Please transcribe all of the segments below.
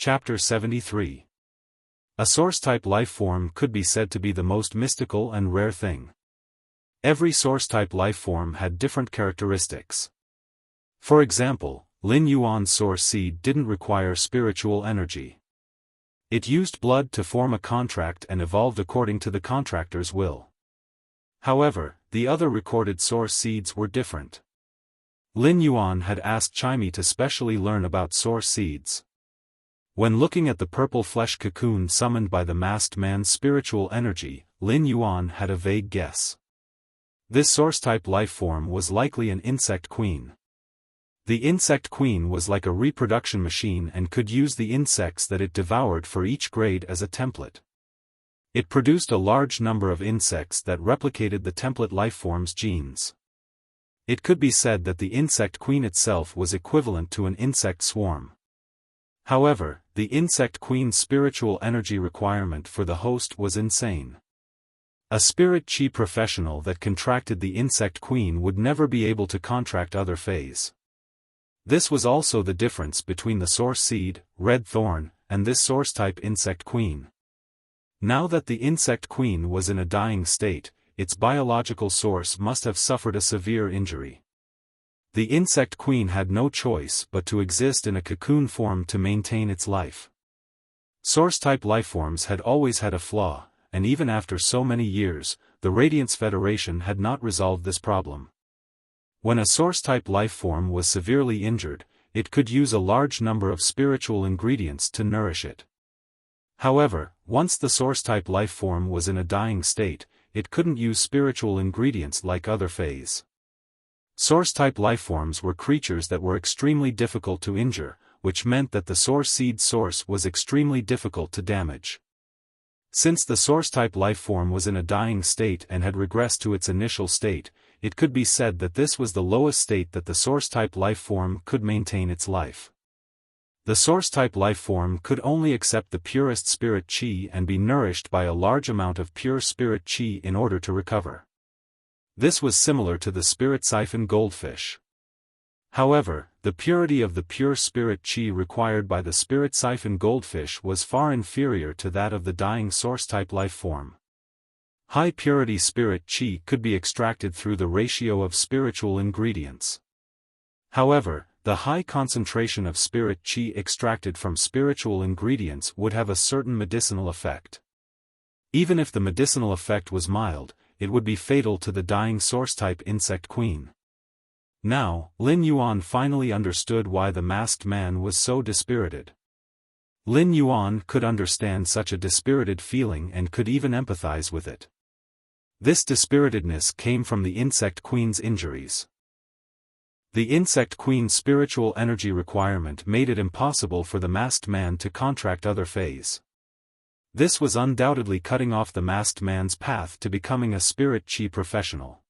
Chapter 73. A source-type lifeform could be said to be the most mystical and rare thing. Every source-type lifeform had different characteristics. For example, Lin Yuan's source seed didn't require spiritual energy. It used blood to form a contract and evolved according to the contractor's will. However, the other recorded source seeds were different. Lin Yuan had asked Chime to specially learn about source seeds. When looking at the purple flesh cocoon summoned by the masked man's spiritual energy, Lin Yuan had a vague guess. This source-type lifeform was likely an insect queen. The insect queen was like a reproduction machine and could use the insects that it devoured for each grade as a template. It produced a large number of insects that replicated the template lifeform's genes. It could be said that the insect queen itself was equivalent to an insect swarm. However, the insect queen's spiritual energy requirement for the host was insane. A spirit chi professional that contracted the insect queen would never be able to contract other phase. This was also the difference between the source seed, red thorn, and this source-type insect queen. Now that the insect queen was in a dying state, its biological source must have suffered a severe injury. The insect queen had no choice but to exist in a cocoon form to maintain its life. Source-type lifeforms had always had a flaw, and even after so many years, the Radiance Federation had not resolved this problem. When a source-type lifeform was severely injured, it could use a large number of spiritual ingredients to nourish it. However, once the source-type lifeform was in a dying state, it couldn't use spiritual ingredients like other phase. Source-type lifeforms were creatures that were extremely difficult to injure, which meant that the source seed source was extremely difficult to damage. Since the source-type lifeform was in a dying state and had regressed to its initial state, it could be said that this was the lowest state that the source-type lifeform could maintain its life. The source-type lifeform could only accept the purest spirit chi and be nourished by a large amount of pure spirit chi in order to recover. This was similar to the spirit siphon goldfish. However, the purity of the pure spirit chi required by the spirit siphon goldfish was far inferior to that of the dying source-type lifeform. High-purity spirit chi could be extracted through the ratio of spiritual ingredients. However, the high concentration of spirit chi extracted from spiritual ingredients would have a certain medicinal effect. Even if the medicinal effect was mild, it would be fatal to the dying source-type insect queen. Now, Lin Yuan finally understood why the masked man was so dispirited. Lin Yuan could understand such a dispirited feeling and could even empathize with it. This dispiritedness came from the insect queen's injuries. The insect queen's spiritual energy requirement made it impossible for the masked man to contract other phase. This was undoubtedly cutting off the masked man's path to becoming a spirit chi professional.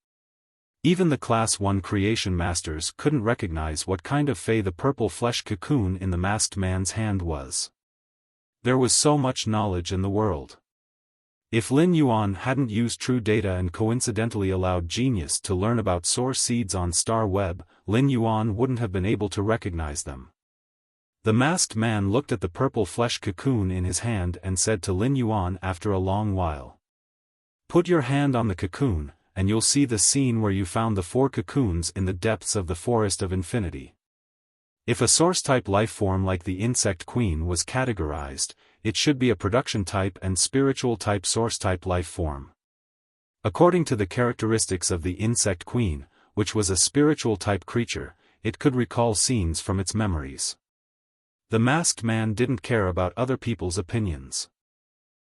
Even the Class 1 creation masters couldn't recognize what kind of fey the purple flesh cocoon in the masked man's hand was. There was so much knowledge in the world. If Lin Yuan hadn't used true data and coincidentally allowed Genius to learn about source seeds on Star Web, Lin Yuan wouldn't have been able to recognize them. The masked man looked at the purple flesh cocoon in his hand and said to Lin Yuan after a long while, "Put your hand on the cocoon, and you'll see the scene where you found the 4 cocoons in the depths of the forest of infinity." If a source-type lifeform like the insect queen was categorized, it should be a production-type and spiritual-type source-type lifeform. According to the characteristics of the insect queen, which was a spiritual-type creature, it could recall scenes from its memories. The masked man didn't care about other people's opinions.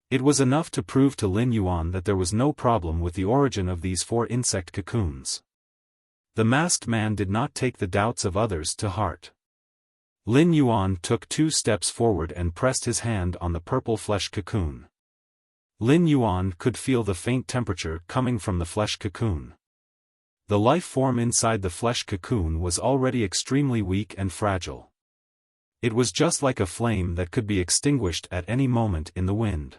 It was enough to prove to Lin Yuan that there was no problem with the origin of these 4 insect cocoons. The masked man did not take the doubts of others to heart. Lin Yuan took 2 steps forward and pressed his hand on the purple flesh cocoon. Lin Yuan could feel the faint temperature coming from the flesh cocoon. The life form inside the flesh cocoon was already extremely weak and fragile. It was just like a flame that could be extinguished at any moment in the wind.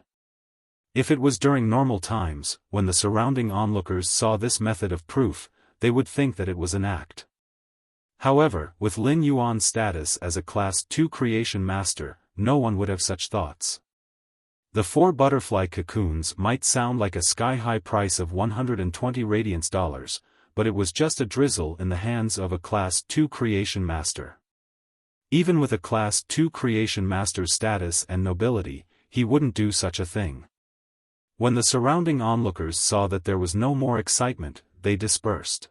If it was during normal times, when the surrounding onlookers saw this method of proof, they would think that it was an act. However, with Lin Yuan's status as a Class 2 creation master, no one would have such thoughts. The 4 butterfly cocoons might sound like a sky-high price of 120 radiance dollars, but it was just a drizzle in the hands of a Class 2 creation master. Even with a Class 2 creation master's status and nobility, he wouldn't do such a thing. When the surrounding onlookers saw that there was no more excitement, they dispersed.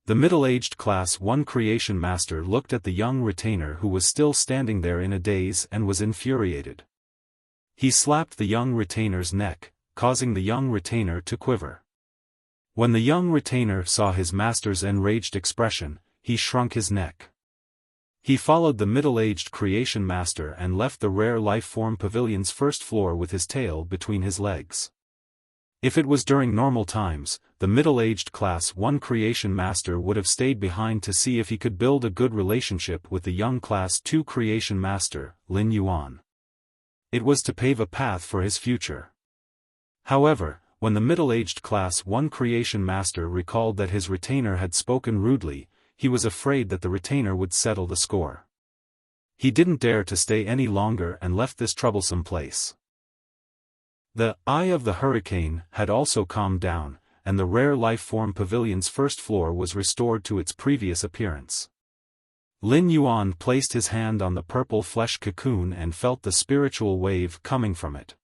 The middle-aged Class 1 creation master looked at the young retainer who was still standing there in a daze and was infuriated. He slapped the young retainer's neck, causing the young retainer to quiver. When the young retainer saw his master's enraged expression, he shrunk his neck. He followed the middle-aged creation master and left the rare life-form pavilion's first floor with his tail between his legs. If it was during normal times, the middle-aged Class 1 creation master would have stayed behind to see if he could build a good relationship with the young Class 2 creation master, Lin Yuan. It was to pave a path for his future. However, when the middle-aged Class 1 creation master recalled that his retainer had spoken rudely, he was afraid that the retainer would settle the score. He didn't dare to stay any longer and left this troublesome place. The eye of the hurricane had also calmed down, and the rare life-form pavilion's first floor was restored to its previous appearance. Lin Yuan placed his hand on the purple flesh cocoon and felt the spiritual wave coming from it.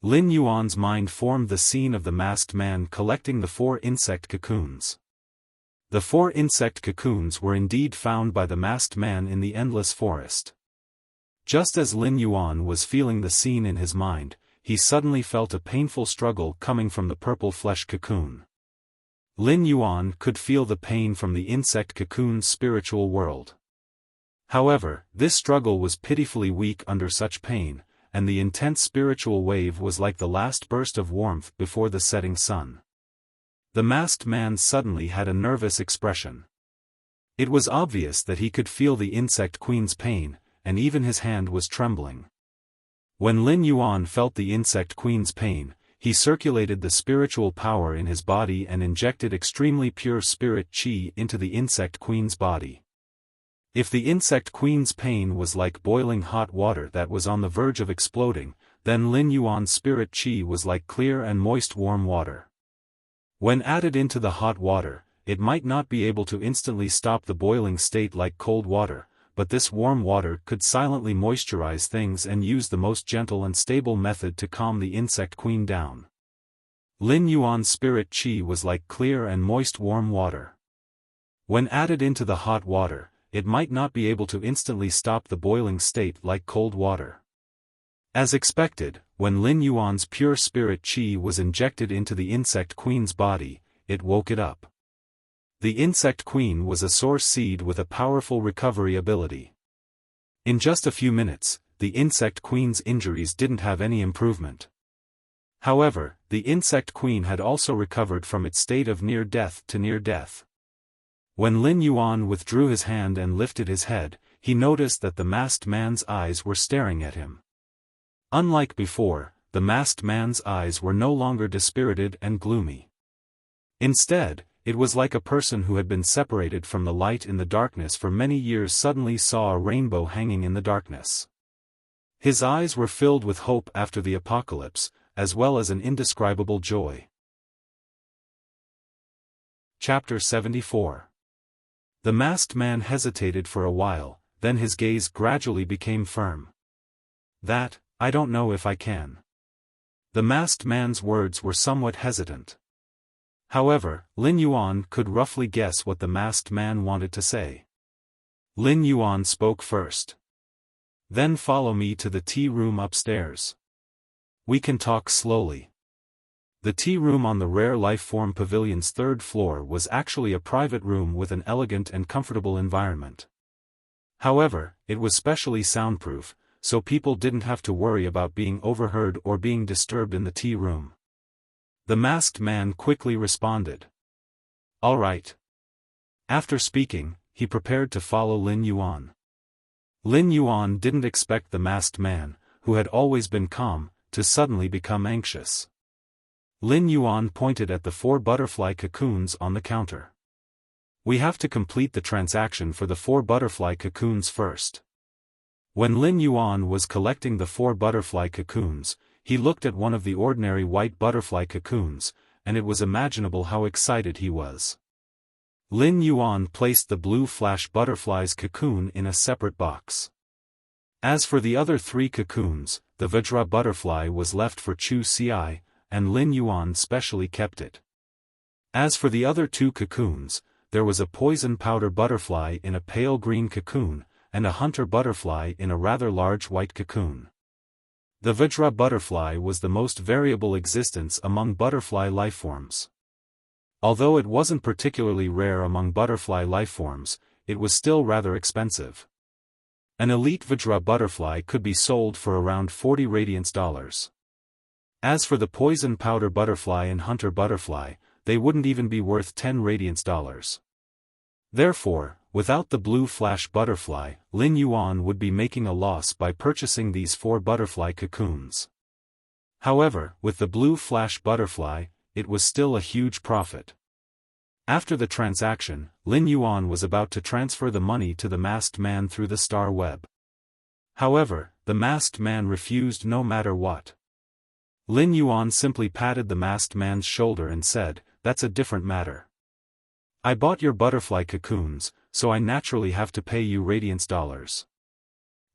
Lin Yuan's mind formed the scene of the masked man collecting the 4 insect cocoons. The 4 insect cocoons were indeed found by the masked man in the endless forest. Just as Lin Yuan was feeling the scene in his mind, he suddenly felt a painful struggle coming from the purple flesh cocoon. Lin Yuan could feel the pain from the insect cocoon's spiritual world. However, this struggle was pitifully weak under such pain, and the intense spiritual wave was like the last burst of warmth before the setting sun. The masked man suddenly had a nervous expression. It was obvious that he could feel the insect queen's pain, and even his hand was trembling. When Lin Yuan felt the insect queen's pain, he circulated the spiritual power in his body and injected extremely pure spirit qi into the insect queen's body. If the insect queen's pain was like boiling hot water that was on the verge of exploding, then Lin Yuan's spirit qi was like clear and moist warm water. When added into the hot water, it might not be able to instantly stop the boiling state like cold water, but this warm water could silently moisturize things and use the most gentle and stable method to calm the insect queen down. Lin Yuan's spirit qi was like clear and moist warm water. When added into the hot water, it might not be able to instantly stop the boiling state like cold water. As expected, when Lin Yuan's pure spirit qi was injected into the insect queen's body, it woke it up. The insect queen was a source seed with a powerful recovery ability. In just a few minutes, the insect queen's injuries didn't have any improvement. However, the insect queen had also recovered from its state of near death to near death. When Lin Yuan withdrew his hand and lifted his head, he noticed that the masked man's eyes were staring at him. Unlike before, the masked man's eyes were no longer dispirited and gloomy. Instead, it was like a person who had been separated from the light in the darkness for many years suddenly saw a rainbow hanging in the darkness. His eyes were filled with hope after the apocalypse, as well as an indescribable joy. Chapter 74. The masked man hesitated for a while, then his gaze gradually became firm. "That, I don't know if I can." The masked man's words were somewhat hesitant. However, Lin Yuan could roughly guess what the masked man wanted to say. Lin Yuan spoke first. "Then follow me to the tea room upstairs. We can talk slowly." The tea room on the rare life-form pavilion's 3rd floor was actually a private room with an elegant and comfortable environment. However, it was specially soundproof, so people didn't have to worry about being overheard or being disturbed in the tea room. The masked man quickly responded. "All right." After speaking, he prepared to follow Lin Yuan. Lin Yuan didn't expect the masked man, who had always been calm, to suddenly become anxious. Lin Yuan pointed at the 4 butterfly cocoons on the counter. "We have to complete the transaction for the 4 butterfly cocoons first." When Lin Yuan was collecting the 4 butterfly cocoons, he looked at one of the ordinary white butterfly cocoons, and it was imaginable how excited he was. Lin Yuan placed the blue flash butterfly's cocoon in a separate box. As for the other 3 cocoons, the Vajra butterfly was left for Chu Xi, and Lin Yuan specially kept it. As for the other 2 cocoons, there was a poison powder butterfly in a pale green cocoon, and a hunter butterfly in a rather large white cocoon. The Vajra butterfly was the most variable existence among butterfly lifeforms. Although it wasn't particularly rare among butterfly lifeforms, it was still rather expensive. An elite Vajra butterfly could be sold for around 40 radiance dollars. As for the poison powder butterfly and hunter butterfly, they wouldn't even be worth 10 radiance dollars. Therefore, without the blue flash butterfly, Lin Yuan would be making a loss by purchasing these 4 butterfly cocoons. However, with the blue flash butterfly, it was still a huge profit. After the transaction, Lin Yuan was about to transfer the money to the masked man through the star web. However, the masked man refused no matter what. Lin Yuan simply patted the masked man's shoulder and said, "That's a different matter. I bought your butterfly cocoons, so I naturally have to pay you radiance dollars.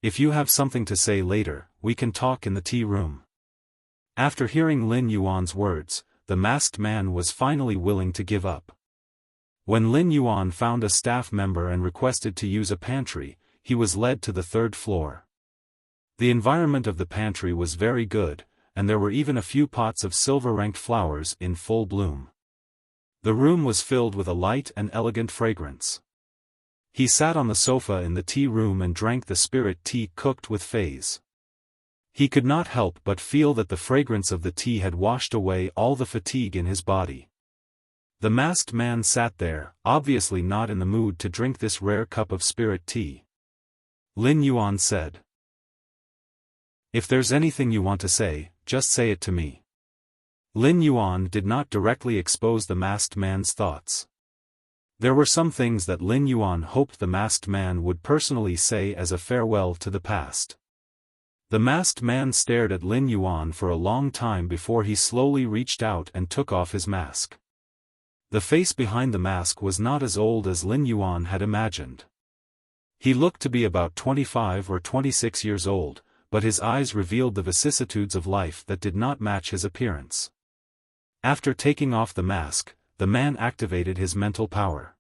If you have something to say later, we can talk in the tea room." After hearing Lin Yuan's words, the masked man was finally willing to give up. When Lin Yuan found a staff member and requested to use a pantry, he was led to the 3rd floor. The environment of the pantry was very good, and there were even a few pots of silver-ranked flowers in full bloom. The room was filled with a light and elegant fragrance. He sat on the sofa in the tea room and drank the spirit tea cooked with phase. He could not help but feel that the fragrance of the tea had washed away all the fatigue in his body. The masked man sat there, obviously not in the mood to drink this rare cup of spirit tea. Lin Yuan said, "If there's anything you want to say, just say it to me." Lin Yuan did not directly expose the masked man's thoughts. There were some things that Lin Yuan hoped the masked man would personally say as a farewell to the past. The masked man stared at Lin Yuan for a long time before he slowly reached out and took off his mask. The face behind the mask was not as old as Lin Yuan had imagined. He looked to be about 25 or 26 years old, but his eyes revealed the vicissitudes of life that did not match his appearance. After taking off the mask, the man activated his mental power.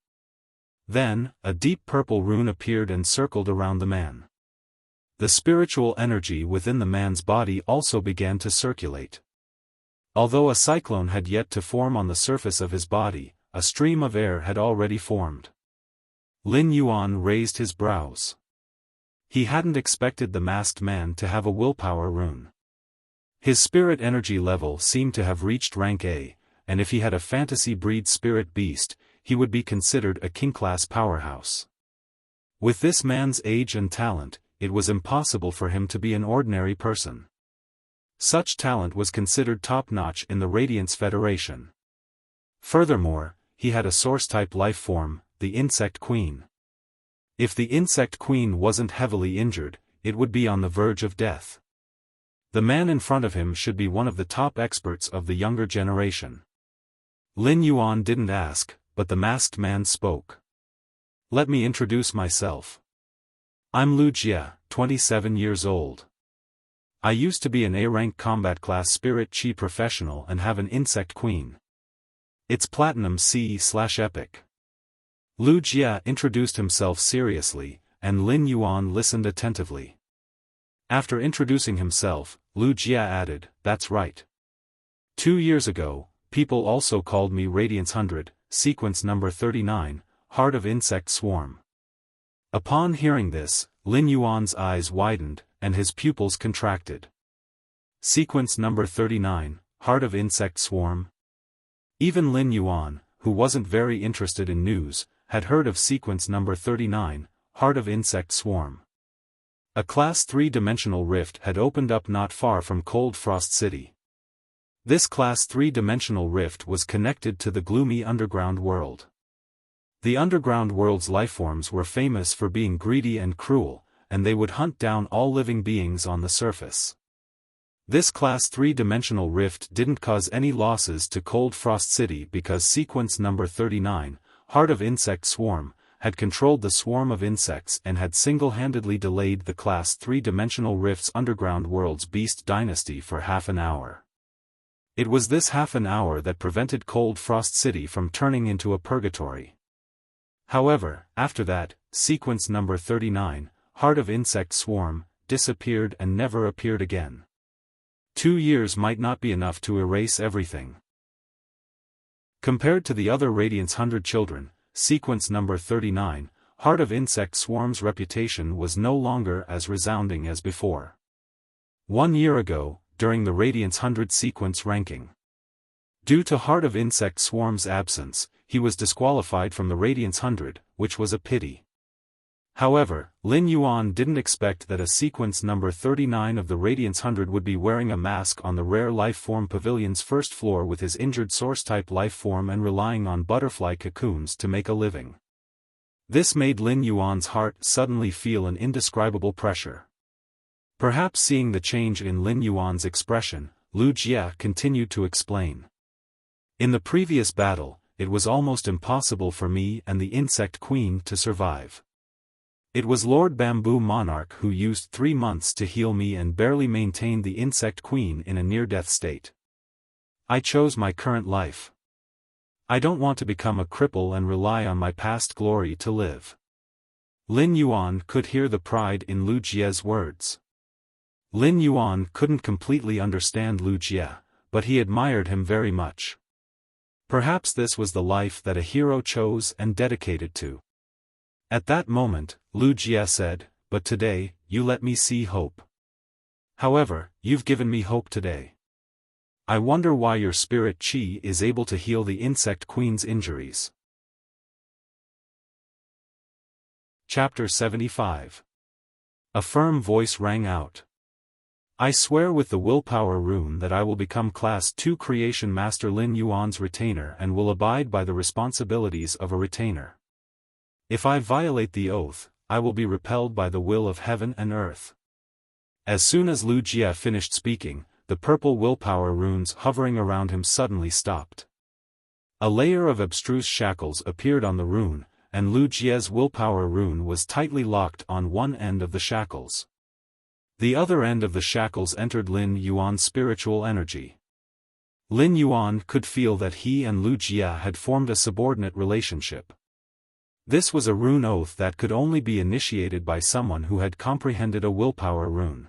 Then, a deep purple rune appeared and circled around the man. The spiritual energy within the man's body also began to circulate. Although a cyclone had yet to form on the surface of his body, a stream of air had already formed. Lin Yuan raised his brows. He hadn't expected the masked man to have a willpower rune. His spirit energy level seemed to have reached rank A, and if he had a fantasy breed spirit beast, he would be considered a king-class powerhouse. With this man's age and talent, it was impossible for him to be an ordinary person. Such talent was considered top-notch in the Radiance Federation. Furthermore, he had a source-type life form, the Insect Queen. If the Insect Queen wasn't heavily injured, it would be on the verge of death. The man in front of him should be one of the top experts of the younger generation. Lin Yuan didn't ask, but the masked man spoke. "Let me introduce myself. I'm Wuxia, 27 years old. I used to be an A-rank combat class spirit chi professional and have an Insect Queen. It's Platinum C/Epic. Wuxia introduced himself seriously, and Lin Yuan listened attentively. After introducing himself, Wuxia added, "That's right. 2 years ago, people also called me Radiance 100, sequence number 39, Heart of Insect Swarm." Upon hearing this, Lin Yuan's eyes widened, and his pupils contracted. Sequence number 39, Heart of Insect Swarm? Even Lin Yuan, who wasn't very interested in news, had heard of sequence number 39, Heart of Insect Swarm. A Class 3-dimensional rift had opened up not far from Cold Frost City. This Class 3-dimensional rift was connected to the gloomy underground world. The underground world's lifeforms were famous for being greedy and cruel, and they would hunt down all living beings on the surface. This Class 3-dimensional rift didn't cause any losses to Cold Frost City because Sequence Number 39, Heart of Insect Swarm, had controlled the swarm of insects and had single-handedly delayed the Class 3-dimensional rift's underground world's beast dynasty for half an hour. It was this half an hour that prevented Cold Frost City from turning into a purgatory. However, after that, Sequence Number 39, Heart of Insect Swarm, disappeared and never appeared again. 2 years might not be enough to erase everything. Compared to the other Radiant's 100 children, Sequence Number 39, Heart of Insect Swarm's reputation was no longer as resounding as before. 1 year ago, during the Radiant's 100 sequence ranking, due to Heart of Insect Swarm's absence, he was disqualified from the Radiant's 100, which was a pity. However, Lin Yuan didn't expect that a Sequence Number 39 of the Radiant's 100 would be wearing a mask on the Rare Life Form Pavilion's first floor with his injured Source-type life form and relying on butterfly cocoons to make a living. This made Lin Yuan's heart suddenly feel an indescribable pressure. Perhaps seeing the change in Lin Yuan's expression, Lu Jie continued to explain. In the previous battle, it was almost impossible for me and the Insect Queen to survive. It was Lord Bamboo Monarch who used 3 months to heal me and barely maintained the Insect Queen in a near-death state. I chose my current life. I don't want to become a cripple and rely on my past glory to live. Lin Yuan could hear the pride in Lu Jie's words. Lin Yuan couldn't completely understand Lu Jie, but he admired him very much. Perhaps this was the life that a hero chose and dedicated to. At that moment, Lu Jie said, "But today, you let me see hope. However, you've given me hope today. I wonder why your spirit chi is able to heal the Insect Queen's injuries." Chapter 75. A firm voice rang out. I swear with the willpower rune that I will become Class 2 Creation Master Lin Yuan's retainer and will abide by the responsibilities of a retainer. If I violate the oath, I will be repelled by the will of heaven and earth. As soon as Lu Jie finished speaking, the purple willpower runes hovering around him suddenly stopped. A layer of abstruse shackles appeared on the rune, and Lu Jie's willpower rune was tightly locked on one end of the shackles. The other end of the shackles entered Lin Yuan's spiritual energy. Lin Yuan could feel that he and Lu Jie had formed a subordinate relationship. This was a rune oath that could only be initiated by someone who had comprehended a willpower rune.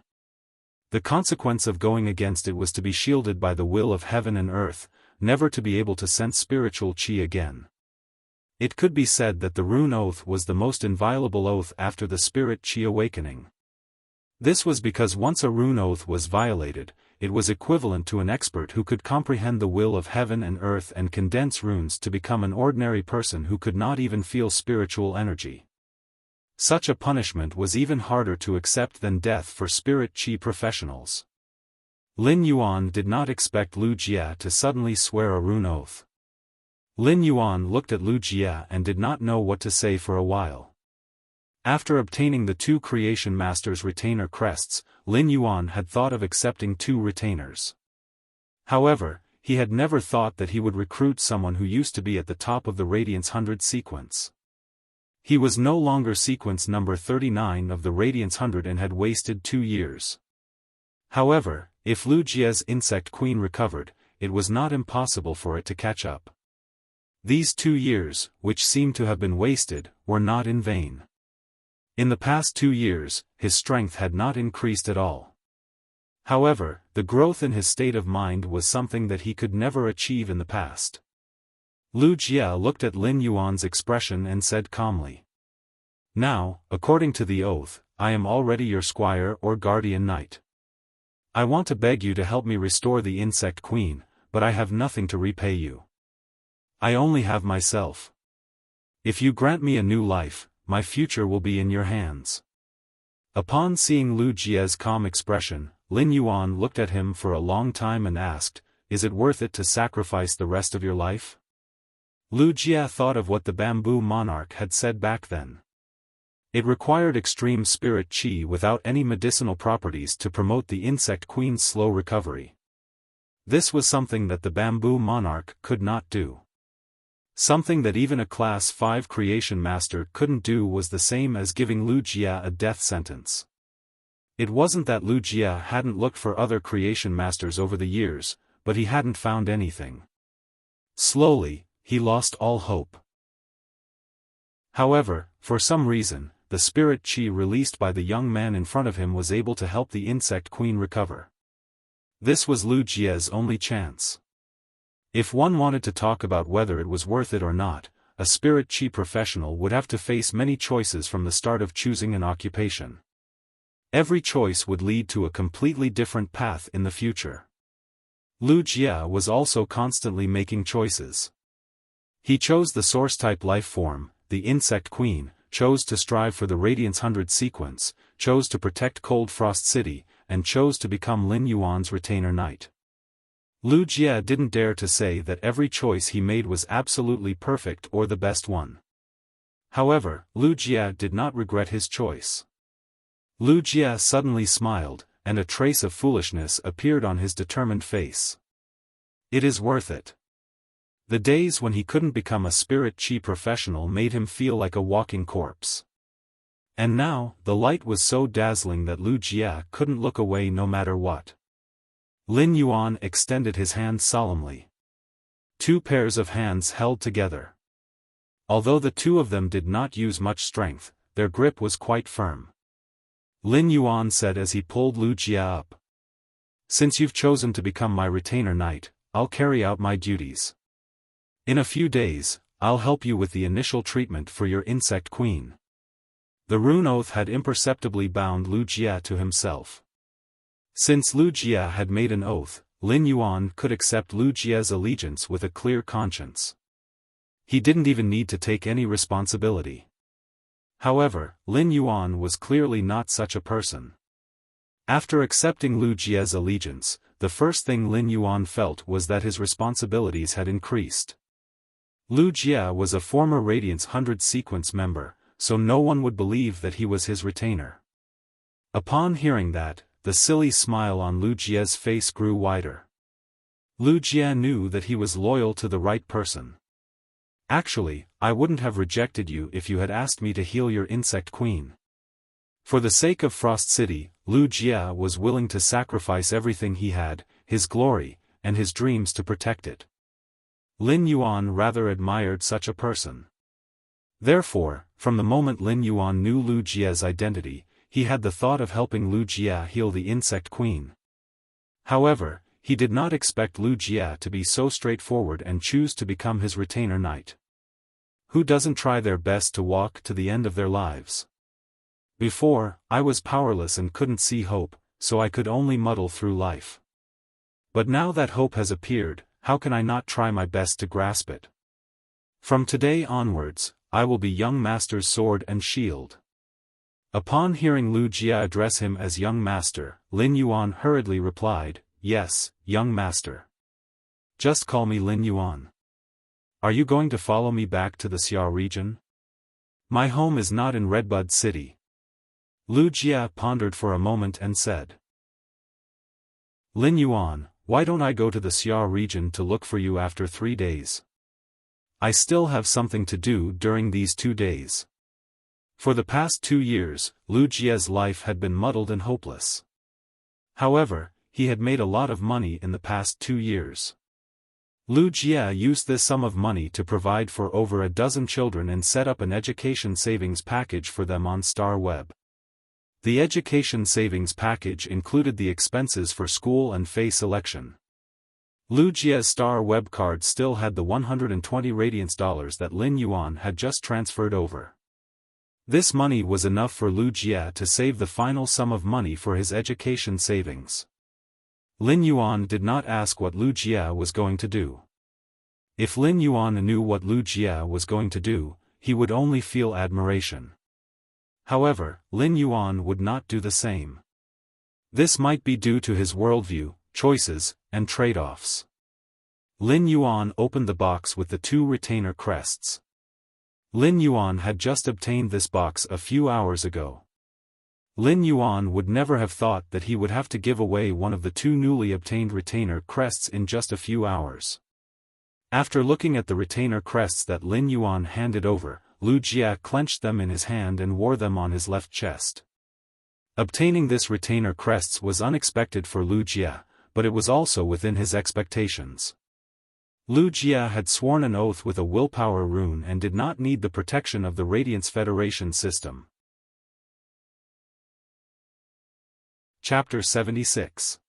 The consequence of going against it was to be shielded by the will of heaven and earth, never to be able to sense spiritual chi again. It could be said that the rune oath was the most inviolable oath after the spirit chi awakening. This was because once a rune oath was violated, it was equivalent to an expert who could comprehend the will of heaven and earth and condense runes to become an ordinary person who could not even feel spiritual energy. Such a punishment was even harder to accept than death for spirit chi professionals. Lin Yuan did not expect Lu Jie to suddenly swear a rune oath. Lin Yuan looked at Lu Jie and did not know what to say for a while. After obtaining the 2 Creation Masters retainer crests, Lin Yuan had thought of accepting 2 retainers. However, he had never thought that he would recruit someone who used to be at the top of the Radiant's 100 sequence. He was no longer Sequence Number 39 of the Radiant's 100 and had wasted 2 years. However, if Lu Jie's Insect Queen recovered, it was not impossible for it to catch up. These 2 years, which seemed to have been wasted, were not in vain. In the past 2 years, his strength had not increased at all. However, the growth in his state of mind was something that he could never achieve in the past. Lu Jie looked at Lin Yuan's expression and said calmly, "Now, according to the oath, I am already your squire or guardian knight. I want to beg you to help me restore the Insect Queen, but I have nothing to repay you. I only have myself. If you grant me a new life, my future will be in your hands." Upon seeing Lu Jie's calm expression, Lin Yuan looked at him for a long time and asked, "Is it worth it to sacrifice the rest of your life?" Lu Jie thought of what the Bamboo Monarch had said back then. It required extreme spirit qi without any medicinal properties to promote the insect queen's slow recovery. This was something that the bamboo monarch could not do. Something that even a Class 5 creation master couldn't do was the same as giving Lu Jia a death sentence. It wasn't that Lu Jia hadn't looked for other creation masters over the years, but he hadn't found anything. Slowly, he lost all hope. However, for some reason, the spirit qi released by the young man in front of him was able to help the insect queen recover. This was Lu Jia's only chance. If one wanted to talk about whether it was worth it or not, a spirit qi professional would have to face many choices from the start of choosing an occupation. Every choice would lead to a completely different path in the future. Lu Jia was also constantly making choices. He chose the source-type life form, the insect queen, chose to strive for the Radiance 100 sequence, chose to protect Cold Frost City, and chose to become Lin Yuan's retainer knight. Lu Jia didn't dare to say that every choice he made was absolutely perfect or the best one. However, Lu Jia did not regret his choice. Lu Jia suddenly smiled, and a trace of foolishness appeared on his determined face. It is worth it. The days when he couldn't become a spirit qi professional made him feel like a walking corpse. And now, the light was so dazzling that Lu Jia couldn't look away no matter what. Lin Yuan extended his hand solemnly. Two pairs of hands held together. Although the two of them did not use much strength, their grip was quite firm. Lin Yuan said as he pulled Lu Jia up. "Since you've chosen to become my retainer knight, I'll carry out my duties. In a few days, I'll help you with the initial treatment for your insect queen." The rune oath had imperceptibly bound Lu Jia to himself. Since Lu Jia had made an oath, Lin Yuan could accept Lu Jia's allegiance with a clear conscience. He didn't even need to take any responsibility. However, Lin Yuan was clearly not such a person. After accepting Lu Jia's allegiance, the first thing Lin Yuan felt was that his responsibilities had increased. Lu Jia was a former Radiance 100 sequence member, so no one would believe that he was his retainer. Upon hearing that, the silly smile on Lu Jia's face grew wider. Lu Jia knew that he was loyal to the right person. "Actually, I wouldn't have rejected you if you had asked me to heal your insect queen." For the sake of Frost City, Lu Jia was willing to sacrifice everything he had, his glory, and his dreams to protect it. Lin Yuan rather admired such a person. Therefore, from the moment Lin Yuan knew Lu Jia's identity, he had the thought of helping Lu Jia heal the insect queen. However, he did not expect Lu Jia to be so straightforward and choose to become his retainer knight. Who doesn't try their best to walk to the end of their lives? Before, I was powerless and couldn't see hope, so I could only muddle through life. But now that hope has appeared, how can I not try my best to grasp it? From today onwards, I will be young master's sword and shield. Upon hearing Lu Jia address him as young master, Lin Yuan hurriedly replied, "Yes, young master. Just call me Lin Yuan. Are you going to follow me back to the Xia region? My home is not in Redbud City." Lu Jia pondered for a moment and said, "Lin Yuan, why don't I go to the Xia region to look for you after 3 days? I still have something to do during these 2 days." For the past 2 years, Lu Jia's life had been muddled and hopeless. However, he had made a lot of money in the past 2 years. Lu Jia used this sum of money to provide for over a dozen children and set up an education savings package for them on Star Web. The education savings package included the expenses for school and Fei selection. Lu Jia's Star Web card still had the 120 Radiance dollars that Lin Yuan had just transferred over. This money was enough for Lu Jia to save the final sum of money for his education savings. Lin Yuan did not ask what Lu Jia was going to do. If Lin Yuan knew what Lu Jia was going to do, he would only feel admiration. However, Lin Yuan would not do the same. This might be due to his worldview, choices, and trade-offs. Lin Yuan opened the box with the 2 retainer crests. Lin Yuan had just obtained this box a few hours ago. Lin Yuan would never have thought that he would have to give away one of the two newly obtained retainer crests in just a few hours. After looking at the retainer crests that Lin Yuan handed over, Wuxia clenched them in his hand and wore them on his left chest. Obtaining this retainer crests was unexpected for Wuxia, but it was also within his expectations. Wuxia had sworn an oath with a willpower rune and did not need the protection of the Radiance Federation system. Chapter 76.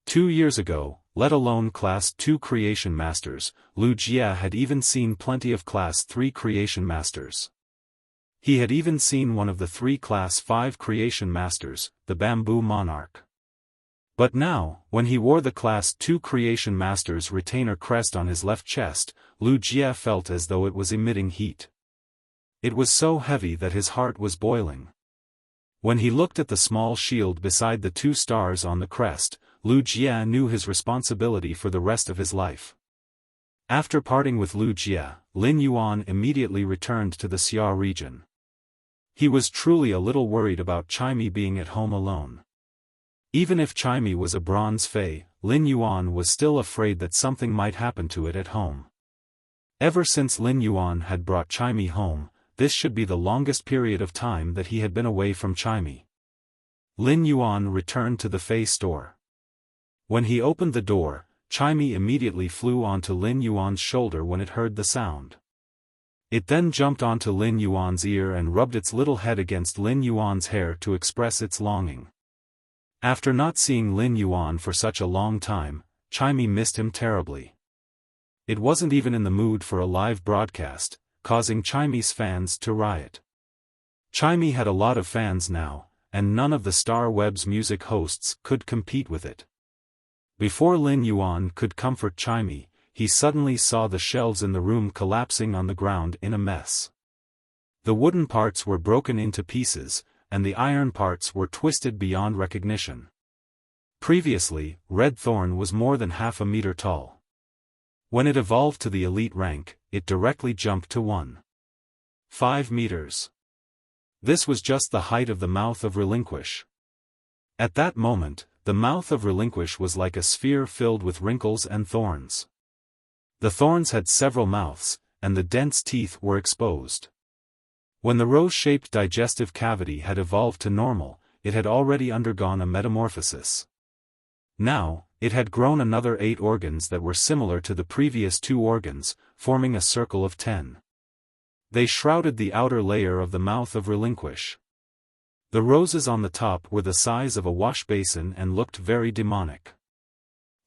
2 years ago, let alone Class 2 Creation Masters, Wuxia had even seen plenty of Class 3 Creation Masters. He had even seen one of the 3 Class 5 Creation Masters, the Bamboo Monarch. But now, when he wore the Class 2 Creation Master's retainer crest on his left chest, Wuxia felt as though it was emitting heat. It was so heavy that his heart was boiling. When he looked at the small shield beside the 2 stars on the crest, Wuxia knew his responsibility for the rest of his life. After parting with Wuxia, Lin Yuan immediately returned to the Xia region. He was truly a little worried about Chime being at home alone. Even if Chime was a bronze fae, Lin Yuan was still afraid that something might happen to it at home. Ever since Lin Yuan had brought Chime home, this should be the longest period of time that he had been away from Chime. Lin Yuan returned to the fae store. When he opened the door, Chime immediately flew onto Lin Yuan's shoulder when it heard the sound. It then jumped onto Lin Yuan's ear and rubbed its little head against Lin Yuan's hair to express its longing. After not seeing Lin Yuan for such a long time, Chime missed him terribly. It wasn't even in the mood for a live broadcast, causing Chime's fans to riot. Chime had a lot of fans now, and none of the Star Web's music hosts could compete with it. Before Lin Yuan could comfort Chime, he suddenly saw the shelves in the room collapsing on the ground in a mess. The wooden parts were broken into pieces, and the iron parts were twisted beyond recognition. Previously, Red Thorn was more than half a meter tall. When it evolved to the elite rank, it directly jumped to 1.5 meters. This was just the height of the mouth of Relinquish. At that moment, the mouth of Relinquish was like a sphere filled with wrinkles and thorns. The thorns had several mouths, and the dense teeth were exposed. When the rose-shaped digestive cavity had evolved to normal, it had already undergone a metamorphosis. Now, it had grown another 8 organs that were similar to the previous 2 organs, forming a circle of 10. They shrouded the outer layer of the mouth of Relinquish. The roses on the top were the size of a wash basin and looked very demonic.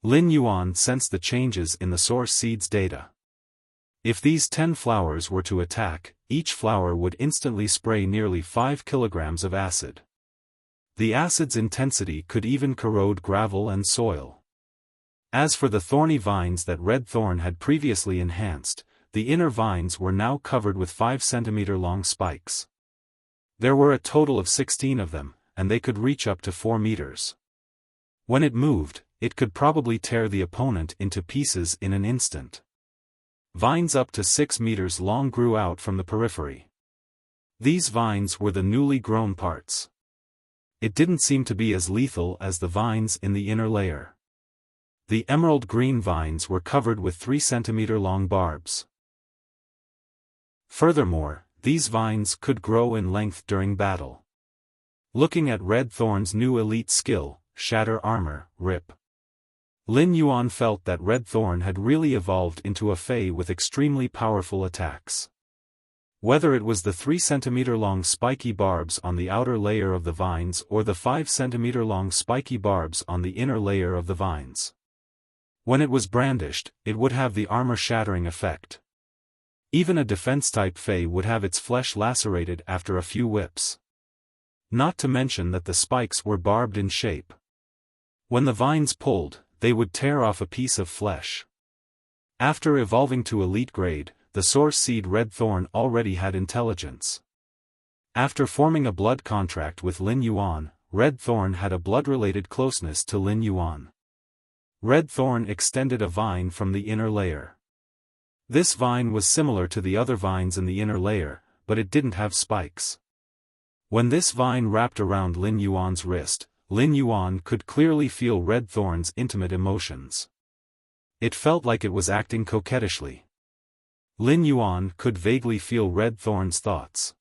Lin Yuan sensed the changes in the source seed's data. If these 10 flowers were to attack, each flower would instantly spray nearly 5 kilograms of acid. The acid's intensity could even corrode gravel and soil. As for the thorny vines that Red Thorn had previously enhanced, the inner vines were now covered with 5-centimeter-long spikes. There were a total of 16 of them, and they could reach up to 4 meters. When it moved, it could probably tear the opponent into pieces in an instant. Vines up to 6 meters long grew out from the periphery. These vines were the newly grown parts. It didn't seem to be as lethal as the vines in the inner layer. The emerald green vines were covered with 3-centimeter-long barbs. Furthermore, these vines could grow in length during battle. Looking at Red Thorn's new elite skill, Shatter Armor, RIP. Lin Yuan felt that Red Thorn had really evolved into a fae with extremely powerful attacks. Whether it was the 3-centimeter-long spiky barbs on the outer layer of the vines or the 5-centimeter-long spiky barbs on the inner layer of the vines. When it was brandished, it would have the armor-shattering effect. Even a defense-type fae would have its flesh lacerated after a few whips. Not to mention that the spikes were barbed in shape. When the vines pulled, they would tear off a piece of flesh. After evolving to elite grade, the source seed Red Thorn already had intelligence. After forming a blood contract with Lin Yuan, Red Thorn had a blood-related closeness to Lin Yuan. Red Thorn extended a vine from the inner layer. This vine was similar to the other vines in the inner layer, but it didn't have spikes. When this vine wrapped around Lin Yuan's wrist, Lin Yuan could clearly feel red thorn's intimate emotions. It felt like it was acting coquettishly. Lin Yuan could vaguely feel red thorn's thoughts.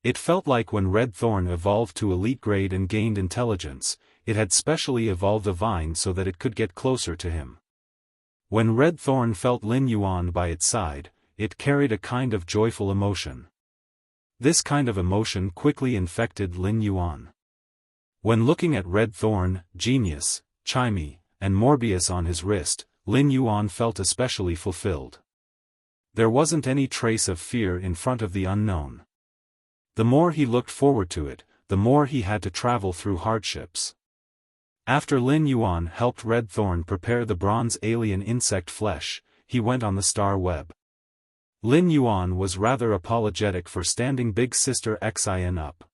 It felt like when red thorn evolved to elite grade and gained intelligence, it had specially evolved a vine so that it could get closer to him. When red thorn felt Lin Yuan by its side, it carried a kind of joyful emotion. This kind of emotion quickly infected Lin Yuan. When looking at red thorn, Genius, Chimey, and Morbius on his wrist, Lin Yuan felt especially fulfilled. There wasn't any trace of fear in front of the unknown. The more he looked forward to it, the more he had to travel through hardships. After Lin Yuan helped Red Thorn prepare the bronze alien insect flesh, he went on the star web. Lin Yuan was rather apologetic for standing Big Sister Xian up.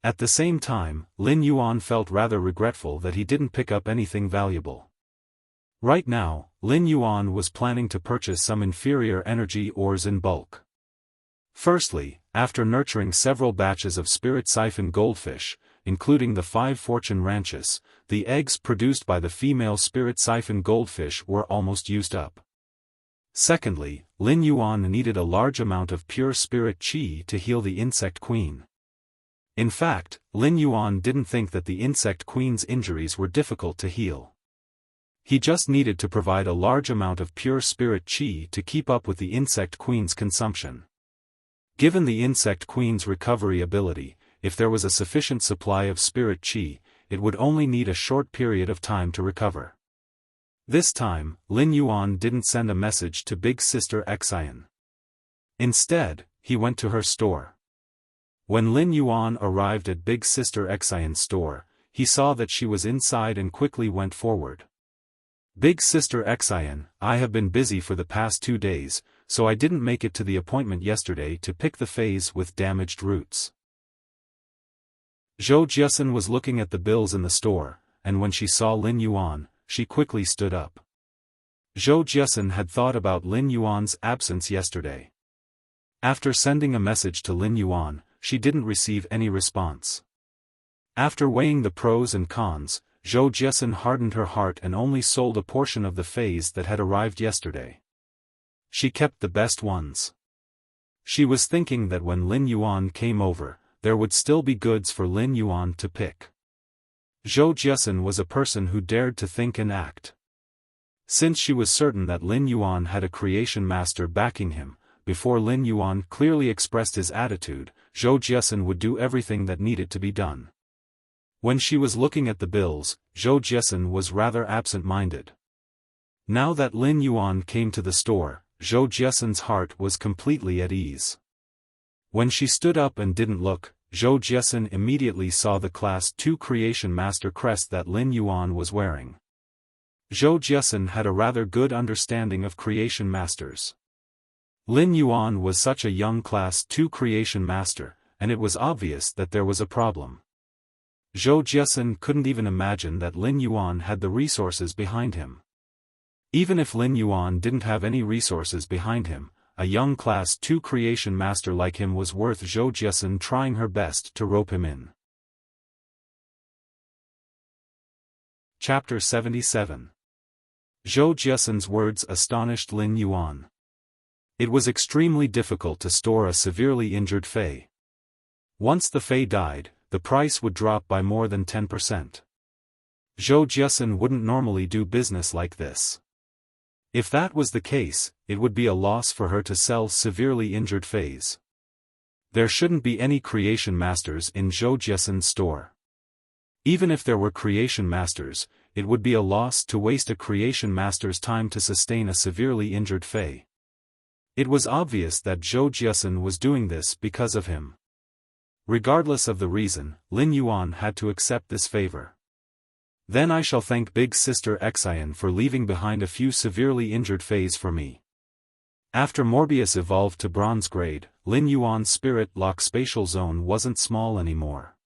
At the same time, Lin Yuan felt rather regretful that he didn't pick up anything valuable. Right now, Lin Yuan was planning to purchase some inferior energy ores in bulk. Firstly, after nurturing several batches of spirit siphon goldfish, including the 5 fortune ranches, the eggs produced by the female spirit siphon goldfish were almost used up. Secondly, Lin Yuan needed a large amount of pure spirit qi to heal the insect queen. In fact, Lin Yuan didn't think that the insect queen's injuries were difficult to heal. He just needed to provide a large amount of pure spirit qi to keep up with the insect queen's consumption. Given the insect queen's recovery ability, if there was a sufficient supply of spirit qi, it would only need a short period of time to recover. This time, Lin Yuan didn't send a message to Big Sister Xian. Instead, he went to her store. When Lin Yuan arrived at Big Sister Xian's store, he saw that she was inside and quickly went forward. Big Sister Xian, I have been busy for the past 2 days, so I didn't make it to the appointment yesterday to pick the phase with damaged roots. Zhou Jiasun was looking at the bills in the store, and when she saw Lin Yuan, she quickly stood up. Zhou Jiasun had thought about Lin Yuan's absence yesterday. After sending a message to Lin Yuan, she didn't receive any response. After weighing the pros and cons, Zhou Jiasun hardened her heart and only sold a portion of the phase that had arrived yesterday. She kept the best ones. She was thinking that when Lin Yuan came over, there would still be goods for Lin Yuan to pick. Zhou Jiasun was a person who dared to think and act. Since she was certain that Lin Yuan had a creation master backing him, before Lin Yuan clearly expressed his attitude, Zhou Jiasun would do everything that needed to be done. When she was looking at the bills, Zhou Jiasun was rather absent-minded. Now that Lin Yuan came to the store, Zhou Jiasun's heart was completely at ease. When she stood up and didn't look, Zhou Jiasun immediately saw the Class 2 Creation Master crest that Lin Yuan was wearing. Zhou Jiasun had a rather good understanding of Creation Masters. Lin Yuan was such a young Class 2 Creation Master, and it was obvious that there was a problem. Zhou Jiasun couldn't even imagine that Lin Yuan had the resources behind him. Even if Lin Yuan didn't have any resources behind him, a young Class 2 Creation Master like him was worth Zhou Jiasun trying her best to rope him in. Chapter 77. Zhou Jiasun's words astonished Lin Yuan. It was extremely difficult to store a severely injured Fei. Once the Fei died, the price would drop by more than 10%. Zhou Jiasun wouldn't normally do business like this. If that was the case, it would be a loss for her to sell severely injured Feis. There shouldn't be any creation masters in Zhou Jiasun's store. Even if there were creation masters, it would be a loss to waste a creation master's time to sustain a severely injured Fei. It was obvious that Zhou Jiasun was doing this because of him. Regardless of the reason, Lin Yuan had to accept this favor. Then I shall thank Big Sister Xian for leaving behind a few severely injured Feis for me. After Morbius evolved to bronze grade, Lin Yuan's spirit lock spatial zone wasn't small anymore.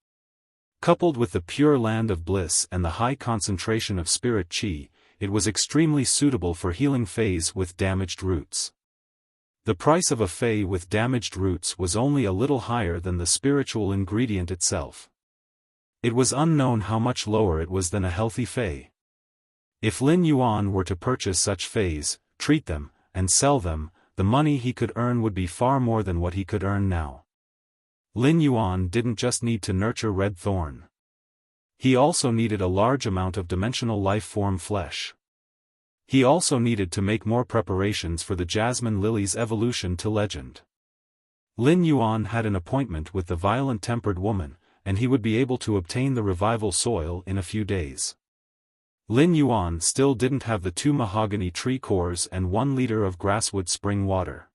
Coupled with the pure land of bliss and the high concentration of spirit qi, it was extremely suitable for healing Feis with damaged roots. The price of a fei with damaged roots was only a little higher than the spiritual ingredient itself. It was unknown how much lower it was than a healthy fei. If Lin Yuan were to purchase such feis, treat them, and sell them, the money he could earn would be far more than what he could earn now. Lin Yuan didn't just need to nurture Red Thorn. He also needed a large amount of dimensional life form flesh. He also needed to make more preparations for the Jasmine Lily's evolution to legend. Lin Yuan had an appointment with the violent-tempered woman, and he would be able to obtain the revival soil in a few days. Lin Yuan still didn't have the 2 mahogany tree cores and 1 liter of grasswood spring water.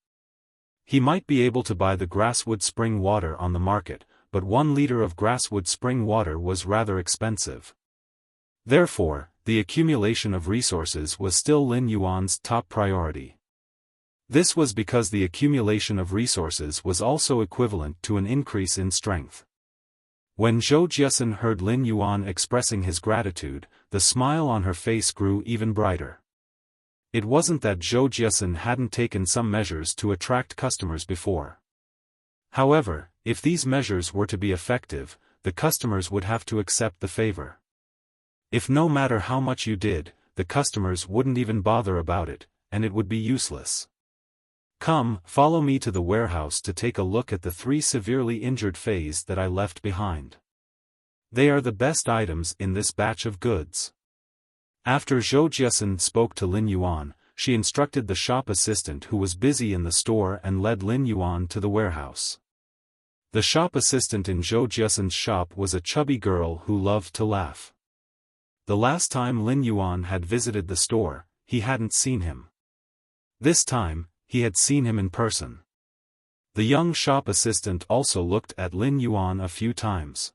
He might be able to buy the grasswood spring water on the market, but 1 liter of grasswood spring water was rather expensive. Therefore, the accumulation of resources was still Lin Yuan's top priority. This was because the accumulation of resources was also equivalent to an increase in strength. When Zhou Jiesun heard Lin Yuan expressing his gratitude, the smile on her face grew even brighter. It wasn't that Zhou Jiesun hadn't taken some measures to attract customers before. However, if these measures were to be effective, the customers would have to accept the favor. If no matter how much you did, the customers wouldn't even bother about it, and it would be useless. Come, follow me to the warehouse to take a look at the 3 severely injured feis that I left behind. They are the best items in this batch of goods. After Zhou Jiesun spoke to Lin Yuan, she instructed the shop assistant who was busy in the store and led Lin Yuan to the warehouse. The shop assistant in Zhou Jiesun's shop was a chubby girl who loved to laugh. The last time Lin Yuan had visited the store, he hadn't seen him. This time, he had seen him in person. The young shop assistant also looked at Lin Yuan a few times.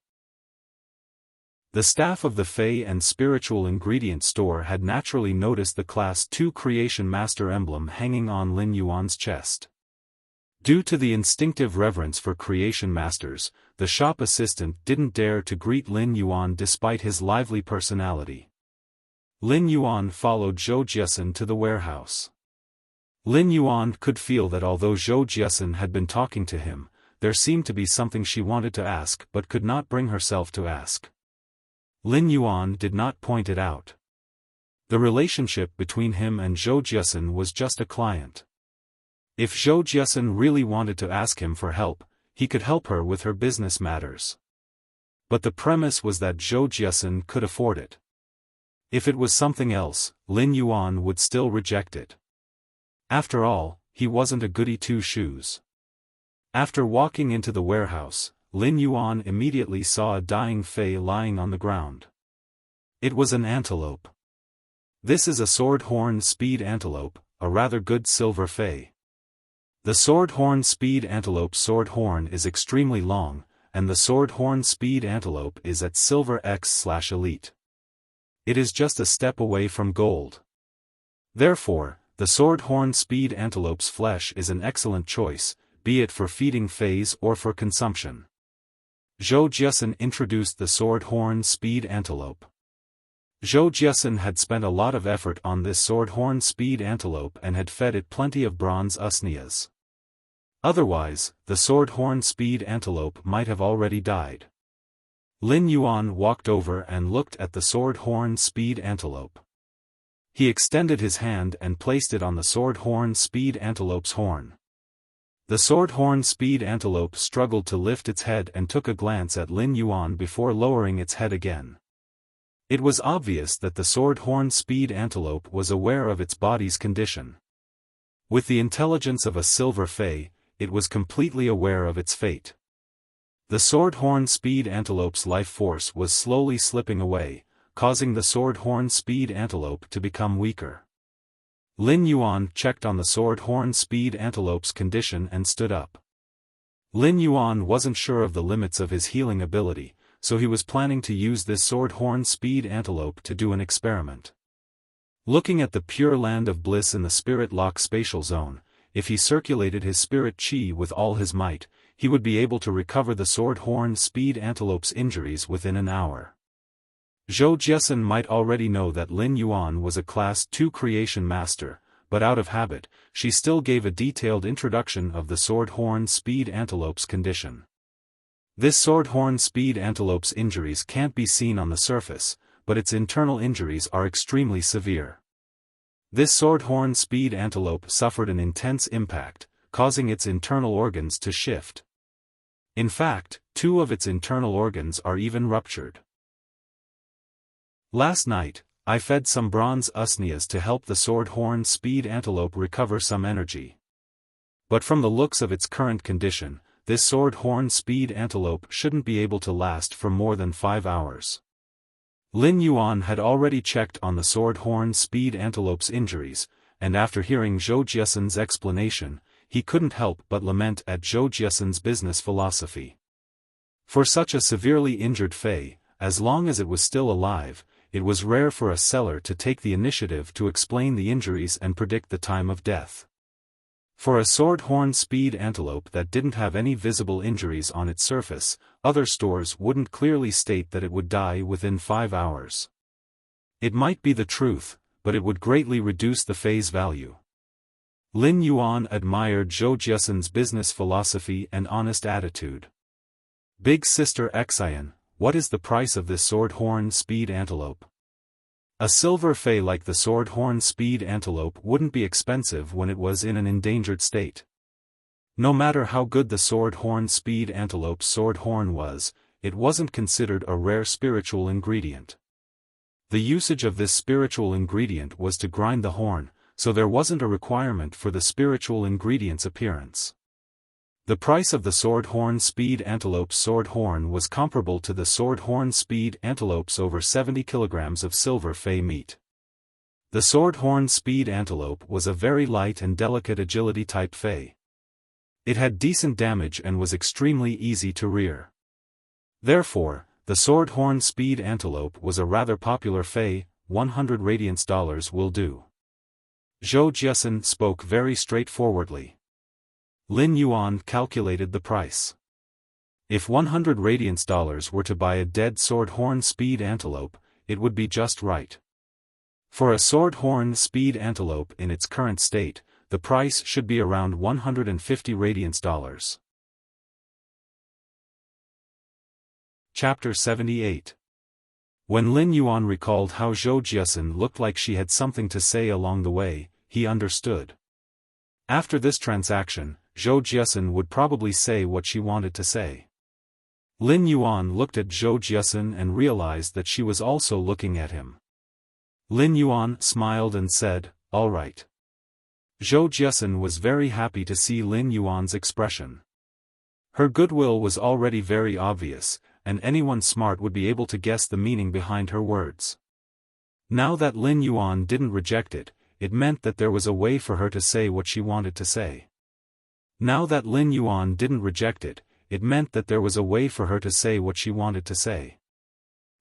The staff of the Fey and Spiritual Ingredient Store had naturally noticed the Class 2 Creation Master emblem hanging on Lin Yuan's chest. Due to the instinctive reverence for Creation Masters, the shop assistant didn't dare to greet Lin Yuan despite his lively personality. Lin Yuan followed Zhou Jiesun to the warehouse. Lin Yuan could feel that although Zhou Jiesun had been talking to him, there seemed to be something she wanted to ask but could not bring herself to ask. Lin Yuan did not point it out. The relationship between him and Zhou Jiesun was just a client. If Zhou Jiesun really wanted to ask him for help, he could help her with her business matters. But the premise was that Zhou Jiesun could afford it. If it was something else, Lin Yuan would still reject it. After all, he wasn't a goody two-shoes. After walking into the warehouse, Lin Yuan immediately saw a dying fei lying on the ground. It was an antelope. This is a sword-horn speed antelope, a rather good silver fei. The sword-horn speed antelope's sword horn is extremely long, and the sword-horn speed antelope is at silver X/elite. It is just a step away from gold. Therefore, the sword-horn speed antelope's flesh is an excellent choice, be it for feeding feis or for consumption. Zhou Jiesun introduced the sword-horn speed antelope. Zhou Jiesun had spent a lot of effort on this sword-horn speed antelope and had fed it plenty of bronze usnias. Otherwise, the sword-horn speed antelope might have already died. Lin Yuan walked over and looked at the sword-horn speed antelope. He extended his hand and placed it on the sword-horn speed antelope's horn. The sword-horn speed antelope struggled to lift its head and took a glance at Lin Yuan before lowering its head again. It was obvious that the sword-horn speed antelope was aware of its body's condition. With the intelligence of a silver fei, it was completely aware of its fate. The sword-horn speed antelope's life force was slowly slipping away, causing the sword-horn speed antelope to become weaker. Lin Yuan checked on the sword-horn speed antelope's condition and stood up. Lin Yuan wasn't sure of the limits of his healing ability, so he was planning to use this sword-horn speed antelope to do an experiment. Looking at the pure land of bliss in the Spirit Lock spatial zone, if he circulated his spirit chi with all his might, he would be able to recover the sword-horn speed antelope's injuries within an hour. Zhou Jiesun might already know that Lin Yuan was a Class 2 Creation Master, but out of habit, she still gave a detailed introduction of the sword-horn speed antelope's condition. This sword-horn speed antelope's injuries can't be seen on the surface, but its internal injuries are extremely severe. This sword-horn speed antelope suffered an intense impact, causing its internal organs to shift. In fact, 2 of its internal organs are even ruptured. Last night, I fed some bronze usnias to help the sword-horn speed antelope recover some energy. But from the looks of its current condition, this sword-horn speed antelope shouldn't be able to last for more than 5 hours. Lin Yuan had already checked on the sword-horn speed antelope's injuries, and after hearing Zhou Jiesen's explanation, he couldn't help but lament at Zhou Jiesen's business philosophy. For such a severely injured fei, as long as it was still alive, it was rare for a seller to take the initiative to explain the injuries and predict the time of death. For a sword-horn speed antelope that didn't have any visible injuries on its surface, other stores wouldn't clearly state that it would die within 5 hours. It might be the truth, but it would greatly reduce the fei's value. Lin Yuan admired Zhou Jiesen's business philosophy and honest attitude. Big Sister Xian, what is the price of this sword-horn speed antelope? A silver fei like the sword-horn speed antelope wouldn't be expensive when it was in an endangered state. No matter how good the sword-horn speed antelope's sword horn was, it wasn't considered a rare spiritual ingredient. The usage of this spiritual ingredient was to grind the horn, so there wasn't a requirement for the spiritual ingredient's appearance. The price of the sword-horn speed antelope's sword horn was comparable to the sword-horn speed antelope's over 70 kilograms of silver fei meat. The sword-horn speed antelope was a very light and delicate agility type fei. It had decent damage and was extremely easy to rear. Therefore, the sword-horn speed antelope was a rather popular fei. 100 radiance dollars will do. Zhou Jiesen spoke very straightforwardly. Lin Yuan calculated the price. If 100 radiance dollars were to buy a dead sword-horn speed antelope, it would be just right. For a sword-horn speed antelope in its current state, the price should be around 150 radiance dollars. Chapter 78. When Lin Yuan recalled how Zhou Jiesen looked like she had something to say along the way, he understood. After this transaction, Zhou Jiesen would probably say what she wanted to say. Lin Yuan looked at Zhou Jiesen and realized that she was also looking at him. Lin Yuan smiled and said, "All right." Zhou Jiesen was very happy to see Lin Yuan's expression. Her goodwill was already very obvious, and anyone smart would be able to guess the meaning behind her words. Now that Lin Yuan didn't reject it, it meant that there was a way for her to say what she wanted to say. Now that Lin Yuan didn't reject it, it meant that there was a way for her to say what she wanted to say.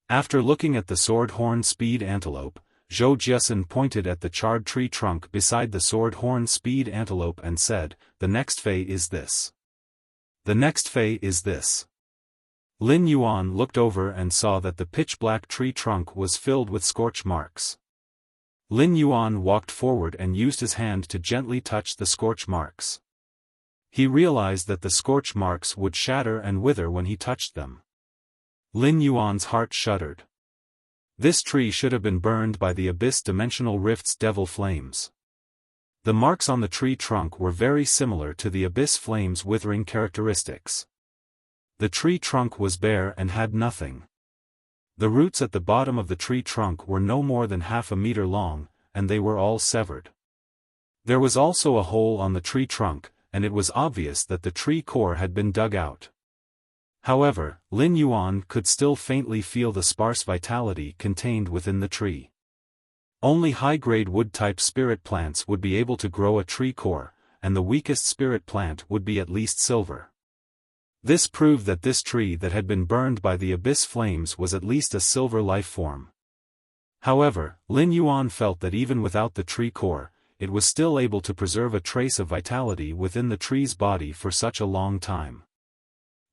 After looking at the sword-horn speed antelope, Zhou Jiesen pointed at the charred tree trunk beside the sword-horn speed antelope and said, "The next fei is this. The next fei is this." Lin Yuan looked over and saw that the pitch-black tree trunk was filled with scorch marks. Lin Yuan walked forward and used his hand to gently touch the scorch marks. He realized that the scorch marks would shatter and wither when he touched them. Lin Yuan's heart shuddered. This tree should have been burned by the abyss-dimensional rift's devil flames. The marks on the tree trunk were very similar to the abyss flame's withering characteristics. The tree trunk was bare and had nothing. The roots at the bottom of the tree trunk were no more than half a meter long, and they were all severed. There was also a hole on the tree trunk, and it was obvious that the tree core had been dug out. However, Lin Yuan could still faintly feel the sparse vitality contained within the tree. Only high-grade wood-type spirit plants would be able to grow a tree core, and the weakest spirit plant would be at least silver. This proved that this tree that had been burned by the abyss flames was at least a silver life form. However, Lin Yuan felt that even without the tree core, it was still able to preserve a trace of vitality within the tree's body for such a long time.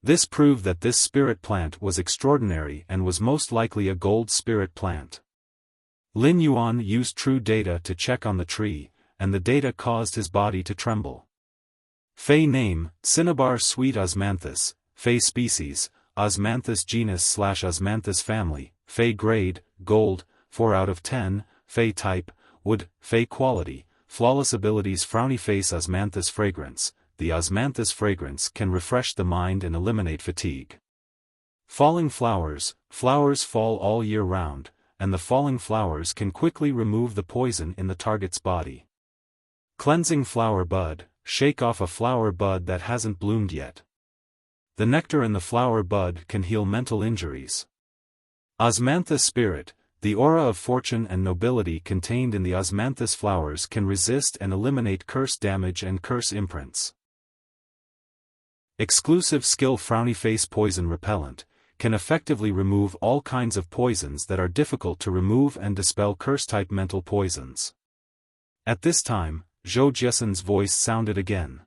This proved that this spirit plant was extraordinary and was most likely a gold spirit plant. Lin Yuan used true data to check on the tree, and the data caused his body to tremble. Fey name, Cinnabar sweet osmanthus. Fey species, Osmanthus genus/Osmanthus family. Fey grade, gold, 4 out of 10. Fey type, wood. Fey quality, flawless abilities. Frowny face. Osmanthus fragrance. The osmanthus fragrance can refresh the mind and eliminate fatigue. Falling flowers. Flowers fall all year round, and the falling flowers can quickly remove the poison in the target's body. Cleansing flower bud. Shake off a flower bud that hasn't bloomed yet. The nectar in the flower bud can heal mental injuries. Osmanthus spirit. The aura of fortune and nobility contained in the osmanthus flowers can resist and eliminate curse damage and curse imprints. Exclusive skill. Frowny face poison repellent, can effectively remove all kinds of poisons that are difficult to remove and dispel curse-type mental poisons. At this time, Zhou Jiesen's voice sounded again.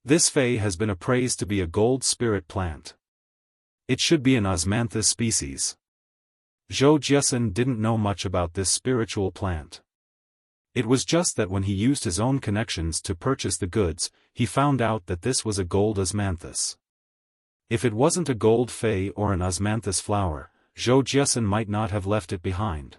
This Fey has been appraised to be a gold spirit plant. It should be an osmanthus species. Zhou Jiesen didn't know much about this spiritual plant. It was just that when he used his own connections to purchase the goods, he found out that this was a gold osmanthus. If it wasn't a gold Fey or an osmanthus flower, Zhou Jiesen might not have left it behind.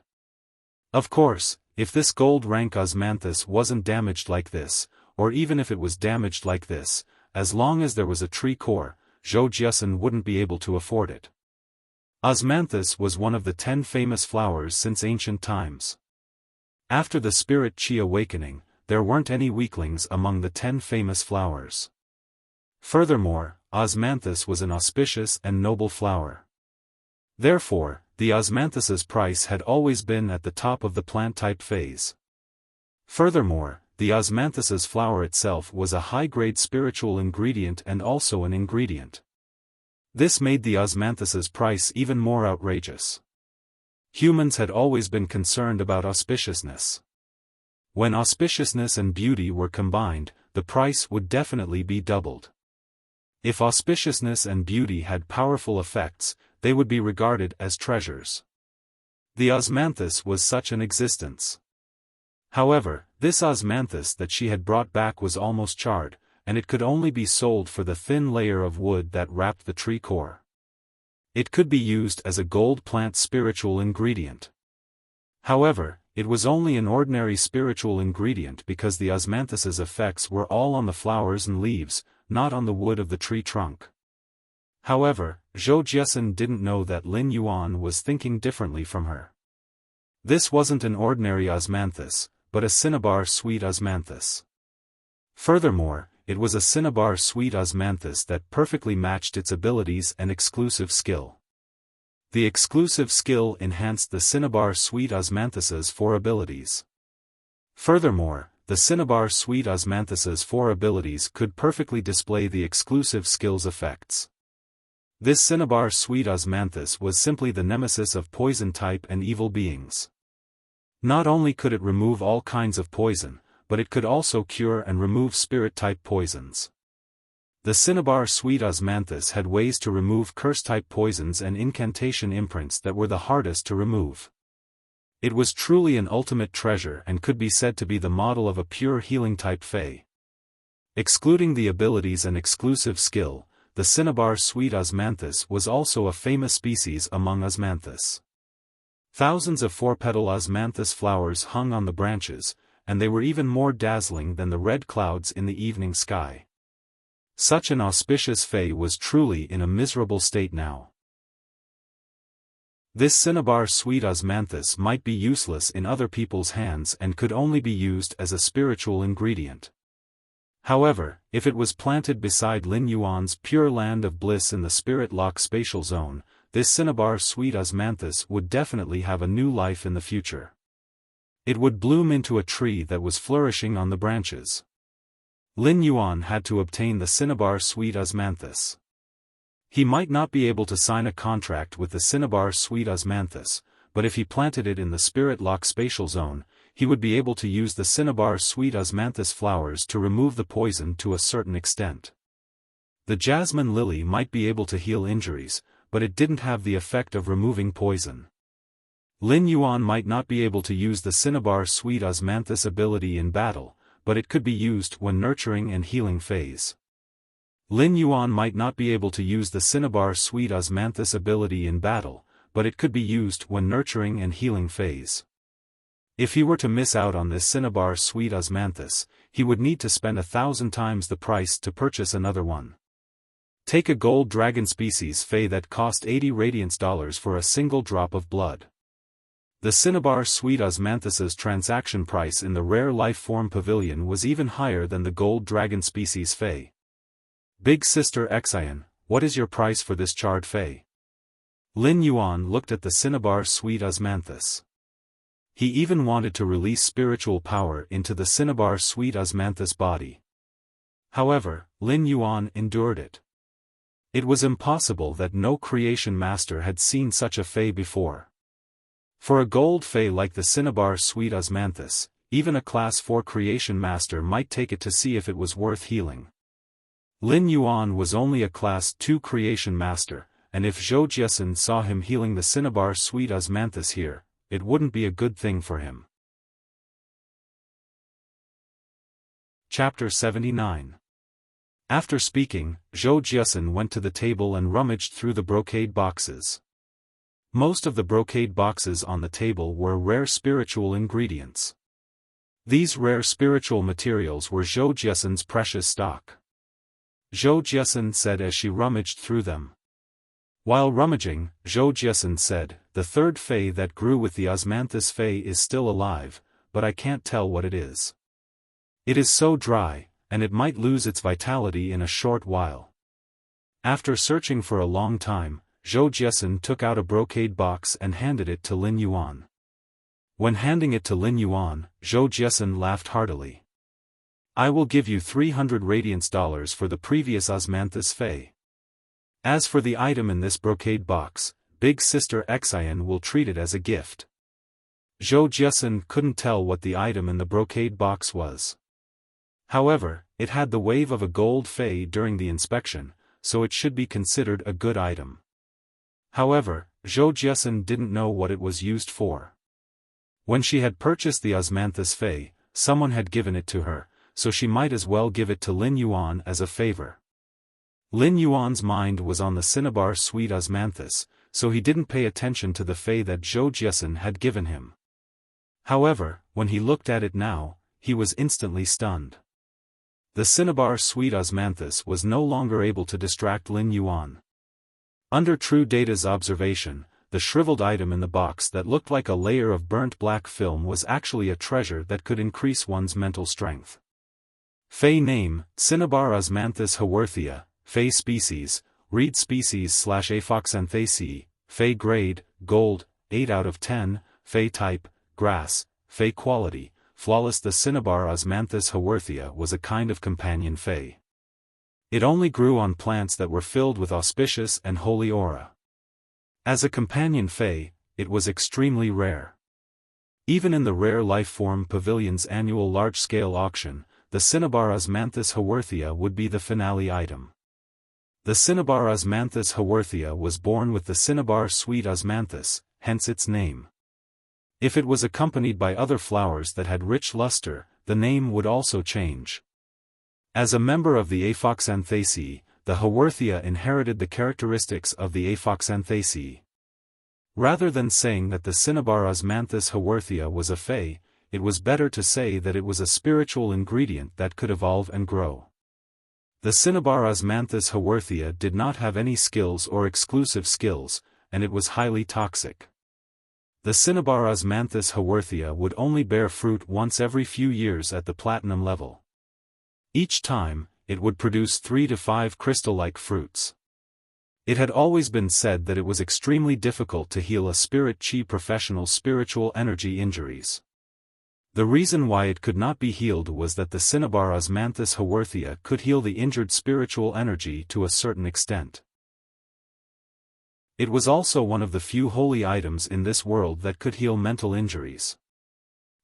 Of course, if this gold rank osmanthus wasn't damaged like this, or even if it was damaged like this, as long as there was a tree core, Zhou Jiesen wouldn't be able to afford it. Osmanthus was one of the 10 famous flowers since ancient times. After the spirit Qi awakening, there weren't any weaklings among the 10 famous flowers. Furthermore, osmanthus was an auspicious and noble flower. Therefore, the osmanthus's price had always been at the top of the plant-type phase. Furthermore, the osmanthus's flower itself was a high-grade spiritual ingredient and also an ingredient. This made the osmanthus's price even more outrageous. Humans had always been concerned about auspiciousness. When auspiciousness and beauty were combined, the price would definitely be doubled. If auspiciousness and beauty had powerful effects, they would be regarded as treasures. The osmanthus was such an existence. However, this osmanthus that she had brought back was almost charred, and it could only be sold for the thin layer of wood that wrapped the tree core. It could be used as a gold plant spiritual ingredient. However, it was only an ordinary spiritual ingredient because the osmanthus's effects were all on the flowers and leaves, not on the wood of the tree trunk. However, Zhou Jiesen didn't know that Lin Yuan was thinking differently from her. This wasn't an ordinary osmanthus, but a cinnabar sweet osmanthus. Furthermore, it was a cinnabar sweet osmanthus that perfectly matched its abilities and exclusive skill. The exclusive skill enhanced the cinnabar sweet osmanthus's 4 abilities. Furthermore, the cinnabar sweet osmanthus's 4 abilities could perfectly display the exclusive skill's effects. This cinnabar sweet osmanthus was simply the nemesis of poison type and evil beings. Not only could it remove all kinds of poison, but it could also cure and remove spirit-type poisons. The cinnabar sweet osmanthus had ways to remove curse-type poisons and incantation imprints that were the hardest to remove. It was truly an ultimate treasure and could be said to be the model of a pure healing-type Fey. Excluding the abilities and exclusive skill, the cinnabar sweet osmanthus was also a famous species among osmanthus. Thousands of 4-petal osmanthus flowers hung on the branches, and they were even more dazzling than the red clouds in the evening sky. Such an auspicious Fey was truly in a miserable state now. This cinnabar sweet osmanthus might be useless in other people's hands and could only be used as a spiritual ingredient. However, if it was planted beside Lin Yuan's pure land of bliss in the spirit lock spatial zone, this cinnabar sweet osmanthus would definitely have a new life in the future. It would bloom into a tree that was flourishing on the branches. Lin Yuan had to obtain the cinnabar sweet osmanthus. He might not be able to sign a contract with the cinnabar sweet osmanthus, but if he planted it in the spirit lock spatial zone, he would be able to use the cinnabar sweet osmanthus flowers to remove the poison to a certain extent. The jasmine lily might be able to heal injuries, but it didn't have the effect of removing poison. Lin Yuan might not be able to use the Cinnabar Sweet Osmanthus ability in battle, but it could be used when nurturing and healing phase. Lin Yuan might not be able to use the Cinnabar Sweet Osmanthus ability in battle, but it could be used when nurturing and healing phase. If he were to miss out on this Cinnabar Sweet Osmanthus, he would need to spend 1,000 times the price to purchase another one. Take a gold dragon species Fey that cost 80 radiance dollars for a single drop of blood. The Cinnabar Sweet Osmanthus's transaction price in the rare life form pavilion was even higher than the gold dragon species Fey. Big Sister Xiaofan, what is your price for this charred Fey? Lin Yuan looked at the Cinnabar Sweet Osmanthus. He even wanted to release spiritual power into the Cinnabar Sweet Osmanthus body. However, Lin Yuan endured it. It was impossible that no creation master had seen such a Fey before. For a gold Fey like the Cinnabar Sweet Osmanthus, even a Class 4 creation master might take it to see if it was worth healing. Lin Yuan was only a Class 2 creation master, and if Zhou Jiesun saw him healing the Cinnabar Sweet Osmanthus here, it wouldn't be a good thing for him. Chapter 79. After speaking, Zhou Jiesun went to the table and rummaged through the brocade boxes. Most of the brocade boxes on the table were rare spiritual ingredients. These rare spiritual materials were Zhou Jiesun's precious stock. Zhou Jiesun said as she rummaged through them. While rummaging, Zhou Jiesun said, "The third Fey that grew with the Osmanthus Fey is still alive, but I can't tell what it is. It is so dry, and it might lose its vitality in a short while." After searching for a long time, Zhou Jiesun took out a brocade box and handed it to Lin Yuan. When handing it to Lin Yuan, Zhou Jiesun laughed heartily. "I will give you 300 radiance dollars for the previous Osmanthus Fey. As for the item in this brocade box, Big Sister Xiaofan will treat it as a gift." Zhou Jiesun couldn't tell what the item in the brocade box was. However, it had the wave of a gold Fey during the inspection, so it should be considered a good item. However, Zhou Jiesun didn't know what it was used for. When she had purchased the Osmanthus Fey, someone had given it to her, so she might as well give it to Lin Yuan as a favor. Lin Yuan's mind was on the Cinnabar Sweet Osmanthus, so he didn't pay attention to the Fey that Zhou Jiesun had given him. However, when he looked at it now, he was instantly stunned. The Cinnabar Sweet Osmanthus was no longer able to distract Lin Yuan. Under True Data's observation, the shriveled item in the box that looked like a layer of burnt black film was actually a treasure that could increase one's mental strength. Fey name, Cinnabar Osmanthus haworthia, Fey species, reed species / Aphoxanthaceae, Fey grade, gold, 8 out of 10, Fey type, grass, Fey quality, flawless. The Cinnabar Osmanthus haworthia was a kind of companion Fey. It only grew on plants that were filled with auspicious and holy aura. As a companion Fey, it was extremely rare. Even in the Rare Life Form Pavilion's annual large-scale auction, the Cinnabar Osmanthus haworthia would be the finale item. The Cinnabar Osmanthus haworthia was born with the Cinnabar Sweet Osmanthus, hence its name. If it was accompanied by other flowers that had rich luster, the name would also change. As a member of the Aphoxanthaceae, the haworthia inherited the characteristics of the Aphoxanthaceae. Rather than saying that the Cinnabar Osmanthus haworthia was a Fey, it was better to say that it was a spiritual ingredient that could evolve and grow. The Cinnabar Osmanthus haworthia did not have any skills or exclusive skills, and it was highly toxic. The Cinnabar Osmanthus haworthia would only bear fruit once every few years at the platinum level. Each time, it would produce 3 to 5 crystal-like fruits. It had always been said that it was extremely difficult to heal a spirit chi professional's spiritual energy injuries. The reason why it could not be healed was that the Cinnabar Osmanthus haworthia could heal the injured spiritual energy to a certain extent. It was also one of the few holy items in this world that could heal mental injuries.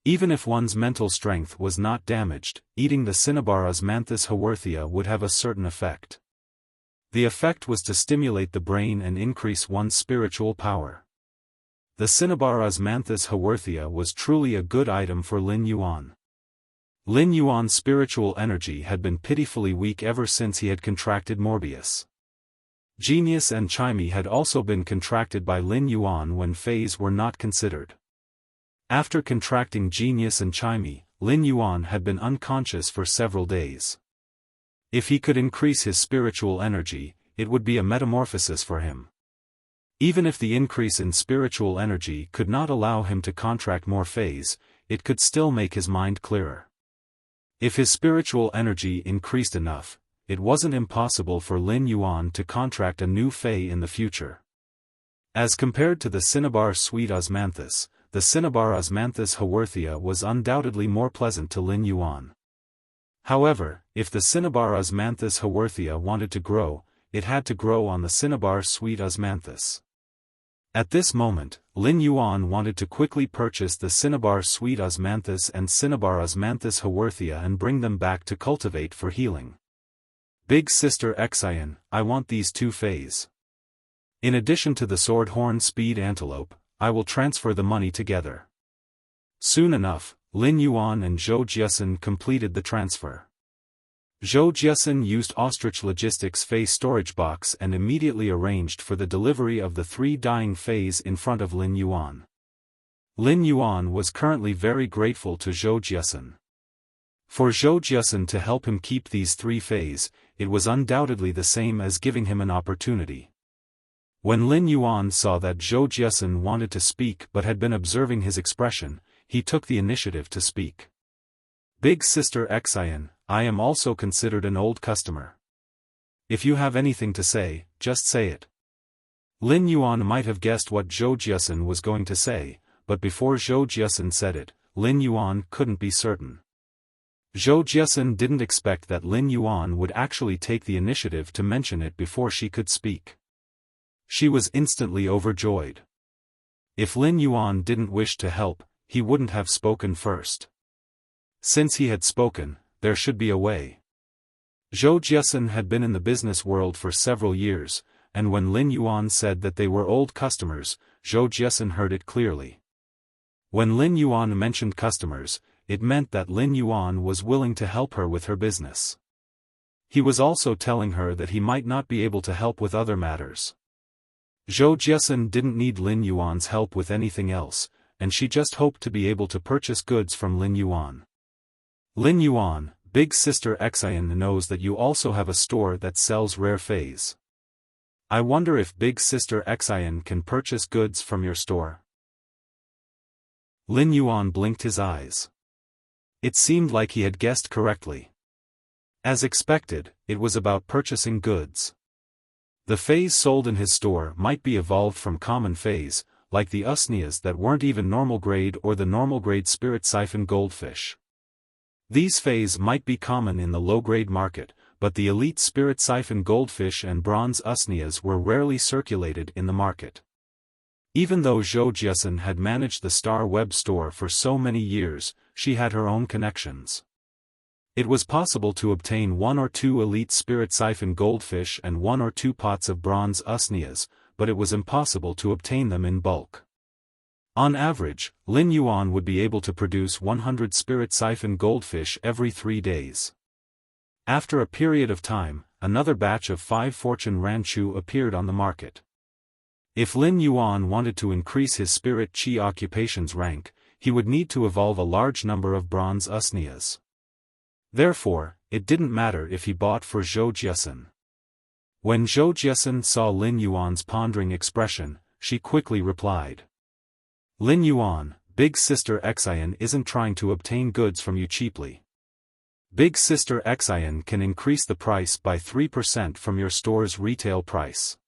Even if one's mental strength was not damaged, eating the Cinnabar Osmanthus haworthia would have a certain effect. The effect was to stimulate the brain and increase one's spiritual power. The cinnabar Osmanthus haworthia was truly a good item for Lin Yuan. Lin Yuan's spiritual energy had been pitifully weak ever since he had contracted Morbius. Genius and Chimey had also been contracted by Lin Yuan when Fays were not considered. After contracting Genius and Chimey, Lin Yuan had been unconscious for several days. If he could increase his spiritual energy, it would be a metamorphosis for him. Even if the increase in spiritual energy could not allow him to contract more Fays, it could still make his mind clearer. If his spiritual energy increased enough, it wasn't impossible for Lin Yuan to contract a new Fey in the future. As compared to the cinnabar sweet Osmanthus, the cinnabar Osmanthus haworthia was undoubtedly more pleasant to Lin Yuan. However, if the cinnabar Osmanthus haworthia wanted to grow, it had to grow on the cinnabar sweet Osmanthus. At this moment, Lin Yuan wanted to quickly purchase the cinnabar sweet Osmanthus and cinnabar Osmanthus haworthia and bring them back to cultivate for healing. Big Sister Xian, I want these two Fays. In addition to the sword-horn speed antelope, I will transfer the money together. Soon enough, Lin Yuan and Zhou Jiesun completed the transfer. Zhou Jiesun used Ostrich Logistics' Fey storage box and immediately arranged for the delivery of the 3 dying Fays in front of Lin Yuan. Lin Yuan was currently very grateful to Zhou Jiesun. For Zhou Jiesun to help him keep these 3 Fays, it was undoubtedly the same as giving him an opportunity. When Lin Yuan saw that Zhou Jiesun wanted to speak but had been observing his expression, he took the initiative to speak. Big Sister Xian, I am also considered an old customer. If you have anything to say, just say it. Lin Yuan might have guessed what Zhou Jiesun was going to say, but before Zhou Jiesun said it, Lin Yuan couldn't be certain. Zhou Jiesun didn't expect that Lin Yuan would actually take the initiative to mention it before she could speak. She was instantly overjoyed. If Lin Yuan didn't wish to help, he wouldn't have spoken first. Since he had spoken, there should be a way. Zhou Jiesun had been in the business world for several years, and when Lin Yuan said that they were old customers, Zhou Jiesun heard it clearly. When Lin Yuan mentioned customers, it meant that Lin Yuan was willing to help her with her business. He was also telling her that he might not be able to help with other matters. Zhou Jiesun didn't need Lin Yuan's help with anything else, and she just hoped to be able to purchase goods from Lin Yuan. Lin Yuan, Big Sister Xian knows that you also have a store that sells rare Fays. I wonder if Big Sister Xian can purchase goods from your store. Lin Yuan blinked his eyes. It seemed like he had guessed correctly. As expected, it was about purchasing goods. The Fays sold in his store might be evolved from common Fays, like the Usnias that weren't even normal grade or the normal grade spirit siphon goldfish. These Fays might be common in the low-grade market, but the elite spirit siphon goldfish and bronze Usnias were rarely circulated in the market. Even though Zhou Jiesun had managed the Star Web store for so many years, she had her own connections. It was possible to obtain 1 or 2 elite spirit siphon goldfish and 1 or 2 pots of bronze Usnias, but it was impossible to obtain them in bulk. On average, Lin Yuan would be able to produce 100 spirit siphon goldfish every 3 days. After a period of time, another batch of 5 fortune ranchu appeared on the market. If Lin Yuan wanted to increase his spirit chi occupation's rank, he would need to evolve a large number of bronze Usnias. Therefore, it didn't matter if he bought for Zhou Jiesun. When Zhou Jiesun saw Lin Yuan's pondering expression, she quickly replied. Lin Yuan, Big Sister Xian isn't trying to obtain goods from you cheaply. Big Sister Xian can increase the price by 3% from your store's retail price.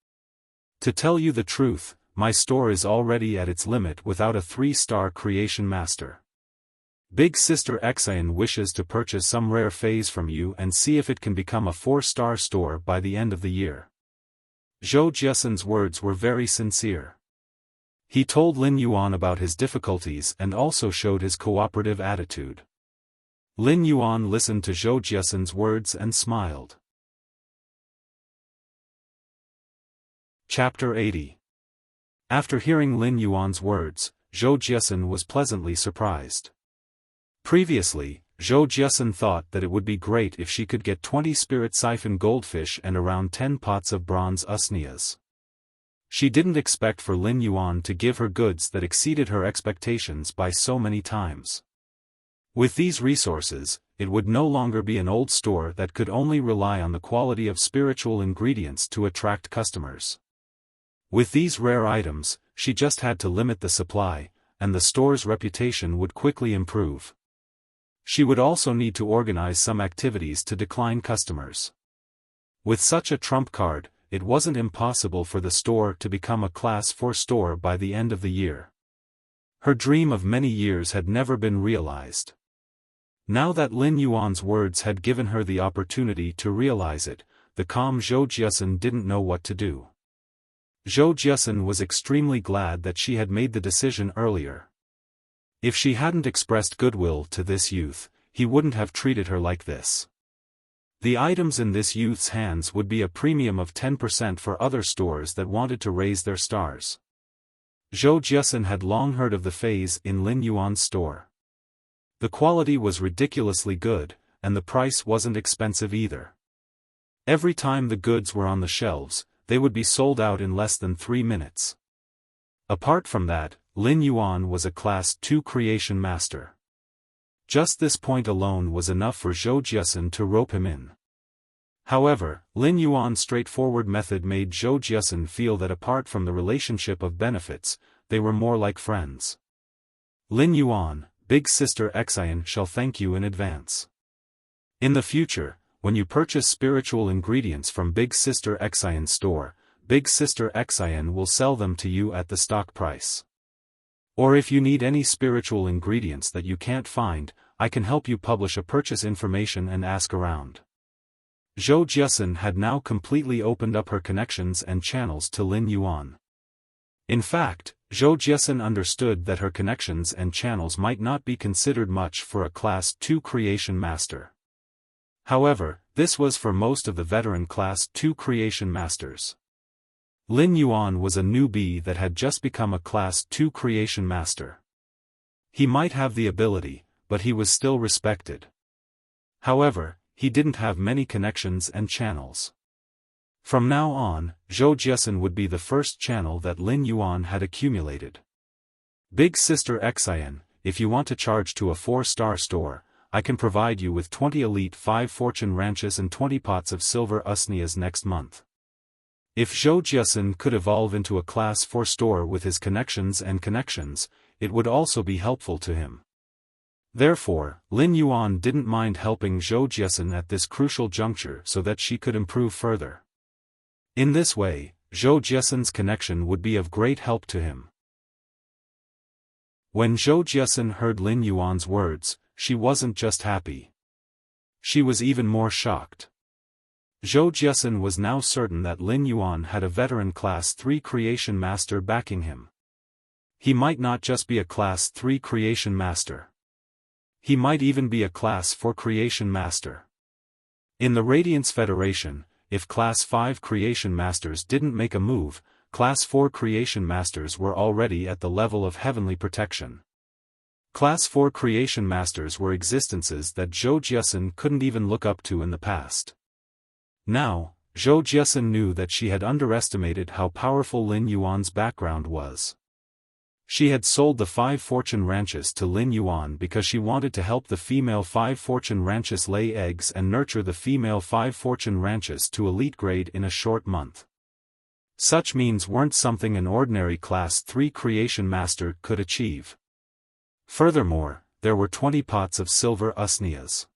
To tell you the truth, my store is already at its limit without a 3-star creation master. Big Sister Xian wishes to purchase some rare Fays from you and see if it can become a 4-star store by the end of the year. Zhou Jiesun's words were very sincere. He told Lin Yuan about his difficulties and also showed his cooperative attitude. Lin Yuan listened to Zhou Jiesun's words and smiled. Chapter 80. After hearing Lin Yuan's words, Zhou Jiesun was pleasantly surprised. Previously, Zhou Jiesun thought that it would be great if she could get 20 spirit siphon goldfish and around 10 pots of bronze usnias. She didn't expect for Lin Yuan to give her goods that exceeded her expectations by so many times. With these resources, it would no longer be an old store that could only rely on the quality of spiritual ingredients to attract customers. With these rare items, she just had to limit the supply, and the store's reputation would quickly improve. She would also need to organize some activities to decline customers. With such a trump card, it wasn't impossible for the store to become a Class 4 store by the end of the year. Her dream of many years had never been realized. Now that Lin Yuan's words had given her the opportunity to realize it, the calm Zhou Jiesun didn't know what to do. Zhou Jiesun was extremely glad that she had made the decision earlier. If she hadn't expressed goodwill to this youth, he wouldn't have treated her like this. The items in this youth's hands would be a premium of 10% for other stores that wanted to raise their stars. Zhou Jiesun had long heard of the phase in Lin Yuan's store. The quality was ridiculously good, and the price wasn't expensive either. Every time the goods were on the shelves, they would be sold out in less than 3 minutes. Apart from that, Lin Yuan was a Class 2 creation master. Just this point alone was enough for Zhou Jiesun to rope him in. However, Lin Yuan's straightforward method made Zhou Jiesun feel that apart from the relationship of benefits, they were more like friends. Lin Yuan, Big Sister Xian shall thank you in advance. In the future, when you purchase spiritual ingredients from Big Sister Xian's store, Big Sister Xian will sell them to you at the stock price. Or if you need any spiritual ingredients that you can't find, I can help you publish a purchase information and ask around. Zhou Jiesun had now completely opened up her connections and channels to Lin Yuan. In fact, Zhou Jiesun understood that her connections and channels might not be considered much for a Class 2 creation master. However, this was for most of the veteran Class 2 creation masters. Lin Yuan was a newbie that had just become a Class 2 creation master. He might have the ability, but he was still respected. However, he didn't have many connections and channels. From now on, Zhou Jiesun would be the first channel that Lin Yuan had accumulated. Big Sister Xian, if you want to charge to a 4-star store, I can provide you with 20 elite 5 fortune ranches and 20 pots of silver usnias next month. If Zhou Jiesun could evolve into a Class 4 store with his connections, it would also be helpful to him. Therefore, Lin Yuan didn't mind helping Zhou Jiesun at this crucial juncture so that she could improve further. In this way, Zhou Jiesun's connection would be of great help to him. When Zhou Jiesun heard Lin Yuan's words, she wasn't just happy. She was even more shocked. Zhou Jiesun was now certain that Lin Yuan had a veteran Class 3 creation master backing him. He might not just be a Class 3 creation master. He might even be a Class 4 creation master. In the Radiance Federation, if Class 5 creation masters didn't make a move, Class 4 creation masters were already at the level of heavenly protection. Class 4 creation masters were existences that Zhou Jiesun couldn't even look up to in the past. Now, Zhou Jiesun knew that she had underestimated how powerful Lin Yuan's background was. She had sold the 5 fortune ranches to Lin Yuan because she wanted to help the female 5 fortune ranches lay eggs and nurture the female 5 fortune ranches to elite grade in a short month. Such means weren't something an ordinary Class 3 creation master could achieve. Furthermore, there were 20 pots of silver usnias.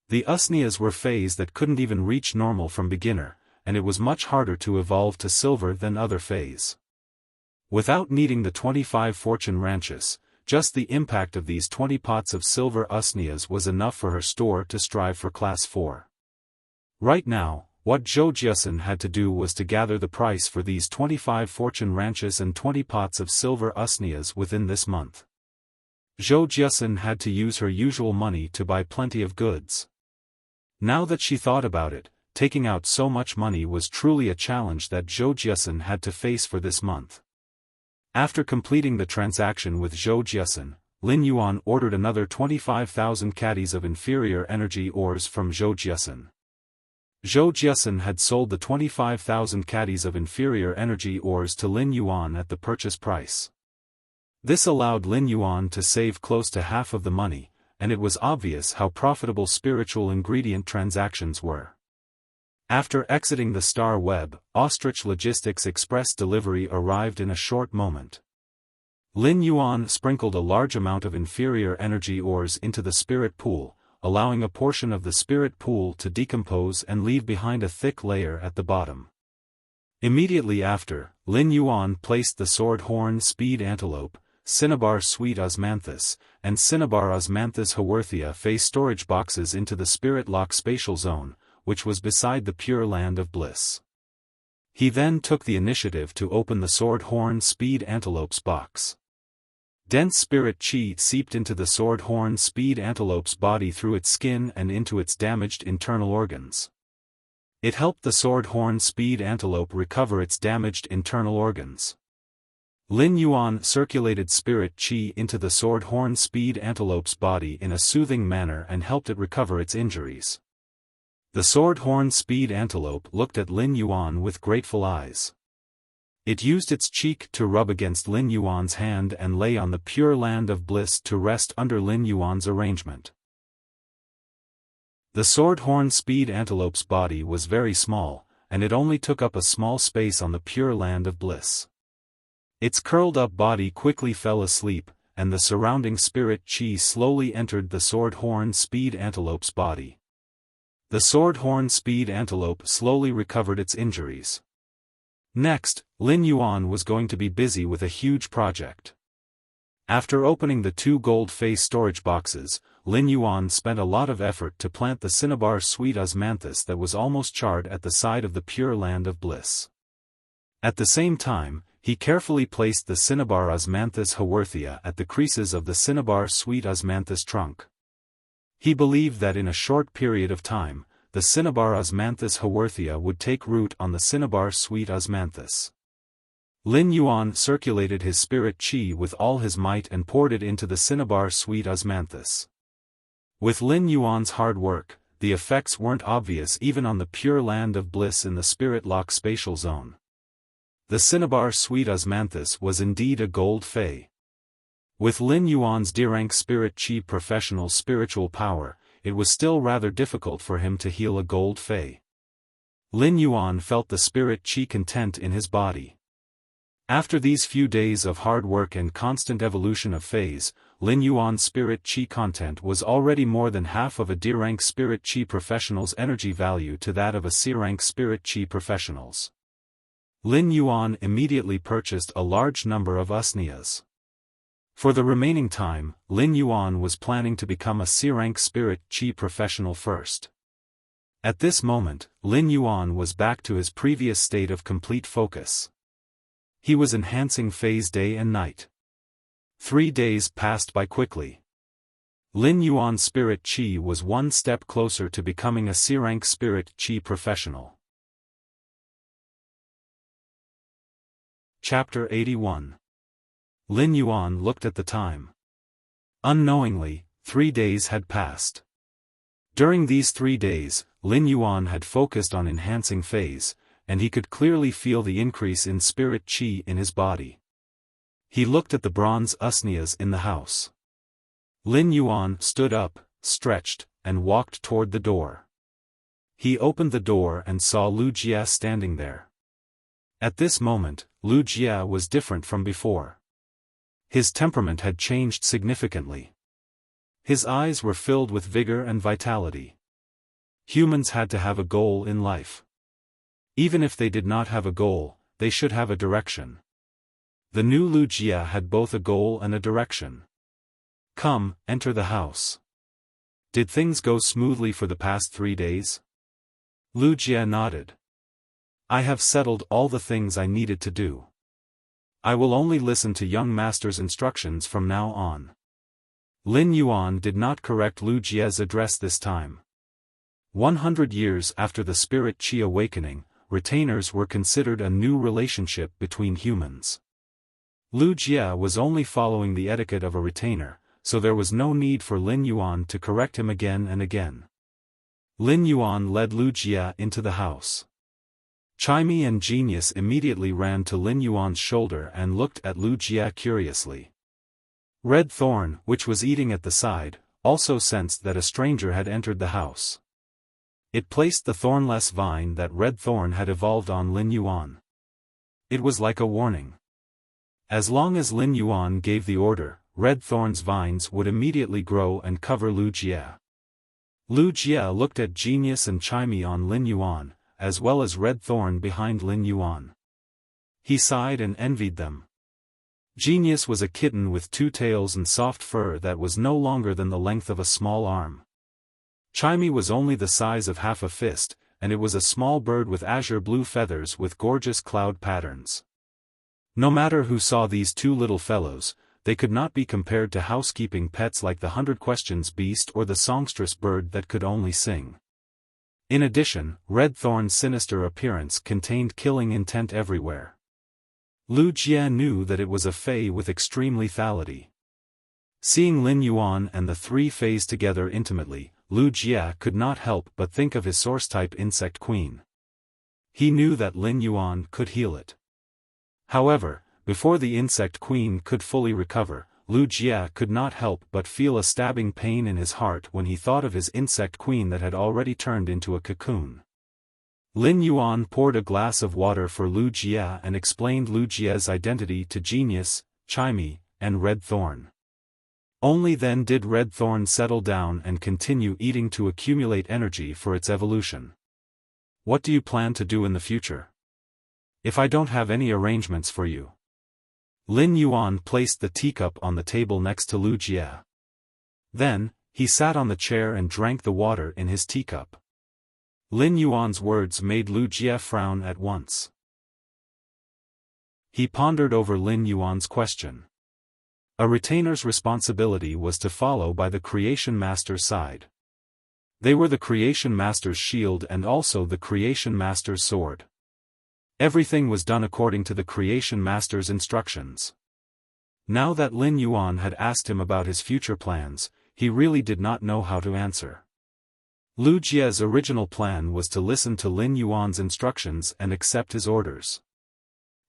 The usnias were phase that couldn't even reach normal from beginner, and it was much harder to evolve to silver than other phase. Without needing the 25 fortune ranches, just the impact of these 20 pots of silver usnias was enough for her store to strive for Class 4. Right now, what Zhou Jiesun had to do was to gather the price for these 25 fortune ranches and 20 pots of silver usnias within this month. Zhou Jiesun had to use her usual money to buy plenty of goods. Now that she thought about it, taking out so much money was truly a challenge that Zhou Jiesun had to face for this month. After completing the transaction with Zhou Jiasun, Lin Yuan ordered another 25,000 caddies of inferior energy ores from Zhou Jiasun. Zhou Jiasun had sold the 25,000 caddies of inferior energy ores to Lin Yuan at the purchase price. This allowed Lin Yuan to save close to half of the money, and it was obvious how profitable spiritual ingredient transactions were. After exiting the Star Web, Ostrich Logistics Express delivery arrived in a short moment. Lin Yuan sprinkled a large amount of inferior energy ores into the spirit pool, allowing a portion of the spirit pool to decompose and leave behind a thick layer at the bottom. Immediately after, Lin Yuan placed the Sword Horn Speed Antelope, Cinnabar Sweet Osmanthus, and Cinnabar Osmanthus Haworthia face storage boxes into the Spirit Lock Spatial Zone, which was beside the Pure Land of Bliss. He then took the initiative to open the Sword Horn Speed Antelope's box. Dense spirit chi seeped into the Sword Horn Speed Antelope's body through its skin and into its damaged internal organs. It helped the Sword Horn Speed Antelope recover its damaged internal organs. Lin Yuan circulated spirit chi into the Sword Horn Speed Antelope's body in a soothing manner and helped it recover its injuries. The Sword Horn Speed Antelope looked at Lin Yuan with grateful eyes. It used its cheek to rub against Lin Yuan's hand and lay on the Pure Land of Bliss to rest under Lin Yuan's arrangement. The Sword Horn Speed Antelope's body was very small, and it only took up a small space on the Pure Land of Bliss. Its curled-up body quickly fell asleep, and the surrounding spirit chi slowly entered the Sword Horn Speed Antelope's body. The Sword Horn Speed Antelope slowly recovered its injuries. Next, Lin Yuan was going to be busy with a huge project. After opening the 2 gold face storage boxes, Lin Yuan spent a lot of effort to plant the Cinnabar Sweet Osmanthus that was almost charred at the side of the Pure Land of Bliss. At the same time, he carefully placed the Cinnabar Osmanthus Haworthia at the creases of the Cinnabar Sweet Osmanthus trunk. He believed that in a short period of time, the Cinnabar Osmanthus Haworthia would take root on the Cinnabar Sweet Osmanthus. Lin Yuan circulated his spirit chi with all his might and poured it into the Cinnabar Sweet Osmanthus. With Lin Yuan's hard work, the effects weren't obvious even on the Pure Land of Bliss in the Spirit Lock Spatial Zone. The Cinnabar Sweet Osmanthus was indeed a gold fey. With Lin Yuan's D-rank spirit chi professional spiritual power, it was still rather difficult for him to heal a gold fey. Lin Yuan felt the spirit chi content in his body. After these few days of hard work and constant evolution of feys, Lin Yuan's spirit chi content was already more than half of a D-rank spirit chi professional's energy value to that of a C-rank spirit chi professional's. Lin Yuan immediately purchased a large number of usnias. For the remaining time, Lin Yuan was planning to become a C-rank spirit chi professional first. At this moment, Lin Yuan was back to his previous state of complete focus. He was enhancing phase day and night. 3 days passed by quickly. Lin Yuan's spirit chi was one step closer to becoming a C-rank spirit chi professional. Chapter 81. Lin Yuan looked at the time. Unknowingly, 3 days had passed. During these 3 days, Lin Yuan had focused on enhancing phase, and he could clearly feel the increase in spirit chi in his body. He looked at the bronze usnias in the house. Lin Yuan stood up, stretched, and walked toward the door. He opened the door and saw Lu Jia standing there. At this moment, Lu Jia was different from before. His temperament had changed significantly. His eyes were filled with vigor and vitality. Humans had to have a goal in life. Even if they did not have a goal, they should have a direction. The new Lu Jia had both a goal and a direction. Come, enter the house. Did things go smoothly for the past 3 days? Lu Jia nodded. I have settled all the things I needed to do. I will only listen to young master's instructions from now on. Lin Yuan did not correct Lu Jia's address this time. 100 years after the spirit chi awakening, retainers were considered a new relationship between humans. Lu Jie was only following the etiquette of a retainer, so there was no need for Lin Yuan to correct him again and again. Lin Yuan led Lu Jie into the house. Chimey and Genius immediately ran to Lin Yuan's shoulder and looked at Lu Jie curiously. Red Thorn, which was eating at the side, also sensed that a stranger had entered the house. It placed the thornless vine that Red Thorn had evolved on Lin Yuan. It was like a warning. As long as Lin Yuan gave the order, Red Thorn's vines would immediately grow and cover Lu Jie. Lu Jie looked at Genius and Chimey on Lin Yuan, as well as Red Thorn behind Lin Yuan. He sighed and envied them. Genius was a kitten with 2 tails and soft fur that was no longer than the length of a small arm. Chimey was only the size of half a fist, and it was a small bird with azure blue feathers with gorgeous cloud patterns. No matter who saw these 2 little fellows, they could not be compared to housekeeping pets like the 100 Questions beast or the songstress bird that could only sing. In addition, Red Thorn's sinister appearance contained killing intent everywhere. Lu Jie knew that it was a fae with extreme lethality. Seeing Lin Yuan and the 3 fays together intimately, Lu Jie could not help but think of his source-type insect queen. He knew that Lin Yuan could heal it. However, before the insect queen could fully recover, Lu Jie could not help but feel a stabbing pain in his heart when he thought of his insect queen that had already turned into a cocoon. Lin Yuan poured a glass of water for Lu Jie and explained Lu Jie's identity to Genius, Chimey, and Red Thorn. Only then did Red Thorn settle down and continue eating to accumulate energy for its evolution. What do you plan to do in the future? If I don't have any arrangements for you. Lin Yuan placed the teacup on the table next to Lu Jie. Then, he sat on the chair and drank the water in his teacup. Lin Yuan's words made Lu Jie frown at once. He pondered over Lin Yuan's question. A retainer's responsibility was to follow by the Creation Master's side. They were the Creation Master's shield and also the Creation Master's sword. Everything was done according to the Creation Master's instructions. Now that Lin Yuan had asked him about his future plans, he really did not know how to answer. Lu Jie's original plan was to listen to Lin Yuan's instructions and accept his orders.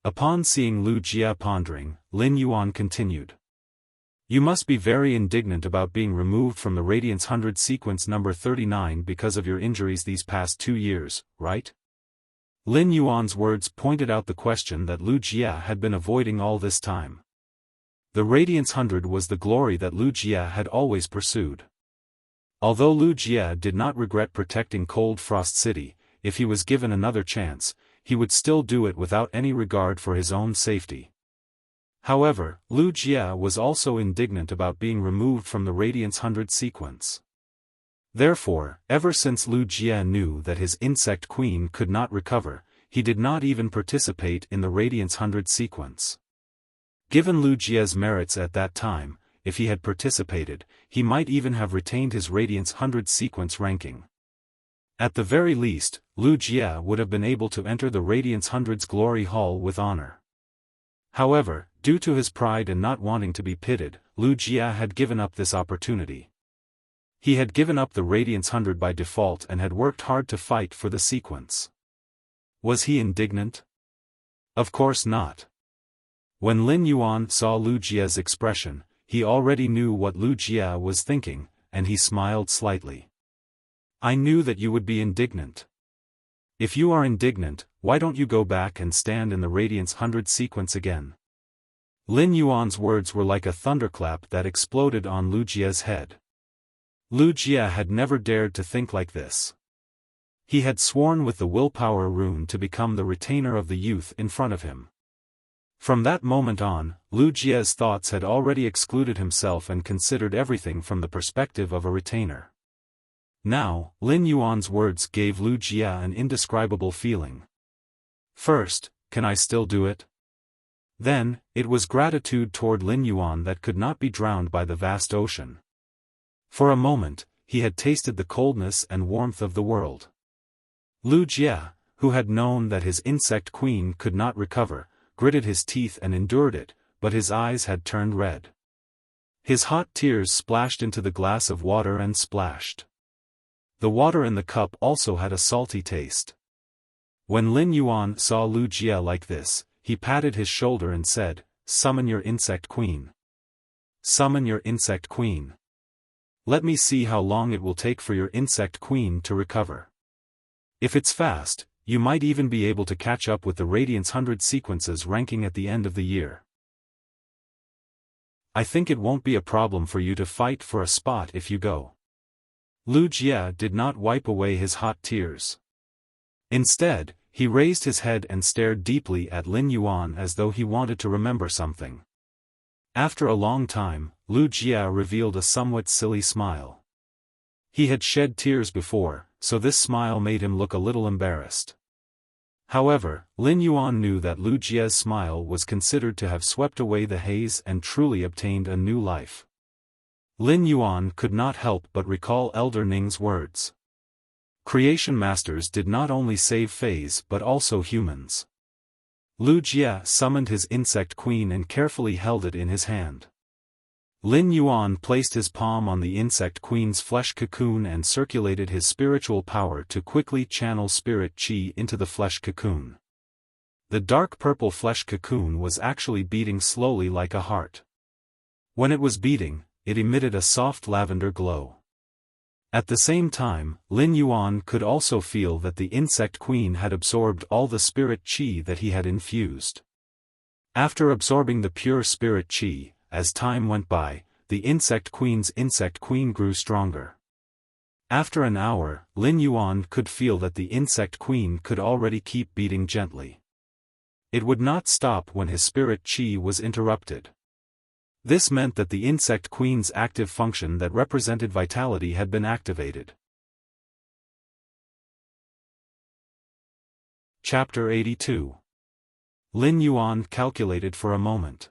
Upon seeing Lu Jie pondering, Lin Yuan continued. You must be very indignant about being removed from the Radiance 100 sequence number 39 because of your injuries these past 2 years, right? Lin Yuan's words pointed out the question that Lu Jie had been avoiding all this time. The Radiance 100 was the glory that Lu Jie had always pursued. Although Lu Jie did not regret protecting Cold Frost City, if he was given another chance, he would still do it without any regard for his own safety. However, Lu Jie was also indignant about being removed from the Radiance 100 sequence. Therefore, ever since Lu Jie knew that his insect queen could not recover, he did not even participate in the Radiance 100 sequence. Given Lu Jie's merits at that time, if he had participated, he might even have retained his Radiance 100 sequence ranking. At the very least, Lu Jie would have been able to enter the Radiance 100's glory hall with honor. However, due to his pride and not wanting to be pitted, Lu Jie had given up this opportunity. He had given up the Radiance 100 by default and had worked hard to fight for the sequence. Was he indignant? Of course not. When Lin Yuan saw Lu Jie's expression, he already knew what Lu Jie was thinking, and he smiled slightly. I knew that you would be indignant. If you are indignant, why don't you go back and stand in the Radiance 100 sequence again? Lin Yuan's words were like a thunderclap that exploded on Lu Jie's head. Lu Jie had never dared to think like this. He had sworn with the willpower rune to become the retainer of the youth in front of him. From that moment on, Lu Jie's thoughts had already excluded himself and considered everything from the perspective of a retainer. Now, Lin Yuan's words gave Lu Jie an indescribable feeling. First, can I still do it? Then, it was gratitude toward Lin Yuan that could not be drowned by the vast ocean. For a moment, he had tasted the coldness and warmth of the world. Lu Jie, who had known that his insect queen could not recover, gritted his teeth and endured it, but his eyes had turned red. His hot tears splashed into the glass of water and splashed. The water in the cup also had a salty taste. When Lin Yuan saw Lu Jie like this, he patted his shoulder and said, "Summon your insect queen. Summon your insect queen. Let me see how long it will take for your insect queen to recover. If it's fast, you might even be able to catch up with the Radiance 100 sequences ranking at the end of the year. I think it won't be a problem for you to fight for a spot if you go." Lu Jie did not wipe away his hot tears. Instead, he raised his head and stared deeply at Lin Yuan as though he wanted to remember something. After a long time, Lu Jie revealed a somewhat silly smile. He had shed tears before, so this smile made him look a little embarrassed. However, Lin Yuan knew that Lu Jie's smile was considered to have swept away the haze and truly obtained a new life. Lin Yuan could not help but recall Elder Ning's words. Creation masters did not only save Fays but also humans. Lu Jie summoned his insect queen and carefully held it in his hand. Lin Yuan placed his palm on the insect queen's flesh cocoon and circulated his spiritual power to quickly channel spirit qi into the flesh cocoon. The dark purple flesh cocoon was actually beating slowly like a heart. When it was beating, it emitted a soft lavender glow. At the same time, Lin Yuan could also feel that the insect queen had absorbed all the spirit qi that he had infused. After absorbing the pure spirit qi, as time went by, the insect queen grew stronger. After an hour, Lin Yuan could feel that the insect queen could already keep beating gently. It would not stop when his spirit qi was interrupted. This meant that the insect queen's active function that represented vitality had been activated. Chapter 82. Lin Yuan calculated for a moment.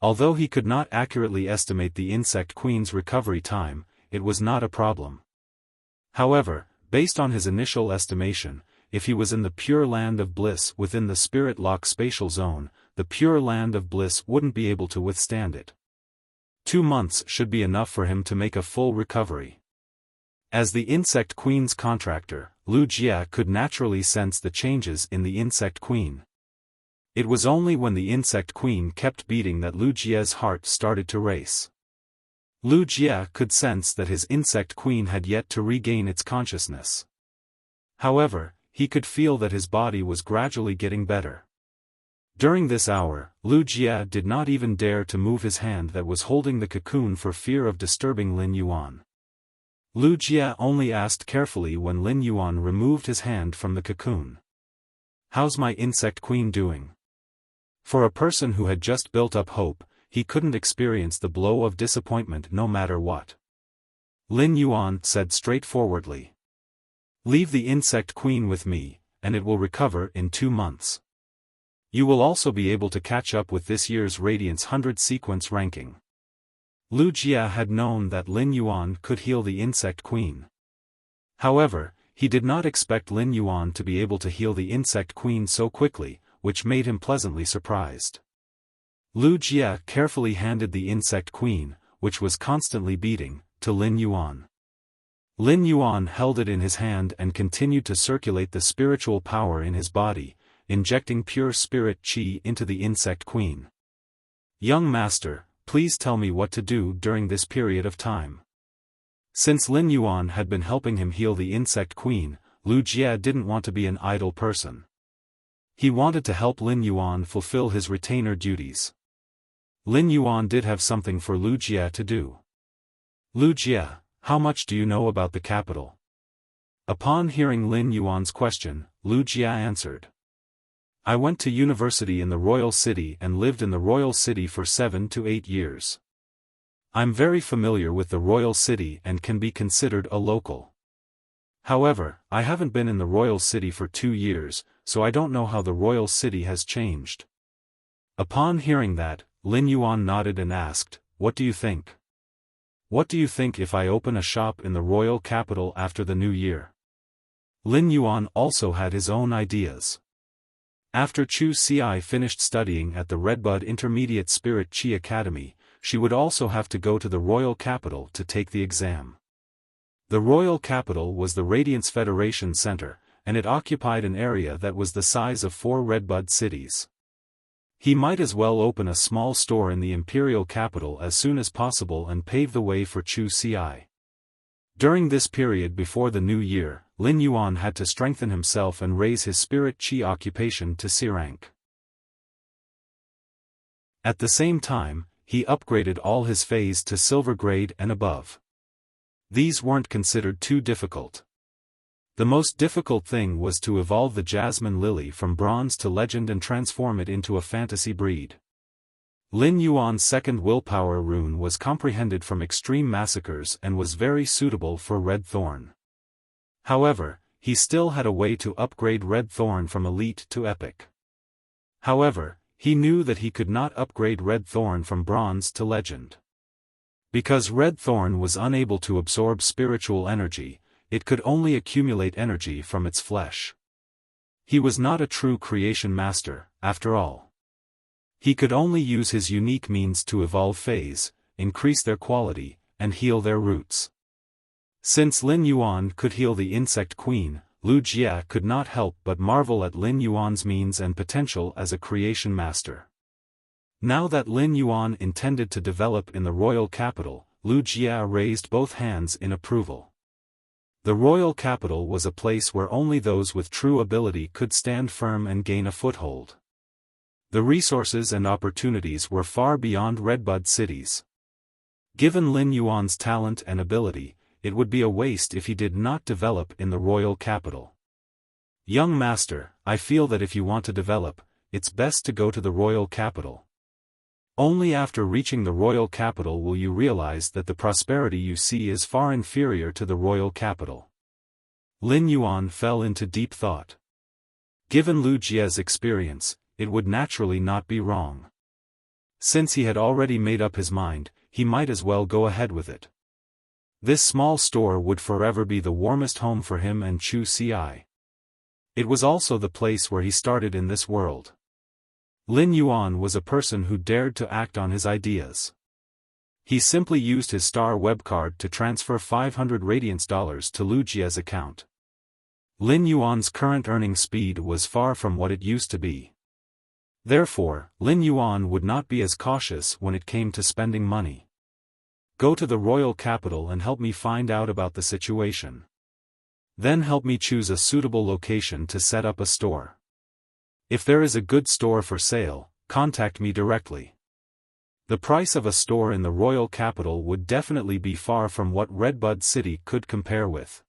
Although he could not accurately estimate the insect queen's recovery time, it was not a problem. However, based on his initial estimation, if he was in the Pure Land of Bliss within the Spirit Lock spatial zone, the Pure Land of Bliss wouldn't be able to withstand it. 2 months should be enough for him to make a full recovery. As the insect queen's contractor, Lu Jie could naturally sense the changes in the insect queen. It was only when the insect queen kept beating that Lu Jie's heart started to race. Lu Jie could sense that his insect queen had yet to regain its consciousness. However, he could feel that his body was gradually getting better. During this hour, Lu Jie did not even dare to move his hand that was holding the cocoon for fear of disturbing Lin Yuan. Lu Jie only asked carefully when Lin Yuan removed his hand from the cocoon. "How's my insect queen doing?" For a person who had just built up hope, he couldn't experience the blow of disappointment no matter what. Lin Yuan said straightforwardly. "Leave the insect queen with me, and it will recover in 2 months. You will also be able to catch up with this year's Radiance 100 sequence ranking." Lu Jie had known that Lin Yuan could heal the insect queen. However, he did not expect Lin Yuan to be able to heal the insect queen so quickly, which made him pleasantly surprised. Lu Jie carefully handed the insect queen, which was constantly beating, to Lin Yuan. Lin Yuan held it in his hand and continued to circulate the spiritual power in his body, injecting pure spirit qi into the insect queen. "Young master, please tell me what to do during this period of time." Since Lin Yuan had been helping him heal the insect queen, Lu Jie didn't want to be an idle person. He wanted to help Lin Yuan fulfill his retainer duties. Lin Yuan did have something for Lu Jie to do. "Lu Jie, how much do you know about the capital?" Upon hearing Lin Yuan's question, Lu Jie answered. "I went to university in the royal city and lived in the royal city for 7 to 8 years. I'm very familiar with the royal city and can be considered a local. However, I haven't been in the royal city for 2 years, so I don't know how the royal city has changed." Upon hearing that, Lin Yuan nodded and asked, "What do you think? What do you think if I open a shop in the royal capital after the new year?" Lin Yuan also had his own ideas. After Chu Xi finished studying at the Redbud Intermediate Spirit Chi Academy, she would also have to go to the royal capital to take the exam. The royal capital was the Radiance Federation Center, and it occupied an area that was the size of 4 Redbud cities. He might as well open a small store in the imperial capital as soon as possible and pave the way for Chu Xi. During this period before the new year, Lin Yuan had to strengthen himself and raise his spirit chi occupation to C rank. At the same time, he upgraded all his phase to silver grade and above. These weren't considered too difficult. The most difficult thing was to evolve the Jasmine Lily from bronze to legend and transform it into a fantasy breed. Lin Yuan's second willpower rune was comprehended from extreme massacres and was very suitable for Red Thorn. However, he still had a way to upgrade Red Thorn from elite to epic. However, he knew that he could not upgrade Red Thorn from bronze to legend. Because Red Thorn was unable to absorb spiritual energy, it could only accumulate energy from its flesh. He was not a true creation master, after all. He could only use his unique means to evolve phase, increase their quality, and heal their roots. Since Lin Yuan could heal the insect queen, Lu Jie could not help but marvel at Lin Yuan's means and potential as a creation master. Now that Lin Yuan intended to develop in the royal capital, Lu Jie raised both hands in approval. The royal capital was a place where only those with true ability could stand firm and gain a foothold. The resources and opportunities were far beyond Redbud cities. Given Lin Yuan's talent and ability, it would be a waste if he did not develop in the royal capital. Young master, I feel that if you want to develop, it's best to go to the royal capital. Only after reaching the royal capital will you realize that the prosperity you see is far inferior to the royal capital. Lin Yuan fell into deep thought. Given Lu Jie's experience, it would naturally not be wrong. Since he had already made up his mind, he might as well go ahead with it. This small store would forever be the warmest home for him and Chu Xi. It was also the place where he started in this world. Lin Yuan was a person who dared to act on his ideas. He simply used his star web card to transfer $500 Radiance to Lu Jie's account. Lin Yuan's current earning speed was far from what it used to be. Therefore, Lin Yuan would not be as cautious when it came to spending money. Go to the royal capital and help me find out about the situation. Then help me choose a suitable location to set up a store. If there is a good store for sale, contact me directly. The price of a store in the royal capital would definitely be far from what Redbud City could compare with.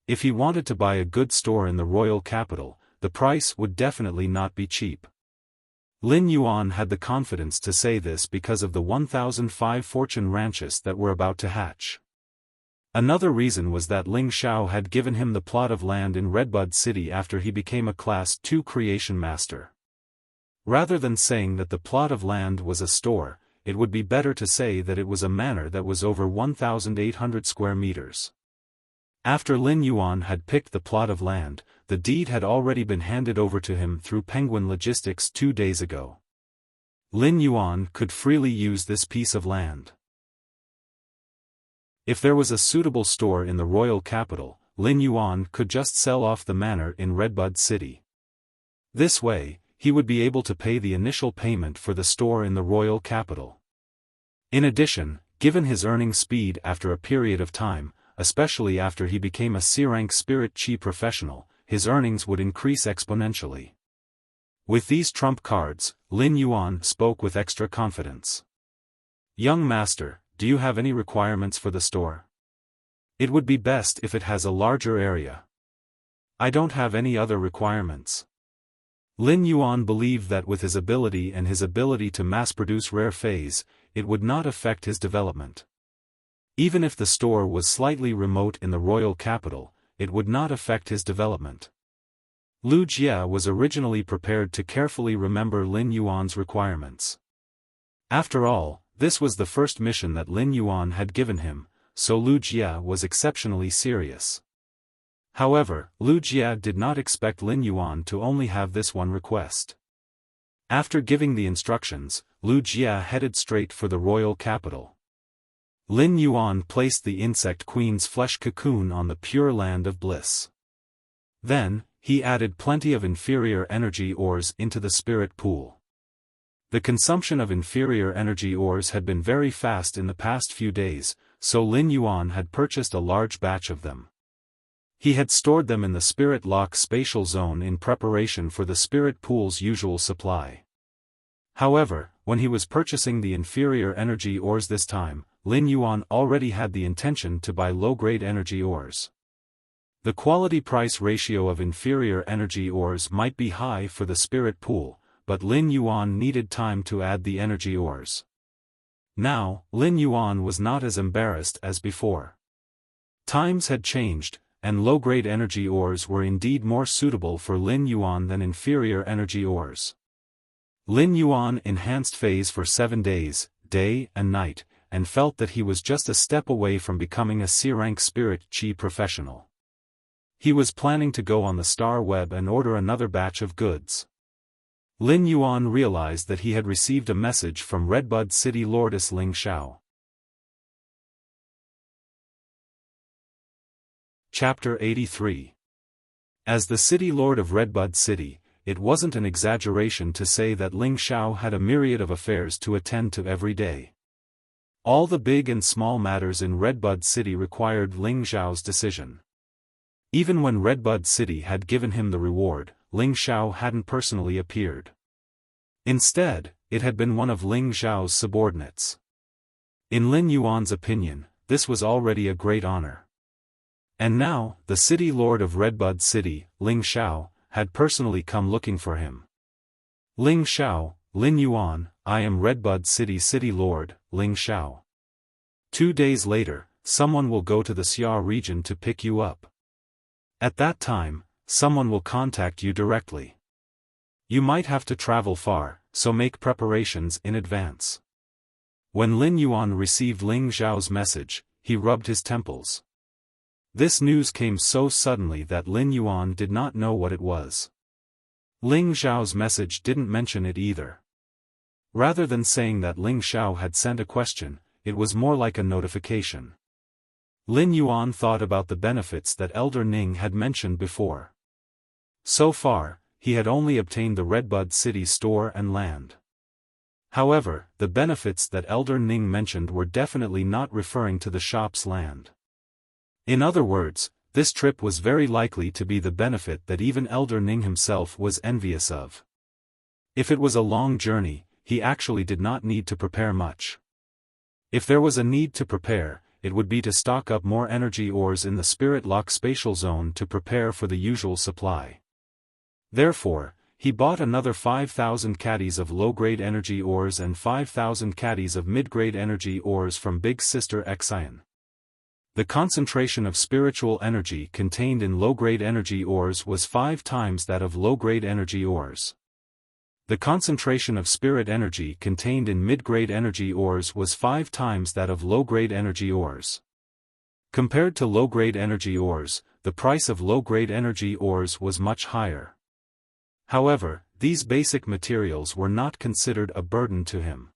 If he wanted to buy a good store in the royal capital, the price would definitely not be cheap. Lin Yuan had the confidence to say this because of the 1005 fortune ranches that were about to hatch. Another reason was that Ling Xiao had given him the plot of land in Redbud City after he became a Class 2 creation master. Rather than saying that the plot of land was a store, it would be better to say that it was a manor that was over 1,800 square meters. After Lin Yuan had picked the plot of land, the deed had already been handed over to him through Penguin Logistics 2 days ago. Lin Yuan could freely use this piece of land. If there was a suitable store in the royal capital, Lin Yuan could just sell off the manor in Redbud City. This way, he would be able to pay the initial payment for the store in the royal capital. In addition, given his earning speed after a period of time, especially after he became a C-rank Spirit Chi professional, his earnings would increase exponentially. With these trump cards, Lin Yuan spoke with extra confidence. Young master, do you have any requirements for the store? It would be best if it has a larger area. I don't have any other requirements. Lin Yuan believed that with his ability and his ability to mass-produce rare phase, it would not affect his development. Even if the store was slightly remote in the royal capital, it would not affect his development. Lu Jie was originally prepared to carefully remember Lin Yuan's requirements. After all, this was the first mission that Lin Yuan had given him, so Lu Jie was exceptionally serious. However, Lu Jia did not expect Lin Yuan to only have this one request. After giving the instructions, Lu Jia headed straight for the royal capital. Lin Yuan placed the insect queen's flesh cocoon on the pure land of bliss. Then, he added plenty of inferior energy ores into the spirit pool. The consumption of inferior energy ores had been very fast in the past few days, so Lin Yuan had purchased a large batch of them. He had stored them in the spirit lock spatial zone in preparation for the spirit pool's usual supply. However, when he was purchasing the inferior energy ores this time, Lin Yuan already had the intention to buy low-grade energy ores. The quality-price ratio of inferior energy ores might be high for the spirit pool, but Lin Yuan needed time to add the energy ores. Now, Lin Yuan was not as embarrassed as before. Times had changed, and low-grade energy ores were indeed more suitable for Lin Yuan than inferior energy ores. Lin Yuan enhanced phase for 7 days, day and night, and felt that he was just a step away from becoming a C-rank spirit chi professional. He was planning to go on the star web and order another batch of goods. Lin Yuan realized that he had received a message from Redbud City Lordess Ling Xiao. Chapter 83. As the city lord of Redbud City, it wasn't an exaggeration to say that Ling Xiao had a myriad of affairs to attend to every day. All the big and small matters in Redbud City required Ling Xiao's decision. Even when Redbud City had given him the reward, Ling Xiao hadn't personally appeared. Instead, it had been one of Ling Xiao's subordinates. In Lin Yuan's opinion, this was already a great honor. And now, the city lord of Redbud City, Ling Xiao, had personally come looking for him. Ling Xiao, Lin Yuan, I am Redbud City City Lord, Ling Xiao. 2 days later, someone will go to the Xia region to pick you up. At that time, someone will contact you directly. You might have to travel far, so make preparations in advance. When Lin Yuan received Ling Xiao's message, he rubbed his temples. This news came so suddenly that Lin Yuan did not know what it was. Ling Xiao's message didn't mention it either. Rather than saying that Ling Xiao had sent a question, it was more like a notification. Lin Yuan thought about the benefits that Elder Ning had mentioned before. So far, he had only obtained the Redbud City store and land. However, the benefits that Elder Ning mentioned were definitely not referring to the shop's land. In other words, this trip was very likely to be the benefit that even Elder Ning himself was envious of. If it was a long journey, he actually did not need to prepare much. If there was a need to prepare, it would be to stock up more energy ores in the Spirit Lock spatial zone to prepare for the usual supply. Therefore, he bought another 5,000 caddies of low-grade energy ores and 5,000 caddies of mid-grade energy ores from Big Sister Xian. The concentration of spiritual energy contained in low-grade energy ores was 5 times that of low-grade energy ores. The concentration of spirit energy contained in mid-grade energy ores was 5 times that of low-grade energy ores. Compared to low-grade energy ores, the price of low-grade energy ores was much higher. However, these basic materials were not considered a burden to him.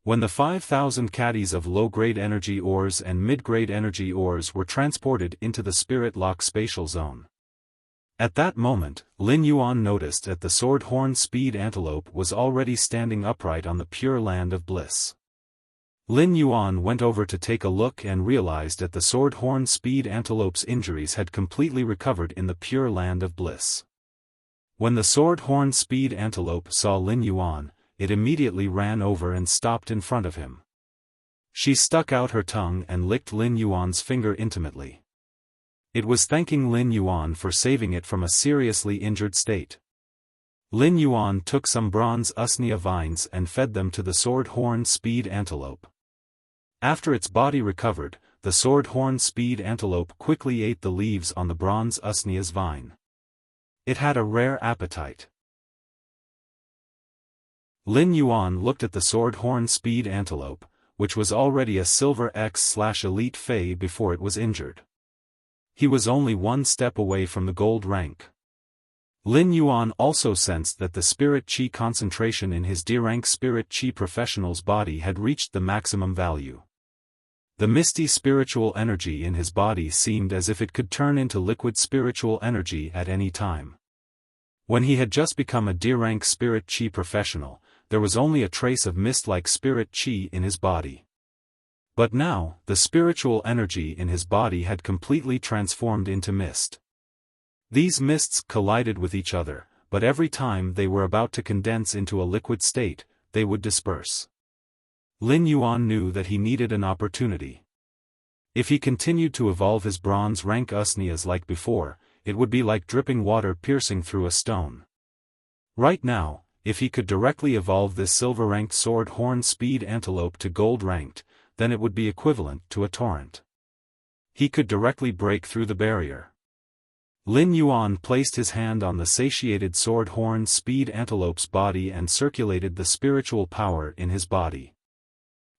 When the 5,000 caddies of low-grade energy ores and mid-grade energy ores were transported into the Spirit Lock spatial zone. At that moment, Lin Yuan noticed that the Sword Horn Speed Antelope was already standing upright on the pure land of bliss. Lin Yuan went over to take a look and realized that the Sword Horn Speed Antelope's injuries had completely recovered in the pure land of bliss. When the Sword Horn Speed Antelope saw Lin Yuan, it immediately ran over and stopped in front of him. She stuck out her tongue and licked Lin Yuan's finger intimately. It was thanking Lin Yuan for saving it from a seriously injured state. Lin Yuan took some bronze usnea vines and fed them to the Sword Horn Speed Antelope. After its body recovered, the Sword Horn Speed Antelope quickly ate the leaves on the bronze usnea's vine. It had a rare appetite. Lin Yuan looked at the Sword Horn Speed Antelope, which was already a Silver X/Elite Fae before it was injured. He was only one step away from the gold rank. Lin Yuan also sensed that the spirit qi concentration in his D-rank spirit qi professional's body had reached the maximum value. The misty spiritual energy in his body seemed as if it could turn into liquid spiritual energy at any time. When he had just become a D-rank spirit qi professional, there was only a trace of mist-like spirit qi in his body. But now, the spiritual energy in his body had completely transformed into mist. These mists collided with each other, but every time they were about to condense into a liquid state, they would disperse. Lin Yuan knew that he needed an opportunity. If he continued to evolve his bronze rank usnias like before, it would be like dripping water piercing through a stone. Right now, if he could directly evolve this silver-ranked sword horn speed antelope to gold-ranked, then it would be equivalent to a torrent. He could directly break through the barrier. Lin Yuan placed his hand on the satiated sword horn speed antelope's body and circulated the spiritual power in his body.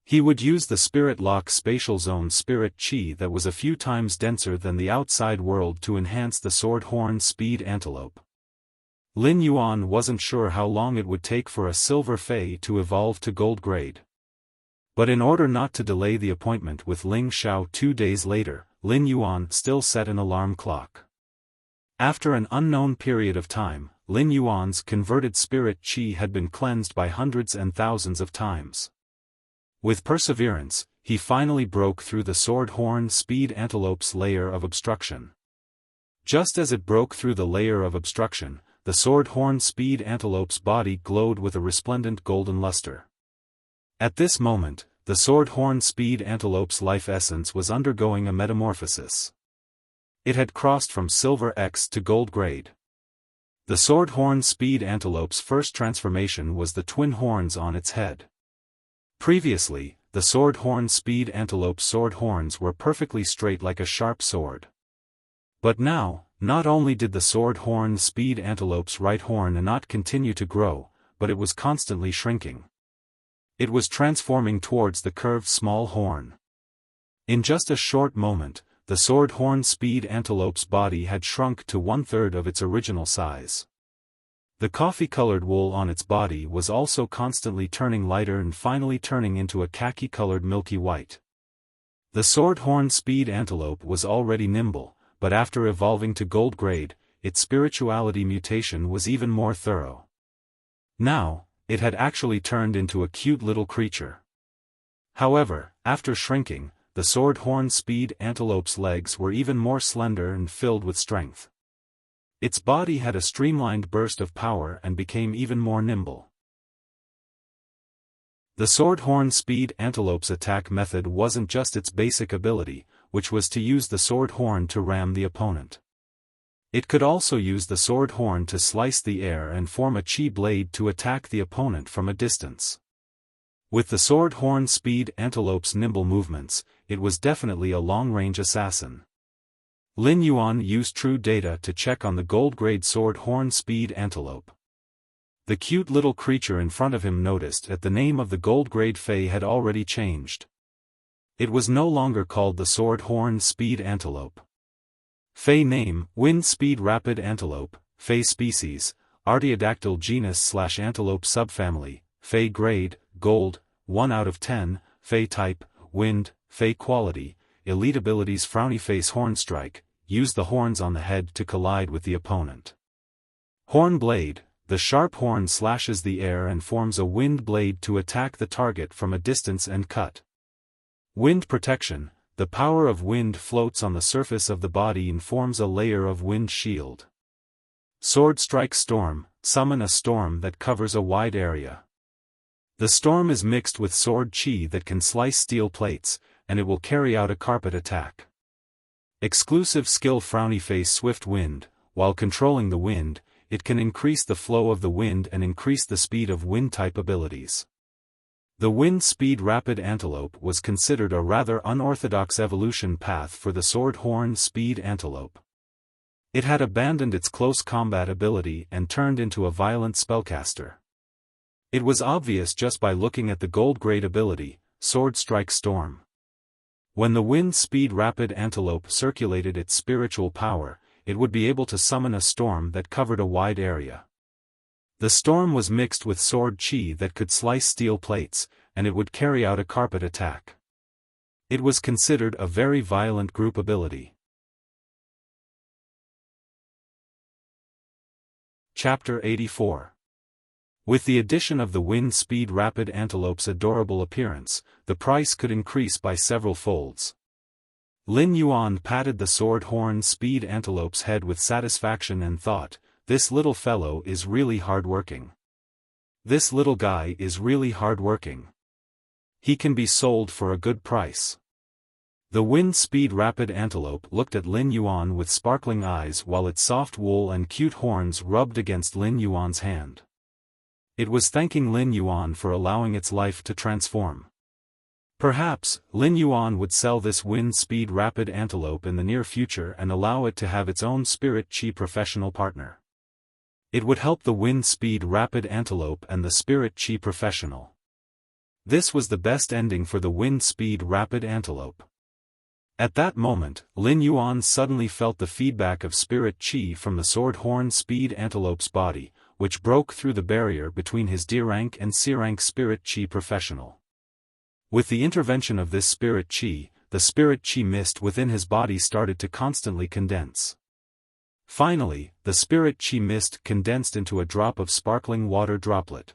He would use the spirit lock spatial zone spirit qi that was a few times denser than the outside world to enhance the sword horn speed antelope. Lin Yuan wasn't sure how long it would take for a silver fei to evolve to gold grade. But in order not to delay the appointment with Ling Xiao 2 days later, Lin Yuan still set an alarm clock. After an unknown period of time, Lin Yuan's converted spirit qi had been cleansed by hundreds and thousands of times. With perseverance, he finally broke through the sword horn speed antelope's layer of obstruction. Just as it broke through the layer of obstruction, the sword horn speed antelope's body glowed with a resplendent golden luster. At this moment, the sword horn speed antelope's life essence was undergoing a metamorphosis. It had crossed from silver X to gold grade. The sword horn speed antelope's first transformation was the twin horns on its head. Previously, the sword horn speed antelope's sword horns were perfectly straight like a sharp sword. But now, not only did the sword horn speed antelope's right horn not continue to grow, but it was constantly shrinking. It was transforming towards the curved small horn. In just a short moment, the sword horn speed antelope's body had shrunk to 1/3 of its original size. The coffee-colored wool on its body was also constantly turning lighter and finally turning into a khaki-colored milky white. The sword horn speed antelope was already nimble, but after evolving to gold grade, its spirituality mutation was even more thorough. Now, it had actually turned into a cute little creature. However, after shrinking, the sword horn speed antelope's legs were even more slender and filled with strength. Its body had a streamlined burst of power and became even more nimble. The sword horn speed antelope's attack method wasn't just its basic ability, which was to use the sword horn to ram the opponent. It could also use the sword horn to slice the air and form a chi blade to attack the opponent from a distance. With the sword horn speed antelope's nimble movements, it was definitely a long-range assassin. Lin Yuan used true data to check on the gold-grade sword horn speed antelope. The cute little creature in front of him noticed that the name of the gold-grade fei had already changed. It was no longer called the sword horn speed antelope. Fei name, Wind Speed Rapid Antelope, Fei species, Artiodactyl genus/antelope subfamily, Fei grade, gold, 1 out of 10, Fei type, wind, Fei quality, elite abilities frowny face horn strike, use the horns on the head to collide with the opponent. Horn blade, the sharp horn slashes the air and forms a wind blade to attack the target from a distance and cut. Wind protection, the power of wind floats on the surface of the body and forms a layer of wind shield. Sword strike storm, summon a storm that covers a wide area. The storm is mixed with sword chi that can slice steel plates, and it will carry out a carpet attack. Exclusive skill frowny face swift wind, while controlling the wind, it can increase the flow of the wind and increase the speed of wind-type abilities. The wind speed rapid antelope was considered a rather unorthodox evolution path for the sword horn speed antelope. It had abandoned its close combat ability and turned into a violent spellcaster. It was obvious just by looking at the gold grade ability, Sword Strike Storm. When the wind-speed rapid antelope circulated its spiritual power, it would be able to summon a storm that covered a wide area. The storm was mixed with sword chi that could slice steel plates, and it would carry out a carpet attack. It was considered a very violent group ability. Chapter 84. With the addition of the wind-speed rapid antelope's adorable appearance, the price could increase by several folds. Lin Yuan patted the sword-horn-speed antelope's head with satisfaction and thought, "This little fellow is really hard-working. This little guy is really hard-working. He can be sold for a good price." The wind-speed rapid antelope looked at Lin Yuan with sparkling eyes while its soft wool and cute horns rubbed against Lin Yuan's hand. It was thanking Lin Yuan for allowing its life to transform. Perhaps, Lin Yuan would sell this wind-speed rapid antelope in the near future and allow it to have its own spirit chi professional partner. It would help the wind-speed rapid antelope and the spirit chi professional. This was the best ending for the wind-speed rapid antelope. At that moment, Lin Yuan suddenly felt the feedback of spirit chi from the sword-horn-speed antelope's body, which broke through the barrier between his D-rank and C-rank spirit chi professional. With the intervention of this spirit chi, the spirit chi mist within his body started to constantly condense. Finally, the spirit chi mist condensed into a drop of sparkling water droplet.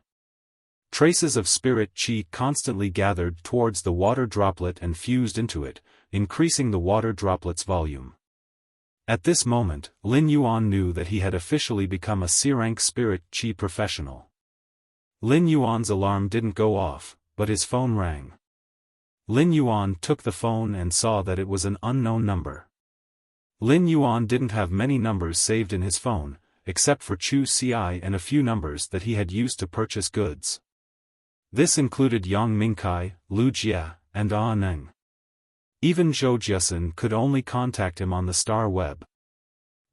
Traces of spirit chi constantly gathered towards the water droplet and fused into it, increasing the water droplet's volume. At this moment, Lin Yuan knew that he had officially become a C-rank spirit chi professional. Lin Yuan's alarm didn't go off, but his phone rang. Lin Yuan took the phone and saw that it was an unknown number. Lin Yuan didn't have many numbers saved in his phone, except for Chu Ci and a few numbers that he had used to purchase goods. This included Yang Mingkai, Lu Jia, and Ah Neng. Even Zhou Jiasun could only contact him on the star web.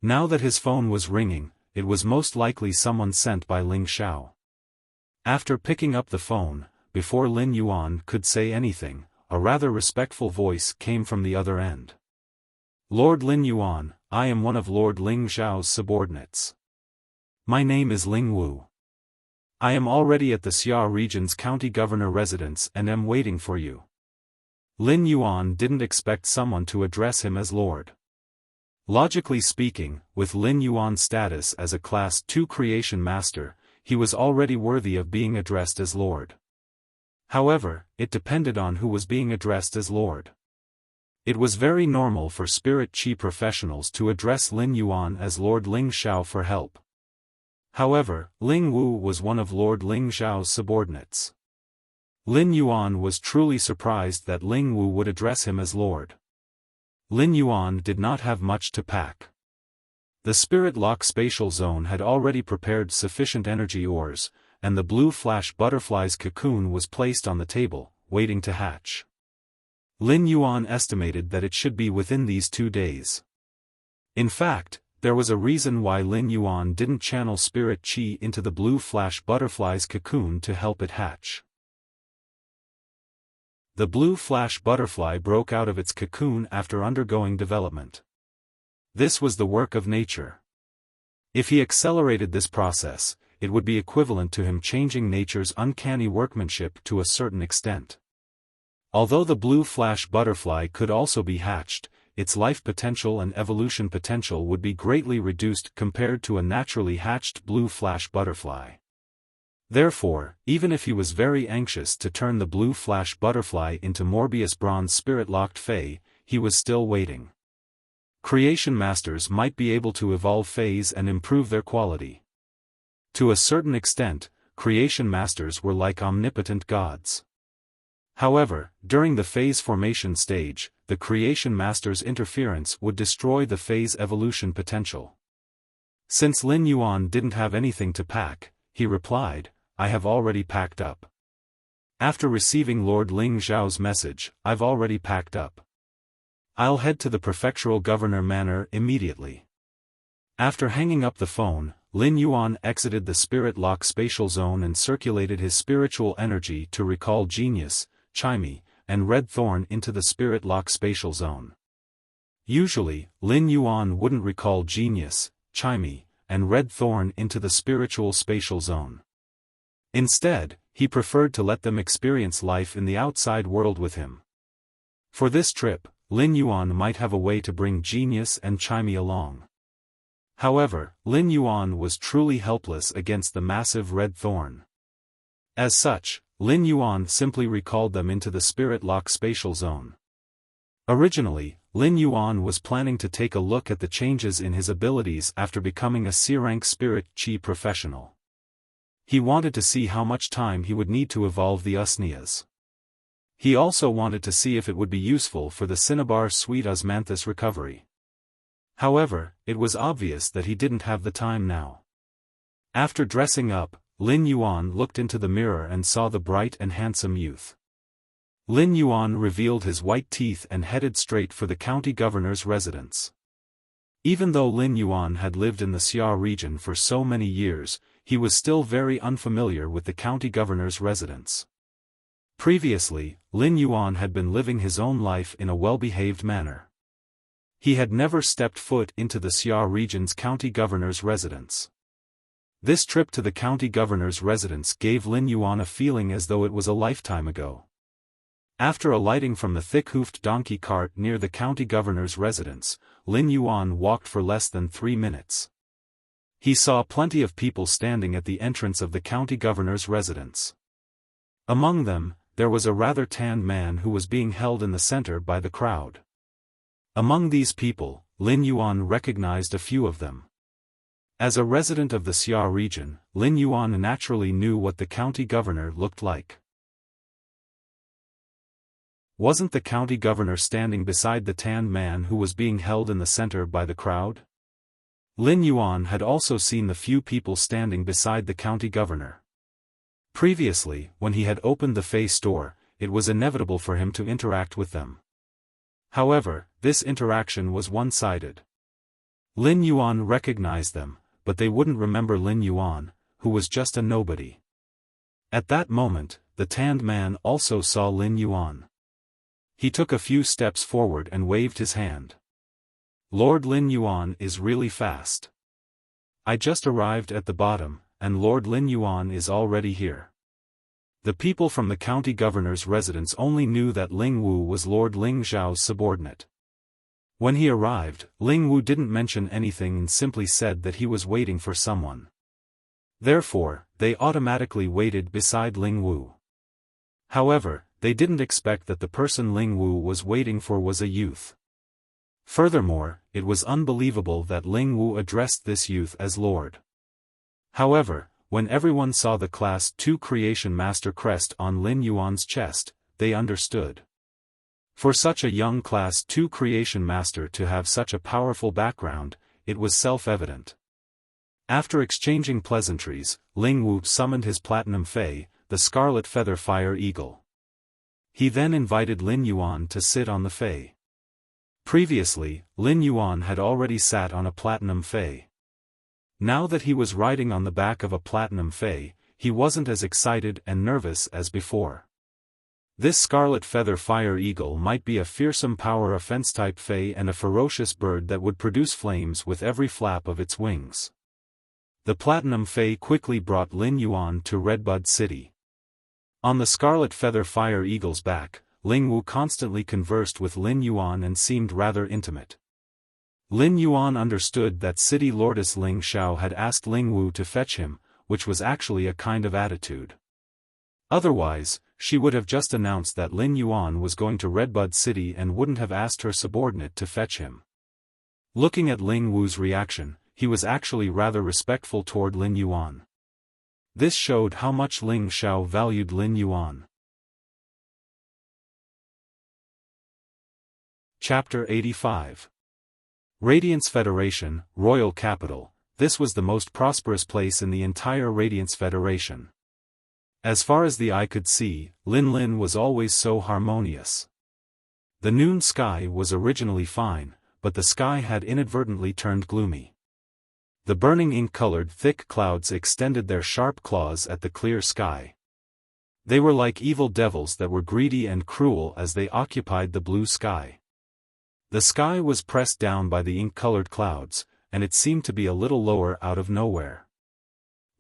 Now that his phone was ringing, it was most likely someone sent by Ling Xiao. After picking up the phone, before Lin Yuan could say anything, a rather respectful voice came from the other end. "Lord Lin Yuan, I am one of Lord Ling Xiao's subordinates. My name is Ling Wu. I am already at the Xia region's county governor residence and am waiting for you." Lin Yuan didn't expect someone to address him as Lord. Logically speaking, with Lin Yuan's status as a Class 2 creation master, he was already worthy of being addressed as Lord. However, it depended on who was being addressed as Lord. It was very normal for spirit chi professionals to address Lin Yuan as Lord Ling Xiao for help. However, Ling Wu was one of Lord Ling Xiao's subordinates. Lin Yuan was truly surprised that Ling Wu would address him as Lord. Lin Yuan did not have much to pack. The Spirit Lock spatial zone had already prepared sufficient energy ores, and the blue flash butterfly's cocoon was placed on the table, waiting to hatch. Lin Yuan estimated that it should be within these 2 days. In fact, there was a reason why Lin Yuan didn't channel spirit chi into the blue flash butterfly's cocoon to help it hatch. The blue flash butterfly broke out of its cocoon after undergoing development. This was the work of nature. If he accelerated this process, it would be equivalent to him changing nature's uncanny workmanship to a certain extent. Although the blue flash butterfly could also be hatched, its life potential and evolution potential would be greatly reduced compared to a naturally hatched blue flash butterfly. Therefore, even if he was very anxious to turn the blue flash butterfly into Morbius Bronze Spirit-Locked Fae, he was still waiting. Creation masters might be able to evolve Faes and improve their quality. To a certain extent, creation masters were like omnipotent gods. However, during the phase formation stage, the creation master's interference would destroy the phase evolution potential. Since Lin Yuan didn't have anything to pack, he replied, "I have already packed up. After receiving Lord Ling Xiao's message, I've already packed up. I'll head to the prefectural governor manor immediately." After hanging up the phone, Lin Yuan exited the Spirit Lock spatial zone and circulated his spiritual energy to recall Genius, Chimey, and red thorn into the spirit lock spatial zone. Usually, Lin Yuan wouldn't recall genius, chimey, and red thorn into the spiritual spatial zone. Instead, he preferred to let them experience life in the outside world with him. For this trip, Lin Yuan might have a way to bring genius and chimey along. However, Lin Yuan was truly helpless against the massive red thorn. As such, Lin Yuan simply recalled them into the spirit lock spatial zone. Originally, Lin Yuan was planning to take a look at the changes in his abilities after becoming a C-rank spirit Qi professional. He wanted to see how much time he would need to evolve the Usnias. He also wanted to see if it would be useful for the Cinnabar Sweet Osmanthus recovery. However, it was obvious that he didn't have the time now. After dressing up, Lin Yuan looked into the mirror and saw the bright and handsome youth. Lin Yuan revealed his white teeth and headed straight for the county governor's residence. Even though Lin Yuan had lived in the Xia region for so many years, he was still very unfamiliar with the county governor's residence. Previously, Lin Yuan had been living his own life in a well-behaved manner. He had never stepped foot into the Xia region's county governor's residence. This trip to the county governor's residence gave Lin Yuan a feeling as though it was a lifetime ago. After alighting from the thick-hoofed donkey cart near the county governor's residence, Lin Yuan walked for less than 3 minutes. He saw plenty of people standing at the entrance of the county governor's residence. Among them, there was a rather tanned man who was being held in the center by the crowd. Among these people, Lin Yuan recognized a few of them. As a resident of the Xia region, Lin Yuan naturally knew what the county governor looked like. Wasn't the county governor standing beside the tanned man who was being held in the center by the crowd? Lin Yuan had also seen the few people standing beside the county governor. Previously, when he had opened the Fei store, it was inevitable for him to interact with them. However, this interaction was one-sided. Lin Yuan recognized them, but they wouldn't remember Lin Yuan, who was just a nobody. At that moment, the tanned man also saw Lin Yuan. He took a few steps forward and waved his hand. Lord Lin Yuan is really fast. I just arrived at the bottom, and Lord Lin Yuan is already here. The people from the county governor's residence only knew that Ling Wu was Lord Ling Zhao's subordinate. When he arrived, Ling Wu didn't mention anything and simply said that he was waiting for someone. Therefore, they automatically waited beside Ling Wu. However, they didn't expect that the person Ling Wu was waiting for was a youth. Furthermore, it was unbelievable that Ling Wu addressed this youth as Lord. However, when everyone saw the Class 2 Creation Master crest on Lin Yuan's chest, they understood. For such a young Class 2 Creation Master to have such a powerful background, it was self-evident. After exchanging pleasantries, Ling Wu summoned his Platinum Fei, the Scarlet Feather Fire Eagle. He then invited Lin Yuan to sit on the Fei. Previously, Lin Yuan had already sat on a Platinum Fei. Now that he was riding on the back of a Platinum Fei, he wasn't as excited and nervous as before. This Scarlet Feather Fire Eagle might be a fearsome power offense-type Fei and a ferocious bird that would produce flames with every flap of its wings. The Platinum Fei quickly brought Lin Yuan to Redbud City. On the Scarlet Feather Fire Eagle's back, Ling Wu constantly conversed with Lin Yuan and seemed rather intimate. Lin Yuan understood that City Lordess Ling Xiao had asked Ling Wu to fetch him, which was actually a kind of attitude. Otherwise, she would have just announced that Lin Yuan was going to Redbud City and wouldn't have asked her subordinate to fetch him. Looking at Ling Wu's reaction, he was actually rather respectful toward Lin Yuan. This showed how much Ling Xiao valued Lin Yuan. Chapter 85. Radiance Federation, Royal Capital. This was the most prosperous place in the entire Radiance Federation. As far as the eye could see, Lin was always so harmonious. The noon sky was originally fine, but the sky had inadvertently turned gloomy. The burning ink-colored thick clouds extended their sharp claws at the clear sky. They were like evil devils that were greedy and cruel as they occupied the blue sky. The sky was pressed down by the ink-colored clouds, and it seemed to be a little lower out of nowhere.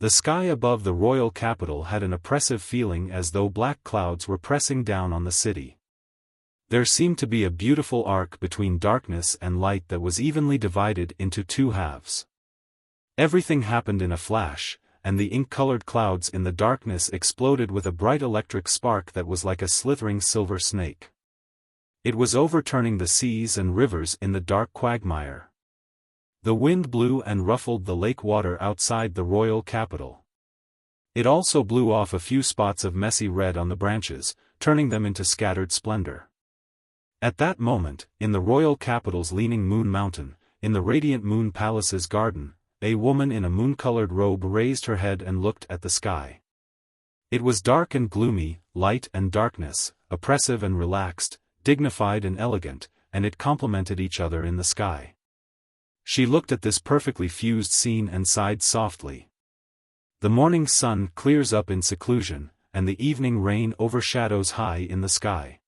The sky above the royal capital had an oppressive feeling as though black clouds were pressing down on the city. There seemed to be a beautiful arc between darkness and light that was evenly divided into two halves. Everything happened in a flash, and the ink-colored clouds in the darkness exploded with a bright electric spark that was like a slithering silver snake. It was overturning the seas and rivers in the dark quagmire. The wind blew and ruffled the lake water outside the royal capital. It also blew off a few spots of messy red on the branches, turning them into scattered splendor. At that moment, in the royal capital's leaning moon mountain, in the radiant moon palace's garden, a woman in a moon-colored robe raised her head and looked at the sky. It was dark and gloomy, light and darkness, oppressive and relaxed, dignified and elegant, and it complemented each other in the sky. She looked at this perfectly fused scene and sighed softly. The morning sun clears up in seclusion, and the evening rain overshadows high in the sky.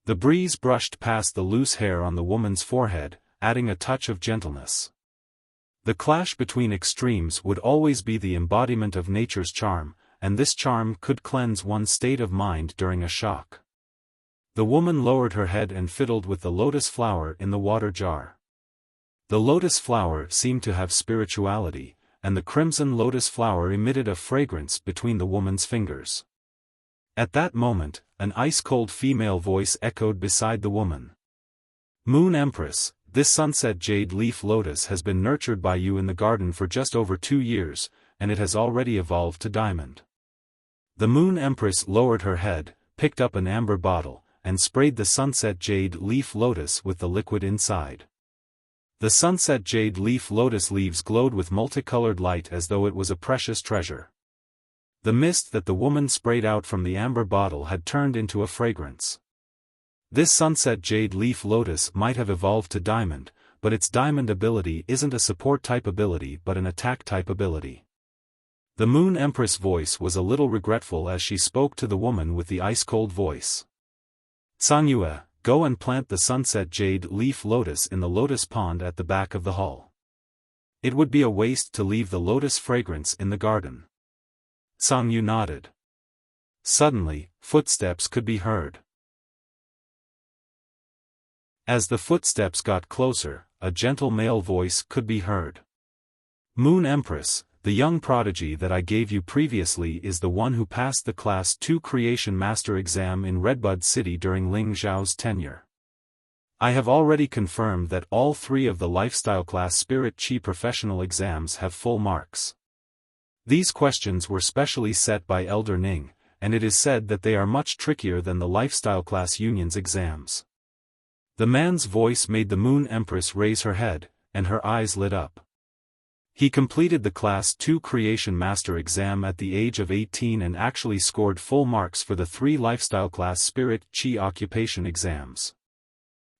The breeze brushed past the loose hair on the woman's forehead, adding a touch of gentleness. The clash between extremes would always be the embodiment of nature's charm, and this charm could cleanse one's state of mind during a shock. The woman lowered her head and fiddled with the lotus flower in the water jar. The lotus flower seemed to have spirituality, and the crimson lotus flower emitted a fragrance between the woman's fingers. At that moment, an ice-cold female voice echoed beside the woman. "Moon Empress, this sunset jade leaf lotus has been nurtured by you in the garden for just over 2 years, and it has already evolved to diamond." The Moon Empress lowered her head, picked up an amber bottle, and sprayed the sunset jade leaf lotus with the liquid inside. The sunset jade leaf lotus leaves glowed with multicolored light as though it was a precious treasure. The mist that the woman sprayed out from the amber bottle had turned into a fragrance. This sunset jade leaf lotus might have evolved to diamond, but its diamond ability isn't a support type ability but an attack type ability. The Moon Empress voice was a little regretful as she spoke to the woman with the ice-cold voice. "Sangyue, go and plant the sunset jade leaf lotus in the lotus pond at the back of the hall. It would be a waste to leave the lotus fragrance in the garden." Sangyu nodded. Suddenly, footsteps could be heard. As the footsteps got closer, a gentle male voice could be heard. "Moon Empress, the young prodigy that I gave you previously is the one who passed the Class 2 Creation Master exam in Redbud City during Ling Zhao's tenure. I have already confirmed that all 3 of the Lifestyle Class Spirit Chi professional exams have full marks. These questions were specially set by Elder Ning, and it is said that they are much trickier than the Lifestyle Class Union's exams." The man's voice made the Moon Empress raise her head, and her eyes lit up. He completed the Class 2 Creation Master exam at the age of 18 and actually scored full marks for the 3 Lifestyle Class Spirit Chi occupation exams.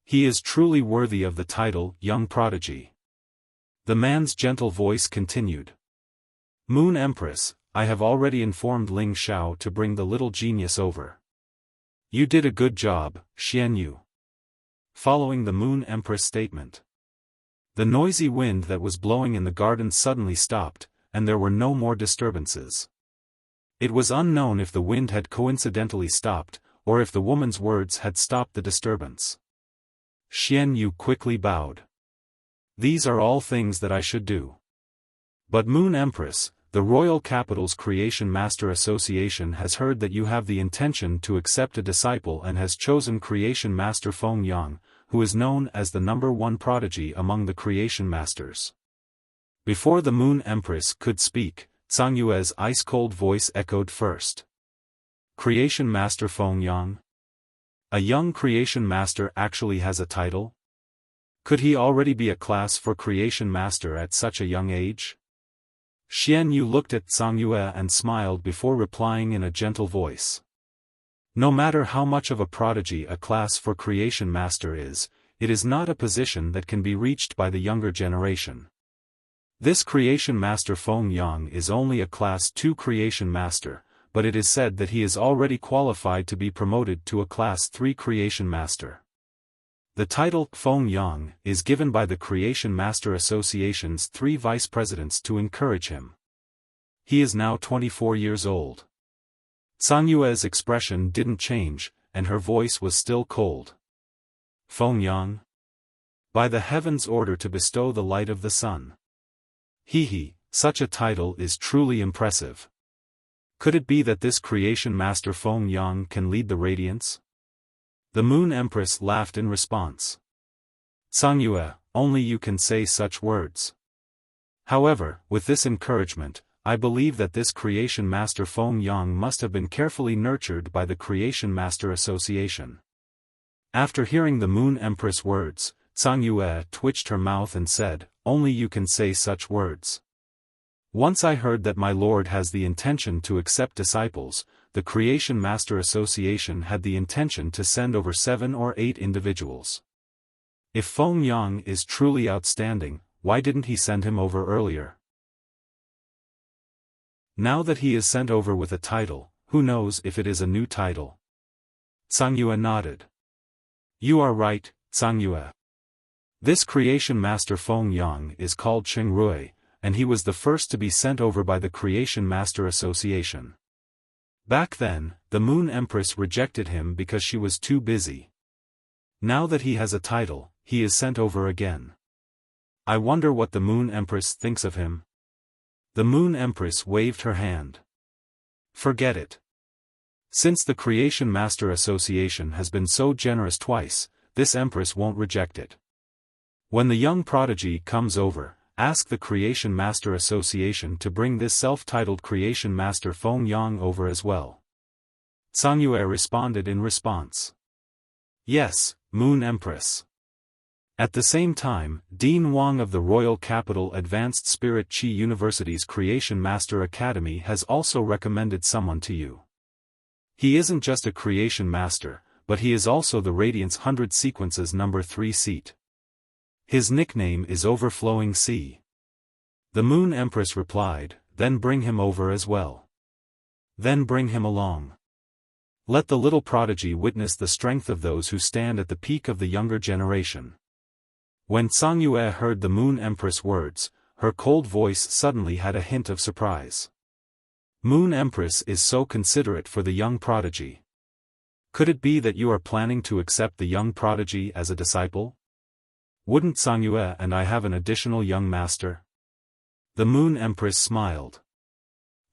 He is truly worthy of the title, Young Prodigy. The man's gentle voice continued. "Moon Empress, I have already informed Ling Xiao to bring the little genius over. You did a good job, Xian Yu." Following the Moon Empress statement, the noisy wind that was blowing in the garden suddenly stopped, and there were no more disturbances. It was unknown if the wind had coincidentally stopped, or if the woman's words had stopped the disturbance. Xian Yu quickly bowed. "These are all things that I should do. But Moon Empress, the Royal Capital's Creation Master Association has heard that you have the intention to accept a disciple and has chosen Creation Master Feng Yang, who is known as the #1 prodigy among the Creation Masters." Before the Moon Empress could speak, Sangyue's ice-cold voice echoed first. "Creation Master Feng Yang? A young Creation Master actually has a title? Could he already be a class for Creation Master at such a young age?" Xian Yu looked at Sangyue and smiled before replying in a gentle voice. "No matter how much of a prodigy a class for Creation Master is, it is not a position that can be reached by the younger generation. This Creation Master Feng Yang is only a Class 2 Creation Master, but it is said that he is already qualified to be promoted to a Class 3 Creation Master. The title, Feng Yang, is given by the Creation Master Association's 3 vice presidents to encourage him. He is now 24 years old. Zhang Yue's expression didn't change, and her voice was still cold. Feng Yang? By the heavens' order to bestow the light of the sun. Such a title is truly impressive. Could it be that this Creation Master Feng Yang can lead the Radiance? The Moon Empress laughed in response. Zhang Yue, only you can say such words. However, with this encouragement, I believe that this Creation Master Feng Yang must have been carefully nurtured by the Creation Master Association. After hearing the Moon Empress' words, Zhang Yue twitched her mouth and said, only you can say such words. Once I heard that my lord has the intention to accept disciples, the Creation Master Association had the intention to send over 7 or 8 individuals. If Feng Yang is truly outstanding, why didn't he send him over earlier? Now that he is sent over with a title, who knows if it is a new title? Zhang Yue nodded. You are right, Zhang Yue. This Creation Master Feng Yang is called Cheng Rui, and he was the first to be sent over by the Creation Master Association. Back then, the Moon Empress rejected him because she was too busy. Now that he has a title, he is sent over again. I wonder what the Moon Empress thinks of him. The Moon Empress waved her hand. Forget it. Since the Creation Master Association has been so generous twice, this Empress won't reject it. When the young prodigy comes over, ask the Creation Master Association to bring this self-titled Creation Master Feng Yang over as well. Zhang Yue responded in response. Yes, Moon Empress. At the same time, Dean Wang of the Royal Capital Advanced Spirit Chi University's Creation Master Academy has also recommended someone to you. He isn't just a Creation Master, but he is also the Radiance 100 Sequences No. 3 seat. His nickname is Overflowing Sea. The Moon Empress replied, then bring him over as well. Then bring him along. Let the little prodigy witness the strength of those who stand at the peak of the younger generation. When Zhang Yue heard the Moon Empress' words, her cold voice suddenly had a hint of surprise. Moon Empress is so considerate for the young prodigy. Could it be that you are planning to accept the young prodigy as a disciple? Wouldn't Zhang Yue and I have an additional young master? The Moon Empress smiled.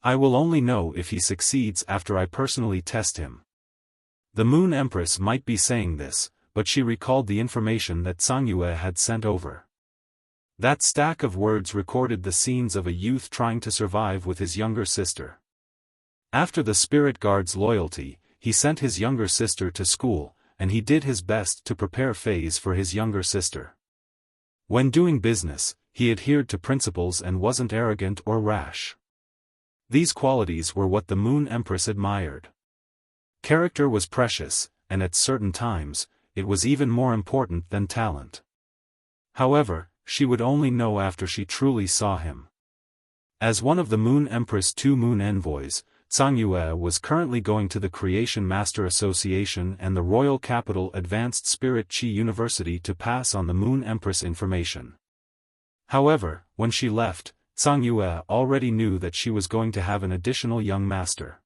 I will only know if he succeeds after I personally test him. The Moon Empress might be saying this, but she recalled the information that Zhang Yue had sent over. That stack of words recorded the scenes of a youth trying to survive with his younger sister. After the Spirit Guard's loyalty, he sent his younger sister to school, and he did his best to prepare Phase for his younger sister. When doing business, he adhered to principles and wasn't arrogant or rash. These qualities were what the Moon Empress admired. Character was precious, and at certain times, it was even more important than talent. However, she would only know after she truly saw him. As one of the Moon Empress' 2 moon envoys, Zhang Yue was currently going to the Creation Master Association and the Royal Capital Advanced Spirit Chi University to pass on the Moon Empress information. However, when she left, Zhang Yue already knew that she was going to have an additional young master.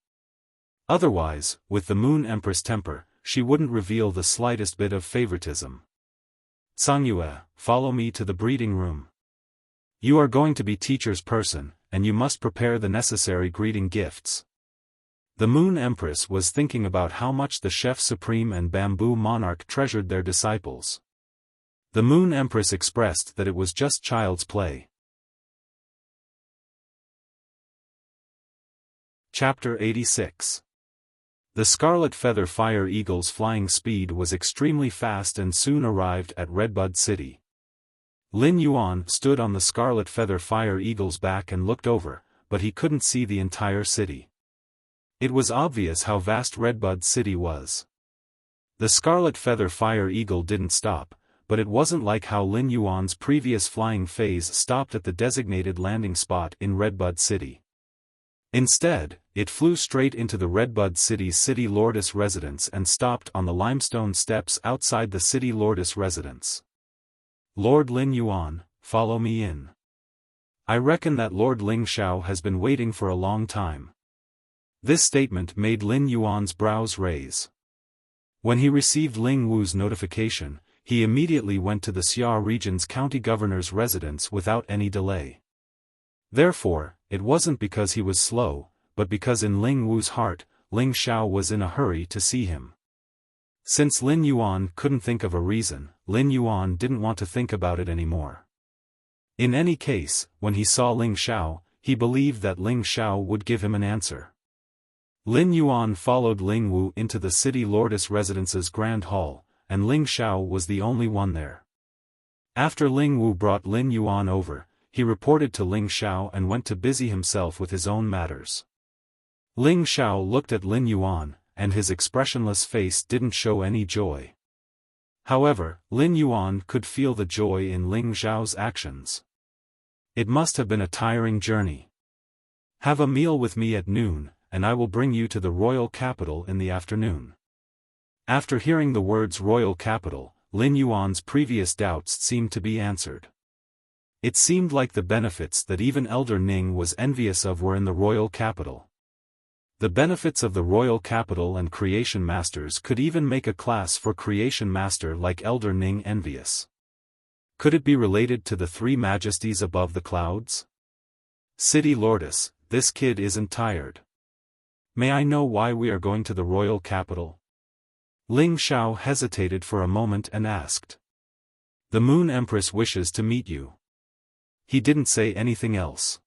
Otherwise, with the Moon Empress temper, she wouldn't reveal the slightest bit of favoritism. Zhang Yue, follow me to the breeding room. You are going to be teacher's person, and you must prepare the necessary greeting gifts. The Moon Empress was thinking about how much the Chef Supreme and Bamboo Monarch treasured their disciples. The Moon Empress expressed that it was just child's play. Chapter 86. The Scarlet Feather Fire Eagle's flying speed was extremely fast and soon arrived at Redbud City. Lin Yuan stood on the Scarlet Feather Fire Eagle's back and looked over, but he couldn't see the entire city. It was obvious how vast Redbud City was. The Scarlet Feather Fire Eagle didn't stop, but it wasn't like how Lin Yuan's previous flying phase stopped at the designated landing spot in Redbud City. Instead, it flew straight into the Redbud City's city lordess residence and stopped on the limestone steps outside the city lordess residence. "Lord Lin Yuan, follow me in. I reckon that Lord Ling Xiao has been waiting for a long time." This statement made Lin Yuan's brows raise. When he received Ling Wu's notification, he immediately went to the Xia region's county governor's residence without any delay. Therefore, it wasn't because he was slow, but because in Ling Wu's heart, Ling Xiao was in a hurry to see him. Since Lin Yuan couldn't think of a reason, Lin Yuan didn't want to think about it anymore. In any case, when he saw Ling Xiao, he believed that Ling Xiao would give him an answer. Lin Yuan followed Ling Wu into the city lordess residence's grand hall, and Ling Xiao was the only one there. After Ling Wu brought Lin Yuan over, he reported to Ling Xiao and went to busy himself with his own matters. Ling Xiao looked at Lin Yuan, and his expressionless face didn't show any joy. However, Lin Yuan could feel the joy in Ling Xiao's actions. It must have been a tiring journey. "Have a meal with me at noon, and I will bring you to the royal capital in the afternoon." After hearing the words royal capital, Lin Yuan's previous doubts seemed to be answered. It seemed like the benefits that even Elder Ning was envious of were in the royal capital. The benefits of the royal capital and creation masters could even make a class for creation master like Elder Ning envious. Could it be related to the three majesties above the clouds? "City Lordess, this kid isn't tired. May I know why we are going to the royal capital?" Ling Xiao hesitated for a moment and asked. "The Moon Empress wishes to meet you." He didn't say anything else.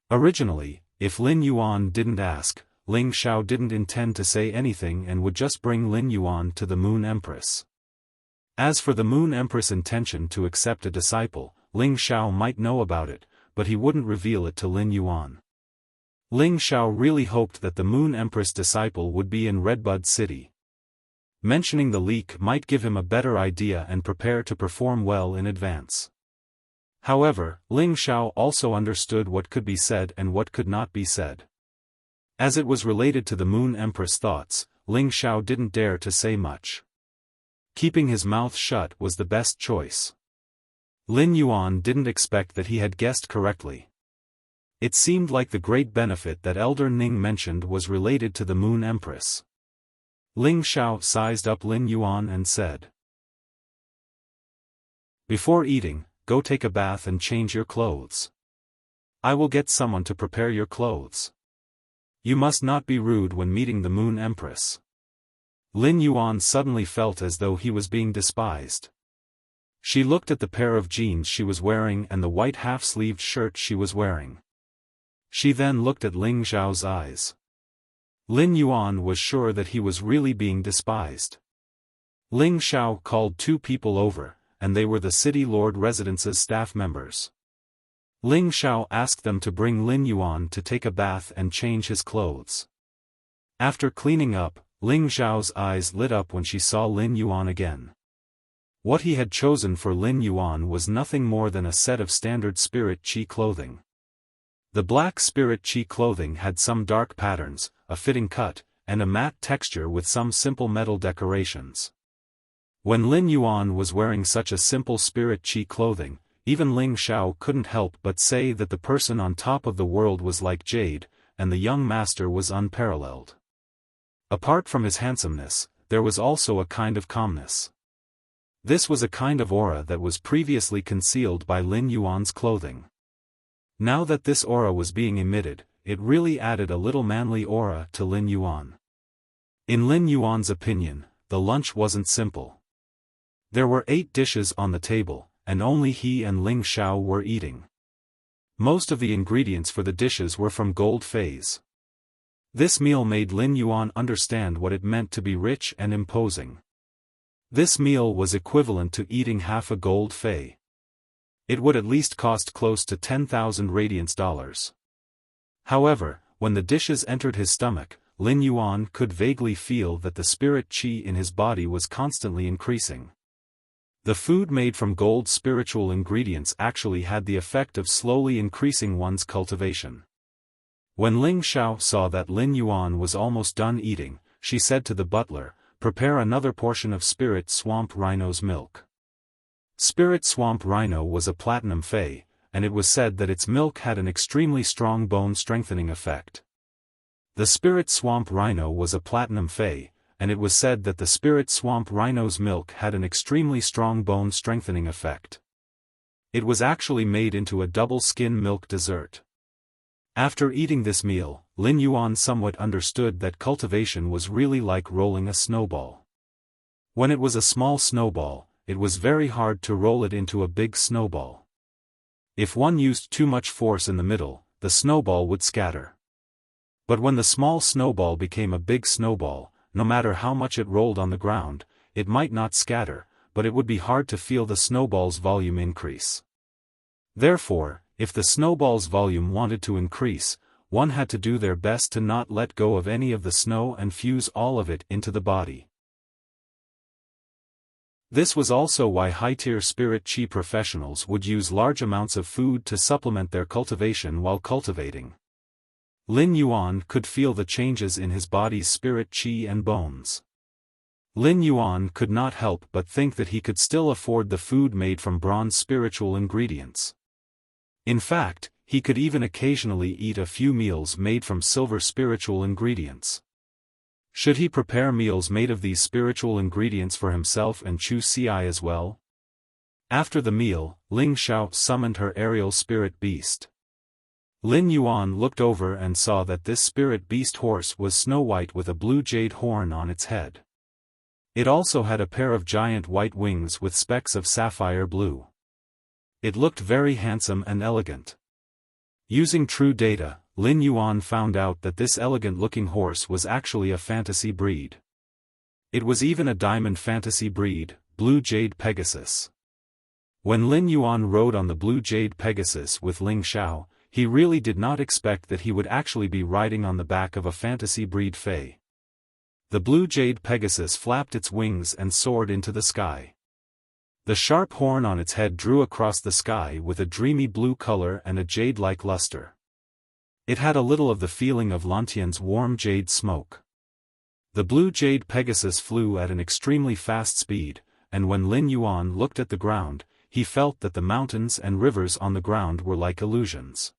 Originally, if Lin Yuan didn't ask, Ling Xiao didn't intend to say anything and would just bring Lin Yuan to the Moon Empress. As for the Moon Empress' intention to accept a disciple, Ling Xiao might know about it, but he wouldn't reveal it to Lin Yuan. Ling Xiao really hoped that the Moon Empress disciple would be in Redbud City. Mentioning the leak might give him a better idea and prepare to perform well in advance. However, Ling Xiao also understood what could be said and what could not be said. As it was related to the Moon Empress' thoughts, Ling Xiao didn't dare to say much. Keeping his mouth shut was the best choice. Lin Yuan didn't expect that he had guessed correctly. It seemed like the great benefit that Elder Ning mentioned was related to the Moon Empress. Ling Xiao sized up Lin Yuan and said, "Before eating, go take a bath and change your clothes. I will get someone to prepare your clothes. You must not be rude when meeting the Moon Empress." Lin Yuan suddenly felt as though he was being despised. She looked at the pair of jeans she was wearing and the white half-sleeved shirt she was wearing. She then looked at Ling Xiao's eyes. Lin Yuan was sure that he was really being despised. Ling Xiao called two people over, and they were the city lord residence's staff members. Ling Xiao asked them to bring Lin Yuan to take a bath and change his clothes. After cleaning up, Ling Xiao's eyes lit up when she saw Lin Yuan again. What he had chosen for Lin Yuan was nothing more than a set of standard spirit chi clothing. The black spirit chi clothing had some dark patterns, a fitting cut, and a matte texture with some simple metal decorations. When Lin Yuan was wearing such a simple spirit chi clothing, even Ling Xiao couldn't help but say that the person on top of the world was like jade, and the young master was unparalleled. Apart from his handsomeness, there was also a kind of calmness. This was a kind of aura that was previously concealed by Lin Yuan's clothing. Now that this aura was being emitted, it really added a little manly aura to Lin Yuan. In Lin Yuan's opinion, the lunch wasn't simple. There were 8 dishes on the table, and only he and Ling Xiao were eating. Most of the ingredients for the dishes were from gold phase. This meal made Lin Yuan understand what it meant to be rich and imposing. This meal was equivalent to eating half a gold fei. It would at least cost close to 10,000 radiance dollars. However, when the dishes entered his stomach, Lin Yuan could vaguely feel that the spirit qi in his body was constantly increasing. The food made from gold spiritual ingredients actually had the effect of slowly increasing one's cultivation. When Ling Xiao saw that Lin Yuan was almost done eating, she said to the butler, "Prepare another portion of Spirit Swamp Rhino's milk." Spirit Swamp Rhino was a platinum fei, and it was said that its milk had an extremely strong bone-strengthening effect. The Spirit Swamp Rhino was a platinum fei, and it was said that the Spirit Swamp Rhino's milk had an extremely strong bone-strengthening effect. It was actually made into a double-skin milk dessert. After eating this meal, Lin Yuan somewhat understood that cultivation was really like rolling a snowball. When it was a small snowball, it was very hard to roll it into a big snowball. If one used too much force in the middle, the snowball would scatter. But when the small snowball became a big snowball, no matter how much it rolled on the ground, it might not scatter, but it would be hard to feel the snowball's volume increase. Therefore, if the snowball's volume wanted to increase, one had to do their best to not let go of any of the snow and fuse all of it into the body. This was also why high-tier spirit qi professionals would use large amounts of food to supplement their cultivation while cultivating. Lin Yuan could feel the changes in his body's spirit qi and bones. Lin Yuan could not help but think that he could still afford the food made from bronze spiritual ingredients. In fact, he could even occasionally eat a few meals made from silver spiritual ingredients. Should he prepare meals made of these spiritual ingredients for himself and Chu Xi as well? After the meal, Ling Xiao summoned her aerial spirit beast. Lin Yuan looked over and saw that this spirit beast horse was snow white with a blue jade horn on its head. It also had a pair of giant white wings with specks of sapphire blue. It looked very handsome and elegant. Using true data, Lin Yuan found out that this elegant-looking horse was actually a fantasy breed. It was even a diamond fantasy breed, Blue Jade Pegasus. When Lin Yuan rode on the Blue Jade Pegasus with Ling Xiao, he really did not expect that he would actually be riding on the back of a fantasy breed fei. The Blue Jade Pegasus flapped its wings and soared into the sky. The sharp horn on its head drew across the sky with a dreamy blue color and a jade-like luster. It had a little of the feeling of Lantian's warm jade smoke. The Blue Jade Pegasus flew at an extremely fast speed, and when Lin Yuan looked at the ground, he felt that the mountains and rivers on the ground were like illusions.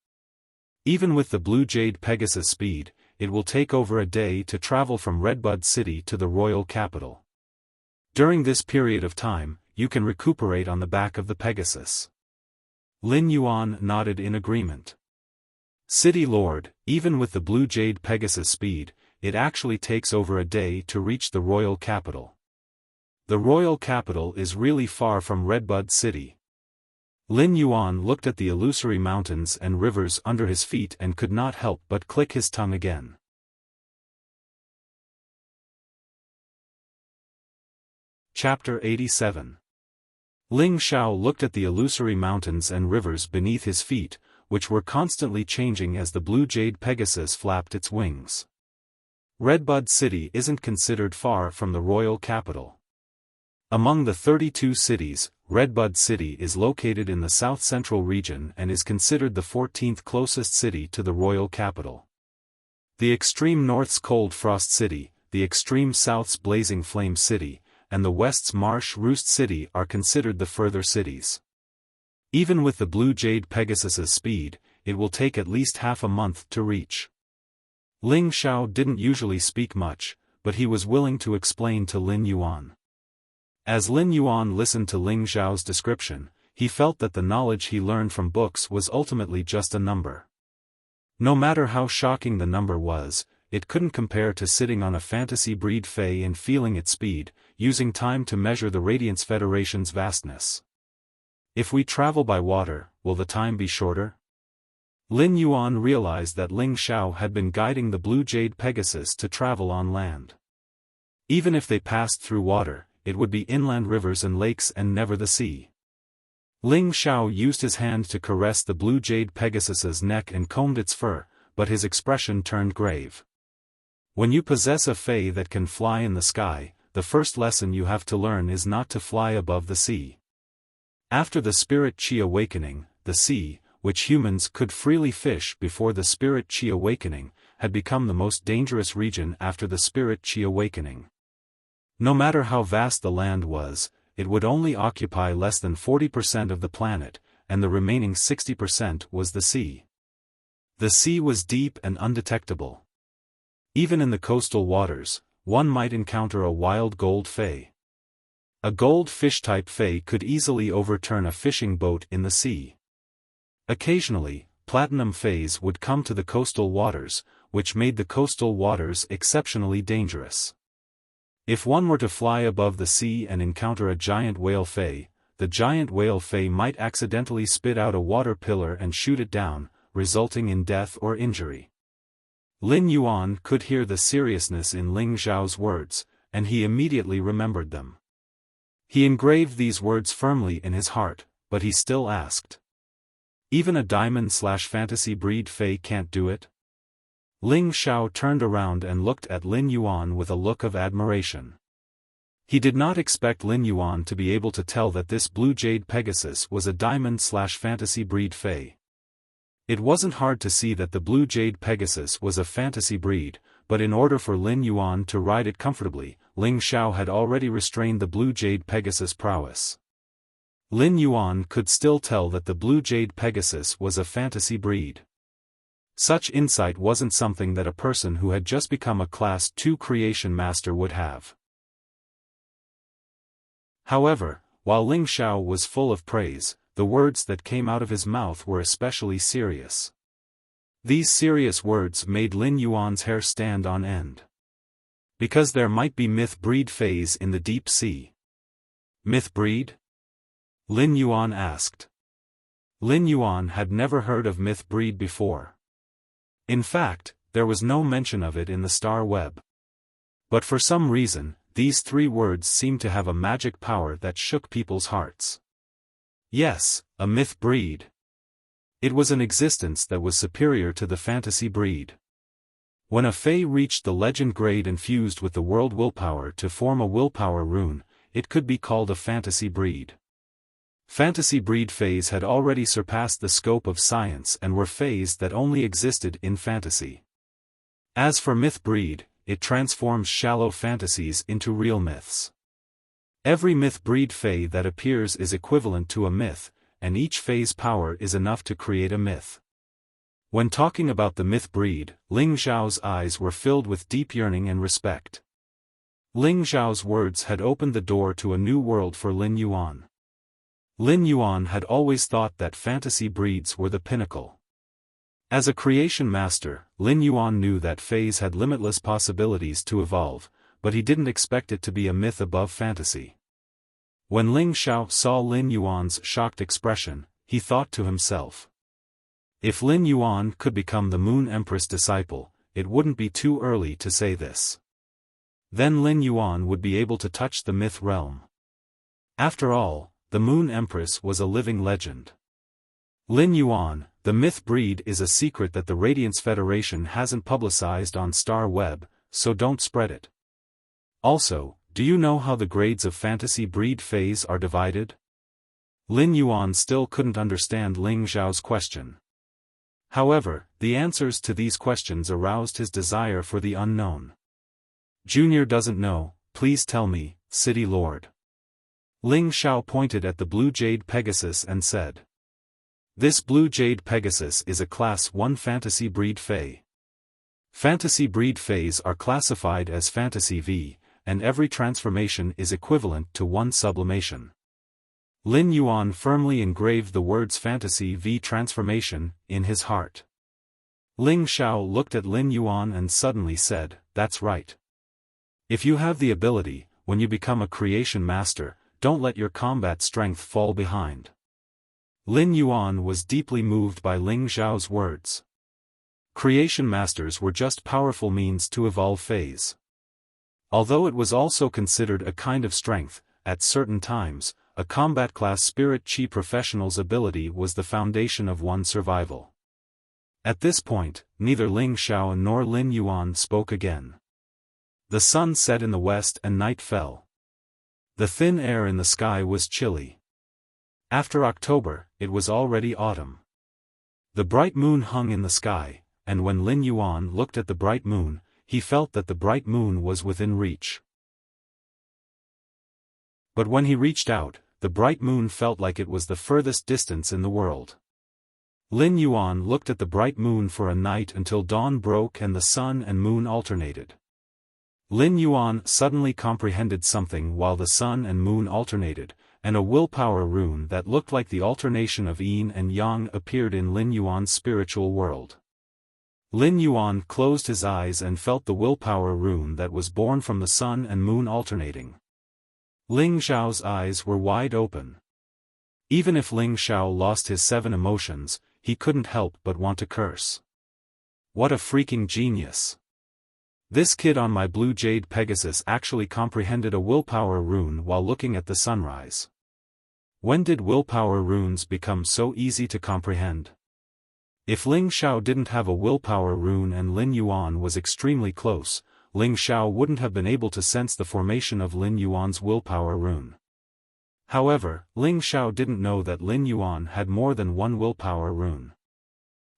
Even with the Blue Jade Pegasus speed, it will take over a day to travel from Redbud City to the royal capital. During this period of time, you can recuperate on the back of the Pegasus. Lin Yuan nodded in agreement. City Lord, even with the Blue Jade Pegasus speed, it actually takes over a day to reach the royal capital. The royal capital is really far from Redbud City. Lin Yuan looked at the illusory mountains and rivers under his feet and could not help but click his tongue again. Chapter 87. Ling Xiao looked at the illusory mountains and rivers beneath his feet, which were constantly changing as the Blue Jade Pegasus flapped its wings. Redbud City isn't considered far from the royal capital. Among the 32 cities, Redbud City is located in the south-central region and is considered the 14th closest city to the royal capital. The extreme north's Cold Frost City, the extreme south's Blazing Flame City, and the west's Marsh Roost City are considered the further cities. Even with the Blue Jade Pegasus's speed, it will take at least half a month to reach. Ling Xiao didn't usually speak much, but he was willing to explain to Lin Yuan. As Lin Yuan listened to Ling Xiao's description, he felt that the knowledge he learned from books was ultimately just a number. No matter how shocking the number was, it couldn't compare to sitting on a fantasy breed fei and feeling its speed, using time to measure the Radiance Federation's vastness. If we travel by water, will the time be shorter? Lin Yuan realized that Ling Xiao had been guiding the Blue Jade Pegasus to travel on land. Even if they passed through water, it would be inland rivers and lakes and never the sea. Ling Xiao used his hand to caress the Blue Jade Pegasus's neck and combed its fur, but his expression turned grave. When you possess a fei that can fly in the sky, the first lesson you have to learn is not to fly above the sea. After the Spirit Qi awakening, the sea, which humans could freely fish before the Spirit Qi awakening, had become the most dangerous region after the Spirit Qi awakening. No matter how vast the land was, it would only occupy less than 40% of the planet, and the remaining 60% was the sea. The sea was deep and undetectable. Even in the coastal waters, one might encounter a wild gold fei. A gold fish-type fei could easily overturn a fishing boat in the sea. Occasionally, platinum feis would come to the coastal waters, which made the coastal waters exceptionally dangerous. If one were to fly above the sea and encounter a giant whale fei, the giant whale fei might accidentally spit out a water pillar and shoot it down, resulting in death or injury. Lin Yuan could hear the seriousness in Ling Zhao's words, and he immediately remembered them. He engraved these words firmly in his heart, but he still asked. Even a diamond/fantasy breed fei can't do it? Ling Xiao turned around and looked at Lin Yuan with a look of admiration. He did not expect Lin Yuan to be able to tell that this blue jade Pegasus was a diamond/fantasy breed fei. It wasn't hard to see that the blue jade Pegasus was a fantasy breed, but in order for Lin Yuan to ride it comfortably, Ling Xiao had already restrained the blue jade Pegasus' prowess. Lin Yuan could still tell that the blue jade Pegasus was a fantasy breed. Such insight wasn't something that a person who had just become a Class 2 creation master would have. However, while Ling Xiao was full of praise, the words that came out of his mouth were especially serious. These serious words made Lin Yuan's hair stand on end. Because there might be myth breed feis in the deep sea. Myth breed? Lin Yuan asked. Lin Yuan had never heard of myth breed before. In fact, there was no mention of it in the star web. But for some reason, these three words seemed to have a magic power that shook people's hearts. Yes, a myth breed. It was an existence that was superior to the fantasy breed. When a fei reached the legend grade and fused with the world willpower to form a willpower rune, it could be called a fantasy breed. Fantasy breed feis had already surpassed the scope of science and were feis that only existed in fantasy. As for myth breed, it transforms shallow fantasies into real myths. Every myth breed fei that appears is equivalent to a myth, and each fei's power is enough to create a myth. When talking about the myth breed, Ling Zhao's eyes were filled with deep yearning and respect. Ling Zhao's words had opened the door to a new world for Lin Yuan. Lin Yuan had always thought that fantasy breeds were the pinnacle. As a creation master, Lin Yuan knew that feis had limitless possibilities to evolve, but he didn't expect it to be a myth above fantasy. When Ling Xiao saw Lin Yuan's shocked expression, he thought to himself. If Lin Yuan could become the Moon Empress disciple, it wouldn't be too early to say this. Then Lin Yuan would be able to touch the myth realm. After all, the Moon Empress was a living legend. Lin Yuan, the myth breed is a secret that the Radiance Federation hasn't publicized on Star Web, so don't spread it. Also, do you know how the grades of fantasy breed feis are divided? Lin Yuan still couldn't understand Ling Zhao's question. However, the answers to these questions aroused his desire for the unknown. Junior doesn't know, please tell me, City Lord. Ling Xiao pointed at the blue jade Pegasus and said. This blue jade Pegasus is a Class 1 fantasy breed fei. Fantasy breed feis are classified as Fantasy V, and every transformation is equivalent to one sublimation. Lin Yuan firmly engraved the words Fantasy V transformation in his heart. Ling Xiao looked at Lin Yuan and suddenly said, that's right. If you have the ability, when you become a creation master, don't let your combat strength fall behind. Lin Yuan was deeply moved by Ling Zhao's words. Creation masters were just powerful means to evolve feis. Although it was also considered a kind of strength, at certain times, a combat class Spirit Qi professional's ability was the foundation of one's survival. At this point, neither Ling Xiao nor Lin Yuan spoke again. The sun set in the west and night fell. The thin air in the sky was chilly. After October, it was already autumn. The bright moon hung in the sky, and when Lin Yuan looked at the bright moon, he felt that the bright moon was within reach. But when he reached out, the bright moon felt like it was the furthest distance in the world. Lin Yuan looked at the bright moon for a night until dawn broke and the sun and moon alternated. Lin Yuan suddenly comprehended something while the sun and moon alternated, and a willpower rune that looked like the alternation of yin and yang appeared in Lin Yuan's spiritual world. Lin Yuan closed his eyes and felt the willpower rune that was born from the sun and moon alternating. Ling Xiao's eyes were wide open. Even if Ling Xiao lost his 7 emotions, he couldn't help but want to curse. What a freaking genius! This kid on my blue jade Pegasus actually comprehended a willpower rune while looking at the sunrise. When did willpower runes become so easy to comprehend? If Ling Xiao didn't have a willpower rune and Lin Yuan was extremely close, Ling Xiao wouldn't have been able to sense the formation of Lin Yuan's willpower rune. However, Ling Xiao didn't know that Lin Yuan had more than one willpower rune.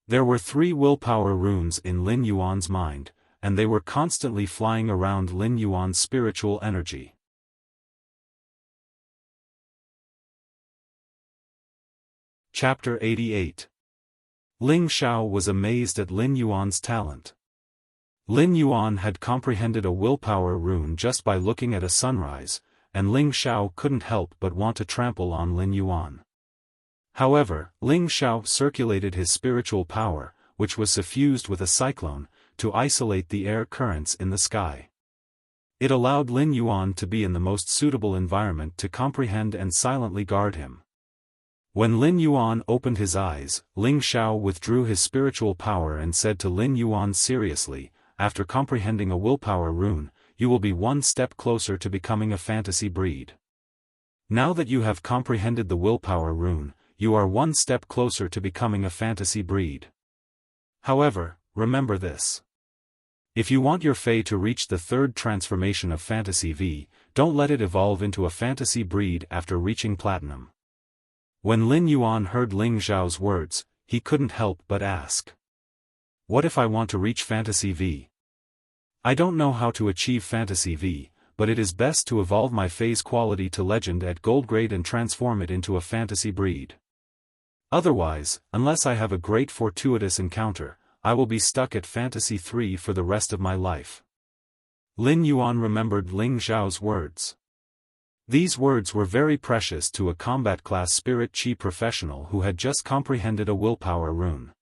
There were 3 willpower runes in Lin Yuan's mind, and they were constantly flying around Lin Yuan's spiritual energy. Chapter 88. Ling Xiao was amazed at Lin Yuan's talent. Lin Yuan had comprehended a willpower rune just by looking at a sunrise, and Ling Xiao couldn't help but want to trample on Lin Yuan. However, Ling Xiao circulated his spiritual power, which was suffused with a cyclone, to isolate the air currents in the sky. It allowed Lin Yuan to be in the most suitable environment to comprehend and silently guard him. When Lin Yuan opened his eyes, Ling Xiao withdrew his spiritual power and said to Lin Yuan seriously, after comprehending a willpower rune, you will be one step closer to becoming a fantasy breed. Now that you have comprehended the willpower rune, you are one step closer to becoming a fantasy breed. However, remember this. If you want your Fae to reach the 3rd transformation of Fantasy V, don't let it evolve into a fantasy breed after reaching Platinum. When Lin Yuan heard Ling Xiao's words, he couldn't help but ask. What if I want to reach Fantasy V? I don't know how to achieve Fantasy V, but it is best to evolve my Fae's quality to Legend at Gold grade and transform it into a fantasy breed. Otherwise, unless I have a great fortuitous encounter, I will be stuck at Fantasy 3 for the rest of my life. Lin Yuan remembered Ling Xiao's words. These words were very precious to a combat class spirit chi professional who had just comprehended a willpower rune.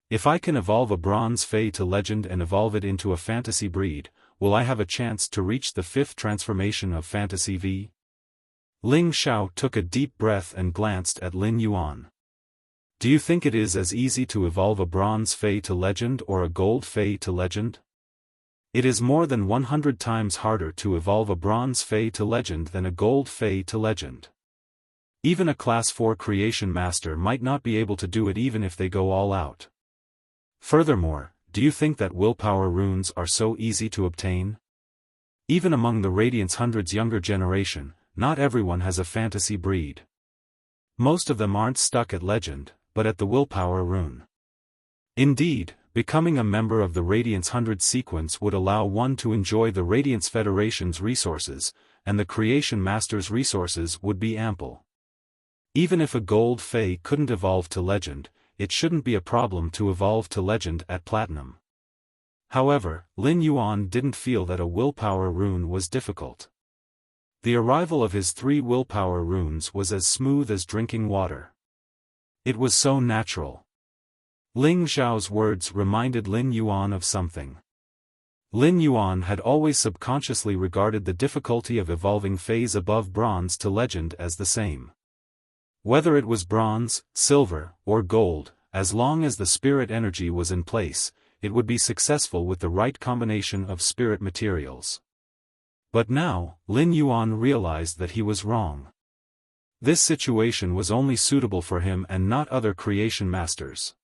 If I can evolve a bronze Fae to Legend and evolve it into a fantasy breed, will I have a chance to reach the 5th transformation of Fantasy V? Ling Xiao took a deep breath and glanced at Lin Yuan. Do you think it is as easy to evolve a bronze Fae to Legend or a gold Fae to Legend? It is more than 100 times harder to evolve a bronze Fae to Legend than a gold Fae to Legend. Even a Class 4 Creation Master might not be able to do it even if they go all out. Furthermore, do you think that willpower runes are so easy to obtain? Even among the Radiance 100's younger generation, not everyone has a fantasy breed. Most of them aren't stuck at Legend, but at the willpower rune. Indeed, becoming a member of the Radiance 100 sequence would allow one to enjoy the Radiance Federation's resources, and the Creation Master's resources would be ample. Even if a gold Fae couldn't evolve to Legend, it shouldn't be a problem to evolve to Legend at Platinum. However, Lin Yuan didn't feel that a willpower rune was difficult. The arrival of his 3 willpower runes was as smooth as drinking water. It was so natural. Ling Xiao's words reminded Lin Yuan of something. Lin Yuan had always subconsciously regarded the difficulty of evolving Faes above bronze to Legend as the same. Whether it was bronze, silver, or gold, as long as the spirit energy was in place, it would be successful with the right combination of spirit materials. But now, Lin Yuan realized that he was wrong. This situation was only suitable for him and not other creation masters.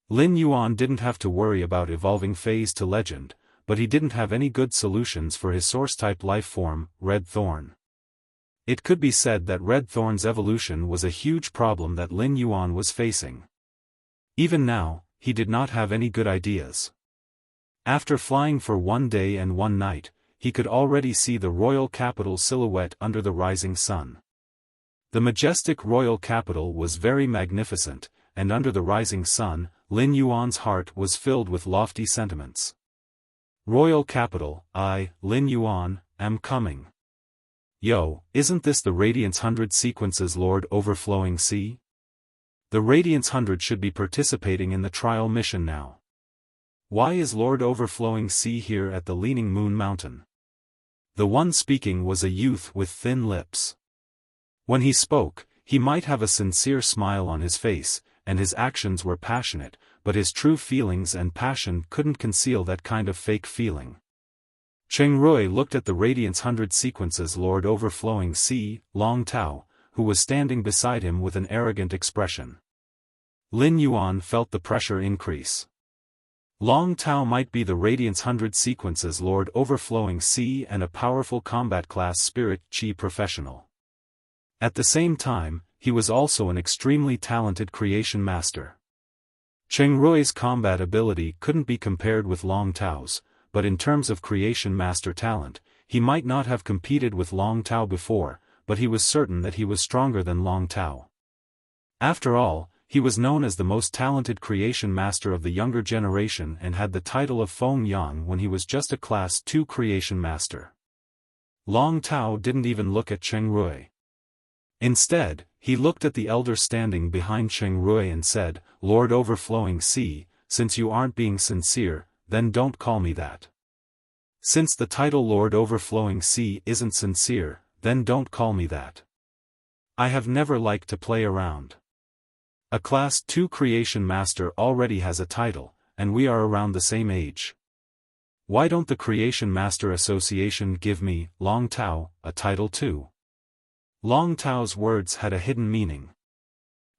Lin Yuan didn't have to worry about evolving Faes to Legend, but he didn't have any good solutions for his source-type life form, Red Thorn. It could be said that Red Thorn's evolution was a huge problem that Lin Yuan was facing. Even now, he did not have any good ideas. After flying for 1 day and 1 night, he could already see the royal capital silhouette under the rising sun. The majestic royal capital was very magnificent, and under the rising sun, Lin Yuan's heart was filled with lofty sentiments. Royal capital, I, Lin Yuan, am coming. Yo, isn't this the Radiance 100 Sequences Lord Overflowing Sea? The Radiance 100 should be participating in the trial mission now. Why is Lord Overflowing Sea here at the Leaning Moon Mountain? The one speaking was a youth with thin lips. When he spoke, he might have a sincere smile on his face, and his actions were passionate, but his true feelings and passion couldn't conceal that kind of fake feeling. Cheng Rui looked at the Radiance 100 Sequences Lord Overflowing Sea, Long Tao, who was standing beside him with an arrogant expression. Lin Yuan felt the pressure increase. Long Tao might be the Radiance 100 Sequences Lord Overflowing Sea and a powerful combat class spirit chi professional. At the same time, he was also an extremely talented creation master. Cheng Rui's combat ability couldn't be compared with Long Tao's, but in terms of creation master talent, he might not have competed with Long Tao before, but he was certain that he was stronger than Long Tao. After all, he was known as the most talented creation master of the younger generation and had the title of Feng Yang when he was just a Class 2 creation master. Long Tao didn't even look at Cheng Rui. Instead, he looked at the elder standing behind Cheng Rui and said, "Lord Overflowing Sea, since you aren't being sincere, then don't call me that. Since the title Lord Overflowing Sea isn't sincere, then don't call me that. I have never liked to play around. A Class 2 creation master already has a title, and we are around the same age. Why don't the Creation Master Association give me, Long Tao, a title too?" Long Tao's words had a hidden meaning.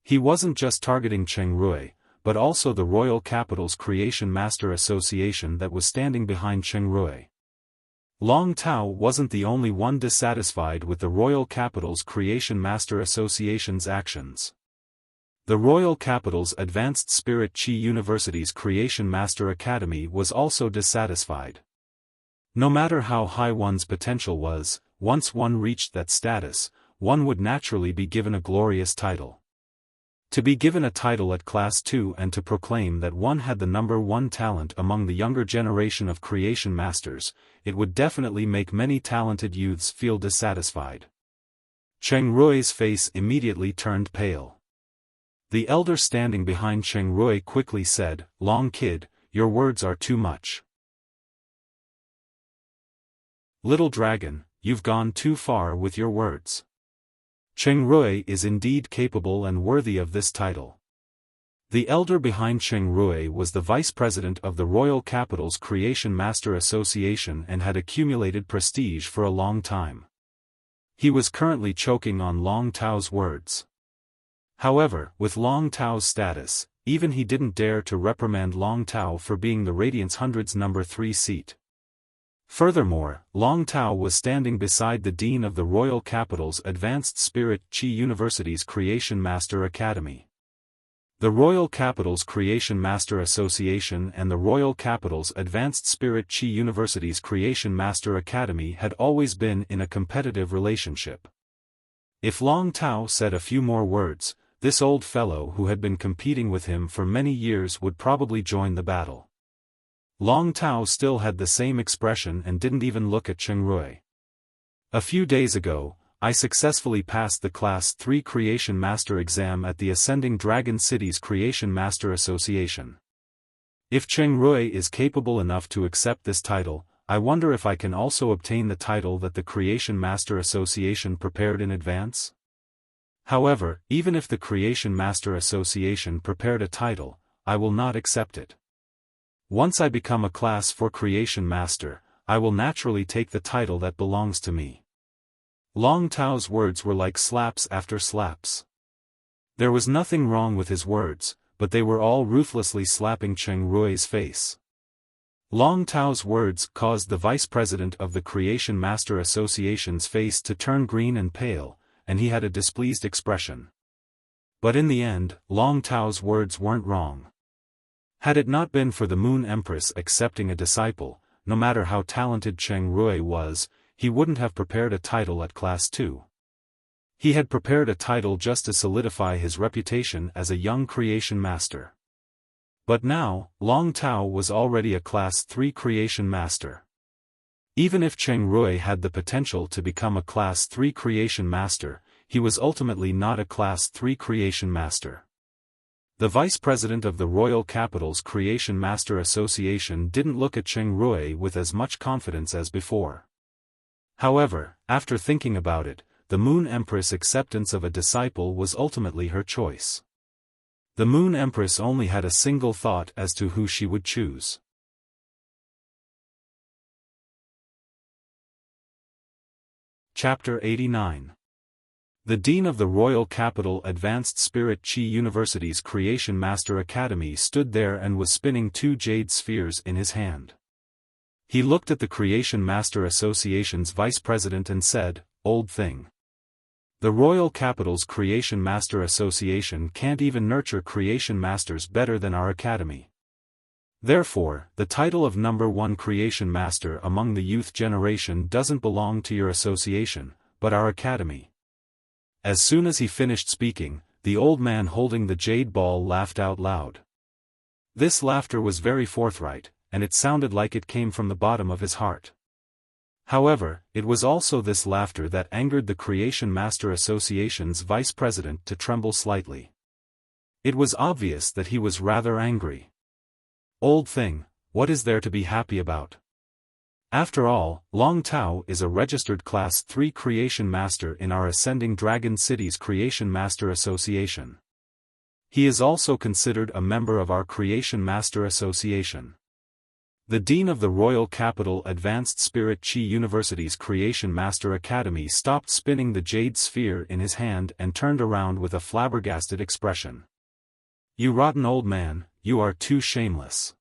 He wasn't just targeting Cheng Rui, but also the Royal Capital's Creation Master Association that was standing behind Cheng Rui. Long Tao wasn't the only one dissatisfied with the Royal Capital's Creation Master Association's actions. The Royal Capital's Advanced Spirit Chi University's Creation Master Academy was also dissatisfied. No matter how high one's potential was, once one reached that status, one would naturally be given a glorious title. To be given a title at Class 2 and to proclaim that one had the number 1 talent among the younger generation of creation masters, it would definitely make many talented youths feel dissatisfied. Cheng Rui's face immediately turned pale. The elder standing behind Cheng Rui quickly said, "Long kid, your words are too much. Little dragon, you've gone too far with your words. Cheng Rui is indeed capable and worthy of this title." The elder behind Cheng Rui was the vice president of the Royal Capital's Creation Master Association and had accumulated prestige for a long time. He was currently choking on Long Tao's words. However, with Long Tao's status, even he didn't dare to reprimand Long Tao for being the Radiance 100's number 3 seat. Furthermore, Long Tao was standing beside the Dean of the Royal Capital's Advanced Spirit Chi University's Creation Master Academy. The Royal Capital's Creation Master Association and the Royal Capital's Advanced Spirit Chi University's Creation Master Academy had always been in a competitive relationship. If Long Tao said a few more words, this old fellow who had been competing with him for many years would probably join the battle. Long Tao still had the same expression and didn't even look at Cheng Rui. "A few days ago, I successfully passed the Class 3 Creation Master exam at the Ascending Dragon City's Creation Master Association. If Cheng Rui is capable enough to accept this title, I wonder if I can also obtain the title that the Creation Master Association prepared in advance? However, even if the Creation Master Association prepared a title, I will not accept it. Once I become a Class 4 Creation Master, I will naturally take the title that belongs to me." Long Tao's words were like slaps after slaps. There was nothing wrong with his words, but they were all ruthlessly slapping Cheng Rui's face. Long Tao's words caused the vice president of the Creation Master Association's face to turn green and pale, and he had a displeased expression. But in the end, Long Tao's words weren't wrong. Had it not been for the Moon Empress accepting a disciple, no matter how talented Cheng Rui was, he wouldn't have prepared a title at Class 2. He had prepared a title just to solidify his reputation as a young creation master. But now, Long Tao was already a Class 3 creation master. Even if Cheng Rui had the potential to become a Class 3 creation master, he was ultimately not a Class 3 creation master. The vice president of the Royal Capital's Creation Master Association didn't look at Cheng Rui with as much confidence as before. However, after thinking about it, the Moon Empress' acceptance of a disciple was ultimately her choice. The Moon Empress only had a single thought as to who she would choose. Chapter 89. The Dean of the Royal Capital Advanced Spirit Chi University's Creation Master Academy stood there and was spinning 2 jade spheres in his hand. He looked at the Creation Master Association's vice president and said, "Old thing. The Royal Capital's Creation Master Association can't even nurture creation masters better than our academy. Therefore, the title of number 1 creation master among the youth generation doesn't belong to your association, but our academy." As soon as he finished speaking, the old man holding the jade ball laughed out loud. This laughter was very forthright, and it sounded like it came from the bottom of his heart. However, it was also this laughter that angered the Creation Master Association's vice president to tremble slightly. It was obvious that he was rather angry. "Old thing, what is there to be happy about? After all, Long Tao is a registered Class 3 Creation Master in our Ascending Dragon City's Creation Master Association. He is also considered a member of our Creation Master Association." The Dean of the Royal Capital Advanced Spirit Chi University's Creation Master Academy stopped spinning the jade sphere in his hand and turned around with a flabbergasted expression. "You rotten old man, you are too shameless.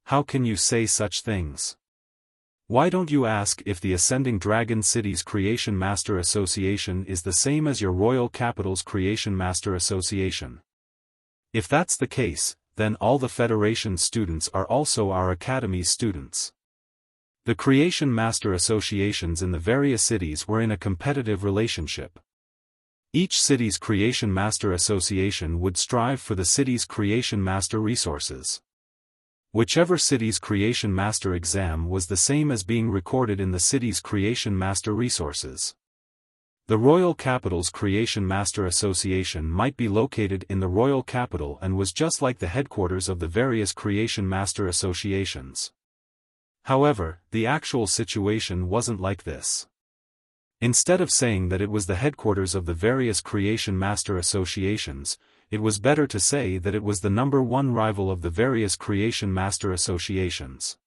How can you say such things? Why don't you ask if the Ascending Dragon City's Creation Master Association is the same as your Royal Capital's Creation Master Association? If that's the case, then all the Federation students are also our Academy's students." The Creation Master Associations in the various cities were in a competitive relationship. Each city's Creation Master Association would strive for the city's Creation Master resources. Whichever city's Creation Master exam was the same as being recorded in the city's Creation Master resources. The Royal Capital's Creation Master Association might be located in the Royal Capital and was just like the headquarters of the various Creation Master Associations. However, the actual situation wasn't like this. Instead of saying that it was the headquarters of the various Creation Master Associations, it was better to say that it was the number 1 rival of the various Creation Master Associations.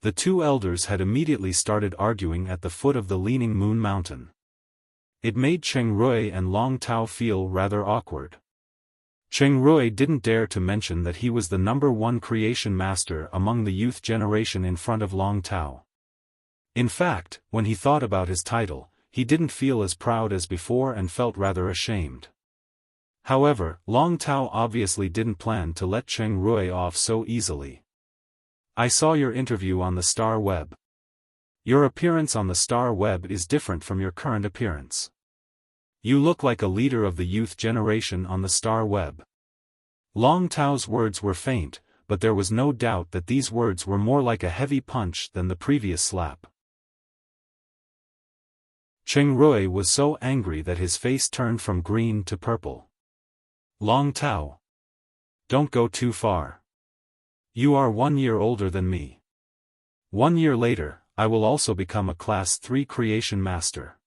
The 2 elders had immediately started arguing at the foot of the Leaning Moon Mountain. It made Cheng Rui and Long Tao feel rather awkward. Cheng Rui didn't dare to mention that he was the number 1 creation master among the youth generation in front of Long Tao. In fact, when he thought about his title, he didn't feel as proud as before and felt rather ashamed. However, Long Tao obviously didn't plan to let Cheng Rui off so easily. "I saw your interview on the Star Web. Your appearance on the Star Web is different from your current appearance. You look like a leader of the youth generation on the Star Web." Long Tao's words were faint, but there was no doubt that these words were more like a heavy punch than the previous slap. Cheng Rui was so angry that his face turned from green to purple. "Long Tao, don't go too far. You are 1 year older than me. 1 year later, I will also become a Class 3 Creation Master.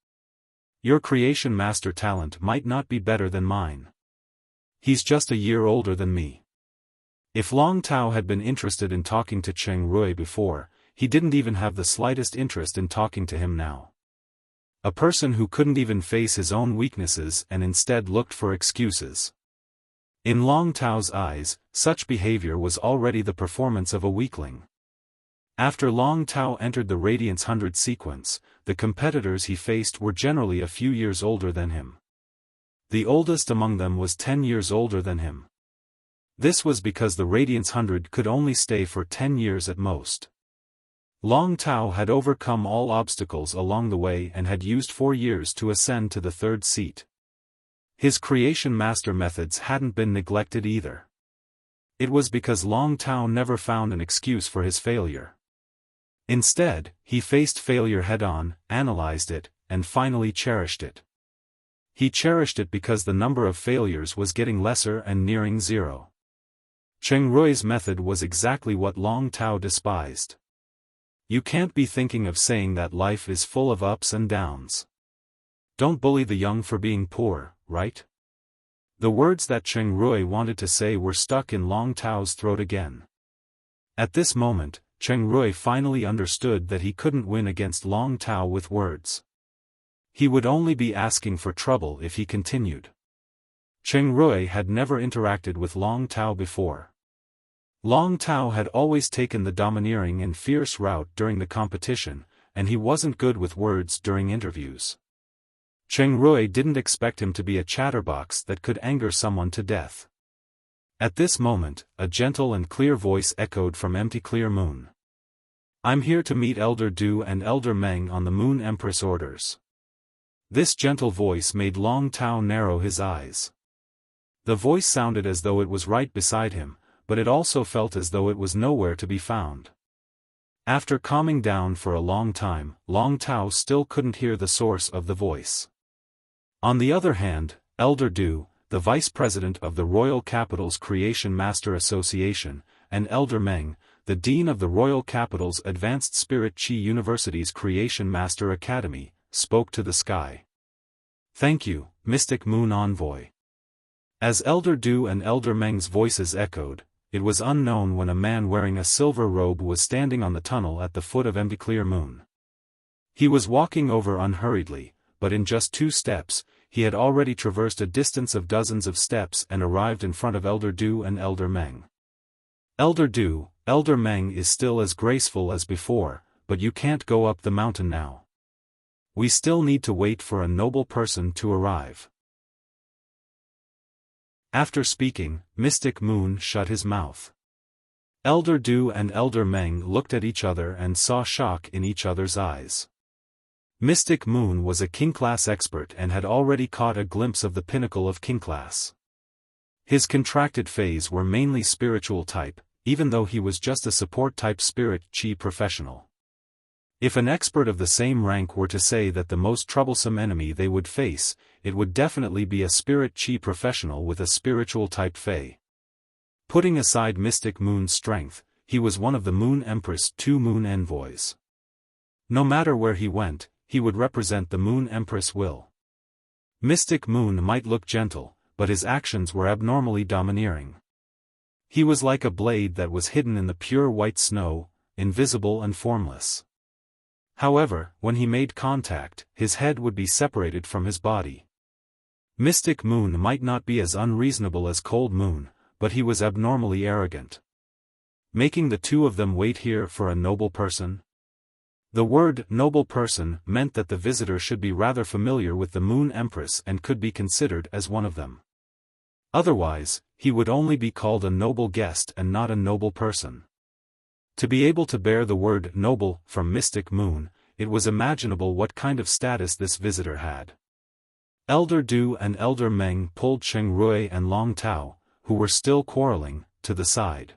Your Creation Master talent might not be better than mine. He's just a year older than me." If Long Tao had been interested in talking to Cheng Rui before, he didn't even have the slightest interest in talking to him now. A person who couldn't even face his own weaknesses and instead looked for excuses. In Long Tao's eyes, such behavior was already the performance of a weakling. After Long Tao entered the Radiance 100 sequence, the competitors he faced were generally a few years older than him. The oldest among them was 10 years older than him. This was because the Radiance 100 could only stay for 10 years at most. Long Tao had overcome all obstacles along the way and had used 4 years to ascend to the 3rd seat. His creation master methods hadn't been neglected either. It was because Long Tao never found an excuse for his failure. Instead, he faced failure head-on, analyzed it, and finally cherished it. He cherished it because the number of failures was getting lesser and nearing zero. Cheng Rui's method was exactly what Long Tao despised. You can't be thinking of saying that life is full of ups and downs. Don't bully the young for being poor, right? The words that Cheng Rui wanted to say were stuck in Long Tao's throat again. At this moment, Cheng Rui finally understood that he couldn't win against Long Tao with words. He would only be asking for trouble if he continued. Cheng Rui had never interacted with Long Tao before. Long Tao had always taken the domineering and fierce route during the competition, and he wasn't good with words during interviews. Cheng Rui didn't expect him to be a chatterbox that could anger someone to death. At this moment, a gentle and clear voice echoed from empty clear moon. I'm here to meet Elder Du and Elder Meng on the Moon Empress orders. This gentle voice made Long Tao narrow his eyes. The voice sounded as though it was right beside him, but it also felt as though it was nowhere to be found. After calming down for a long time, Long Tao still couldn't hear the source of the voice. On the other hand, Elder Du, the vice president of the Royal Capital's Creation Master Association, and Elder Meng, the dean of the Royal Capital's Advanced Spirit Chi University's Creation Master Academy, spoke to the sky. Thank you, Mystic Moon Envoy. As Elder Du and Elder Meng's voices echoed, it was unknown when a man wearing a silver robe was standing on the tunnel at the foot of empty clear moon. He was walking over unhurriedly, but in just 2 steps, he had already traversed a distance of dozens of steps and arrived in front of Elder Du and Elder Meng. Elder Du, Elder Meng is still as graceful as before, but you can't go up the mountain now. We still need to wait for a noble person to arrive. After speaking, Mystic Moon shut his mouth. Elder Du and Elder Meng looked at each other and saw shock in each other's eyes. Mystic Moon was a King Class expert and had already caught a glimpse of the pinnacle of King Class. His contracted phase were mainly spiritual type, even though he was just a support type spirit chi professional. If an expert of the same rank were to say that the most troublesome enemy they would face, it would definitely be a spirit chi professional with a spiritual type fey. Putting aside Mystic Moon's strength, he was one of the Moon Empress' 2 moon envoys. No matter where he went, he would represent the Moon Empress will. Mystic Moon might look gentle, but his actions were abnormally domineering. He was like a blade that was hidden in the pure white snow, invisible and formless. However, when he made contact, his head would be separated from his body. Mystic Moon might not be as unreasonable as Cold Moon, but he was abnormally arrogant. Making the 2 of them wait here for a noble person? The word noble person meant that the visitor should be rather familiar with the Moon Empress and could be considered as one of them. Otherwise, he would only be called a noble guest and not a noble person. To be able to bear the word noble from Mystic Moon, it was imaginable what kind of status this visitor had. Elder Du and Elder Meng pulled Cheng Rui and Long Tao, who were still quarreling, to the side.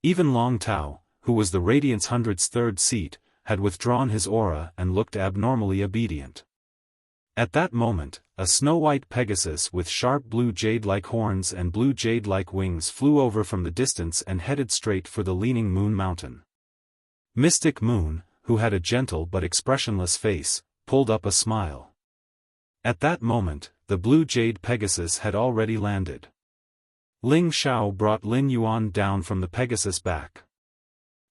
Even Long Tao, who was the Radiance 100's 3rd seat, had withdrawn his aura and looked abnormally obedient. At that moment, a snow-white Pegasus with sharp blue jade-like horns and blue jade-like wings flew over from the distance and headed straight for the leaning Moon Mountain. Mystic Moon, who had a gentle but expressionless face, pulled up a smile. At that moment, the blue jade Pegasus had already landed. Ling Xiao brought Lin Yuan down from the Pegasus back.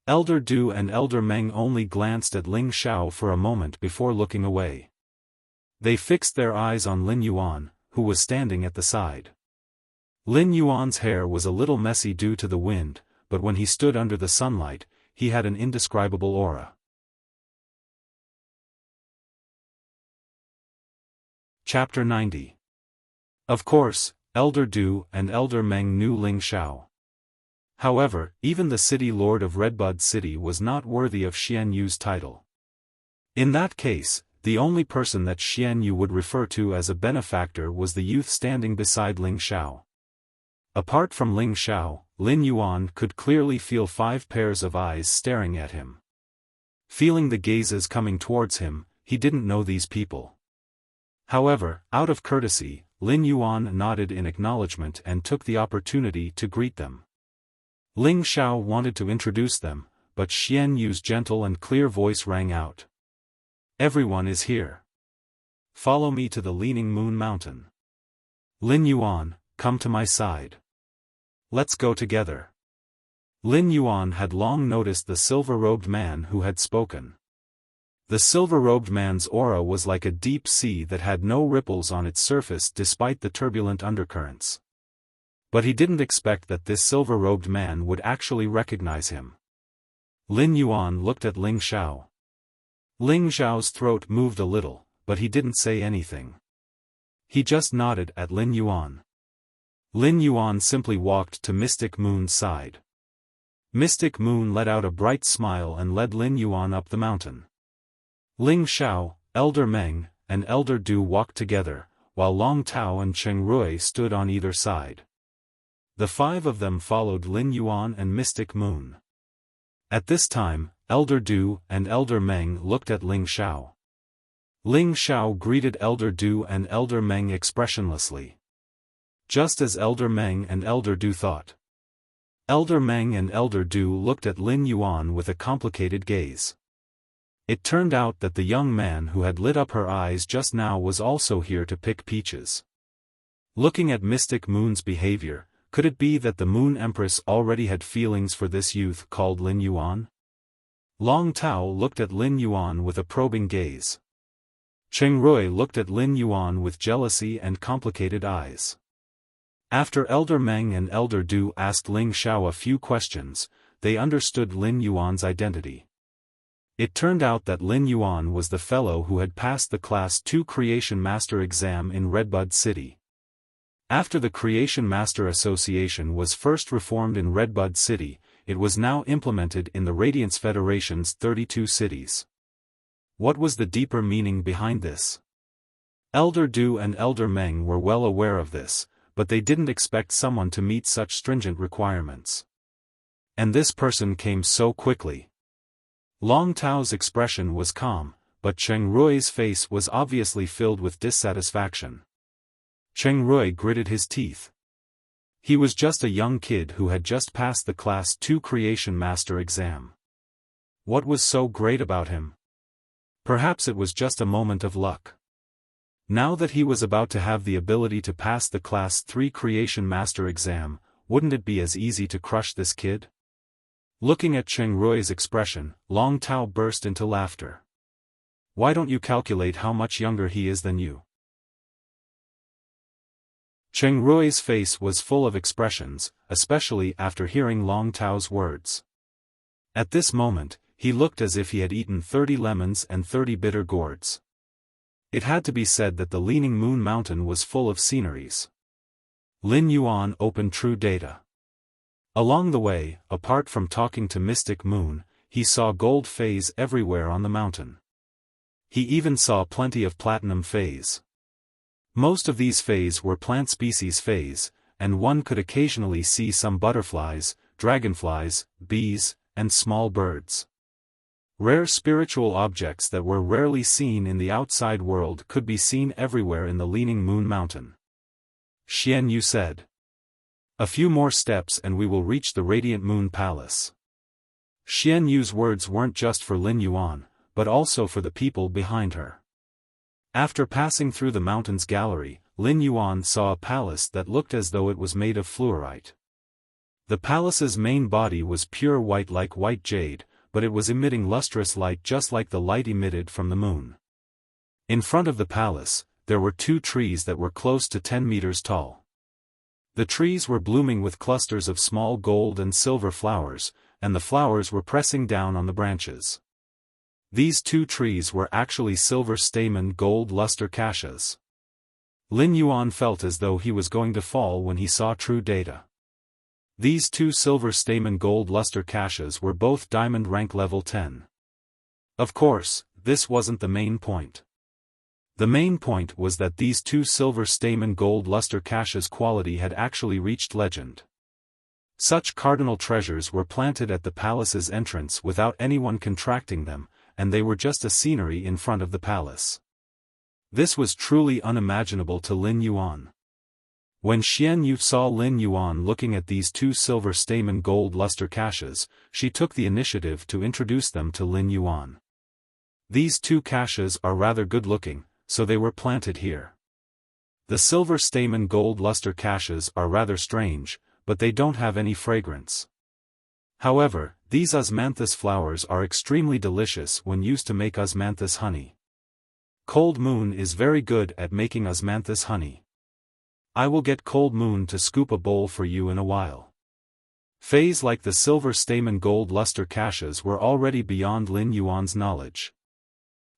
Elder Du and Elder Meng only glanced at Ling Xiao for a moment before looking away. They fixed their eyes on Lin Yuan, who was standing at the side. Lin Yuan's hair was a little messy due to the wind, but when he stood under the sunlight, he had an indescribable aura. Chapter 90. Of course, Elder Du and Elder Meng knew Ling Xiao. However, even the city lord of Redbud City was not worthy of Xian Yu's title. In that case, the only person that Xian Yu would refer to as a benefactor was the youth standing beside Ling Xiao. Apart from Ling Xiao, Lin Yuan could clearly feel 5 pairs of eyes staring at him. Feeling the gazes coming towards him, he didn't know these people. However, out of courtesy, Lin Yuan nodded in acknowledgement and took the opportunity to greet them. Ling Xiao wanted to introduce them, but Xian Yu's gentle and clear voice rang out. "Everyone is here. Follow me to the Leaning Moon Mountain. Lin Yuan, come to my side. Let's go together." Lin Yuan had long noticed the silver-robed man who had spoken. The silver-robed man's aura was like a deep sea that had no ripples on its surface despite the turbulent undercurrents. But he didn't expect that this silver-robed man would actually recognize him. Lin Yuan looked at Ling Xiao. Ling Xiao's throat moved a little, but he didn't say anything. He just nodded at Lin Yuan. Lin Yuan simply walked to Mystic Moon's side. Mystic Moon let out a bright smile and led Lin Yuan up the mountain. Ling Xiao, Elder Meng, and Elder Du walked together, while Long Tao and Cheng Rui stood on either side. The 5 of them followed Lin Yuan and Mystic Moon. At this time, Elder Du and Elder Meng looked at Ling Xiao. Ling Xiao greeted Elder Du and Elder Meng expressionlessly. Just as Elder Meng and Elder Du thought. Elder Meng and Elder Du looked at Lin Yuan with a complicated gaze. It turned out that the young man who had lit up her eyes just now was also here to pick peaches. Looking at Mystic Moon's behavior, could it be that the Moon Empress already had feelings for this youth called Lin Yuan? Long Tao looked at Lin Yuan with a probing gaze. Cheng Rui looked at Lin Yuan with jealousy and complicated eyes. After Elder Meng and Elder Du asked Ling Xiao a few questions, they understood Lin Yuan's identity. It turned out that Lin Yuan was the fellow who had passed the Class 2 Creation Master exam in Redbud City. After the Creation Master Association was first reformed in Redbud City, it was now implemented in the Radiance Federation's 32 cities. What was the deeper meaning behind this? Elder Du and Elder Meng were well aware of this, but they didn't expect someone to meet such stringent requirements. And this person came so quickly. Long Tao's expression was calm, but Cheng Rui's face was obviously filled with dissatisfaction. Cheng Rui gritted his teeth. He was just a young kid who had just passed the Class 2 Creation Master exam. What was so great about him? Perhaps it was just a moment of luck. Now that he was about to have the ability to pass the Class 3 Creation Master exam, wouldn't it be as easy to crush this kid? Looking at Cheng Rui's expression, Long Tao burst into laughter. Why don't you calculate how much younger he is than you? Cheng Rui's face was full of expressions, especially after hearing Long Tao's words. At this moment, he looked as if he had eaten 30 lemons and 30 bitter gourds. It had to be said that the Leaning Moon Mountain was full of sceneries. Lin Yuan opened True Data. Along the way, apart from talking to Mystic Moon, he saw gold phase everywhere on the mountain. He even saw plenty of platinum phase. Most of these phase were plant species phase, and one could occasionally see some butterflies, dragonflies, bees, and small birds. Rare spiritual objects that were rarely seen in the outside world could be seen everywhere in the Leaning Moon Mountain. Xian Yu said. A few more steps and we will reach the Radiant Moon Palace. Xian Yu's words weren't just for Lin Yuan, but also for the people behind her. After passing through the mountain's gallery, Lin Yuan saw a palace that looked as though it was made of fluorite. The palace's main body was pure white like white jade, but it was emitting lustrous light just like the light emitted from the moon. In front of the palace, there were 2 trees that were close to 10 meters tall. The trees were blooming with clusters of small gold and silver flowers, and the flowers were pressing down on the branches. These two trees were actually silver stamen gold luster caches. Lin Yuan felt as though he was going to fall when he saw true data. These two silver stamen gold luster caches were both diamond rank level 10. Of course, this wasn't the main point. The main point was that these two silver stamen gold luster caches' quality had actually reached legend. Such cardinal treasures were planted at the palace's entrance without anyone contracting them, and they were just a scenery in front of the palace. This was truly unimaginable to Lin Yuan. When Xian Yu saw Lin Yuan looking at these two silver stamen gold luster caches, she took the initiative to introduce them to Lin Yuan. These two caches are rather good-looking, so they were planted here. The silver stamen gold luster caches are rather strange, but they don't have any fragrance. However, these osmanthus flowers are extremely delicious when used to make osmanthus honey. Cold Moon is very good at making osmanthus honey. I will get Cold Moon to scoop a bowl for you in a while. Phase like the silver stamen gold luster caches were already beyond Lin Yuan's knowledge.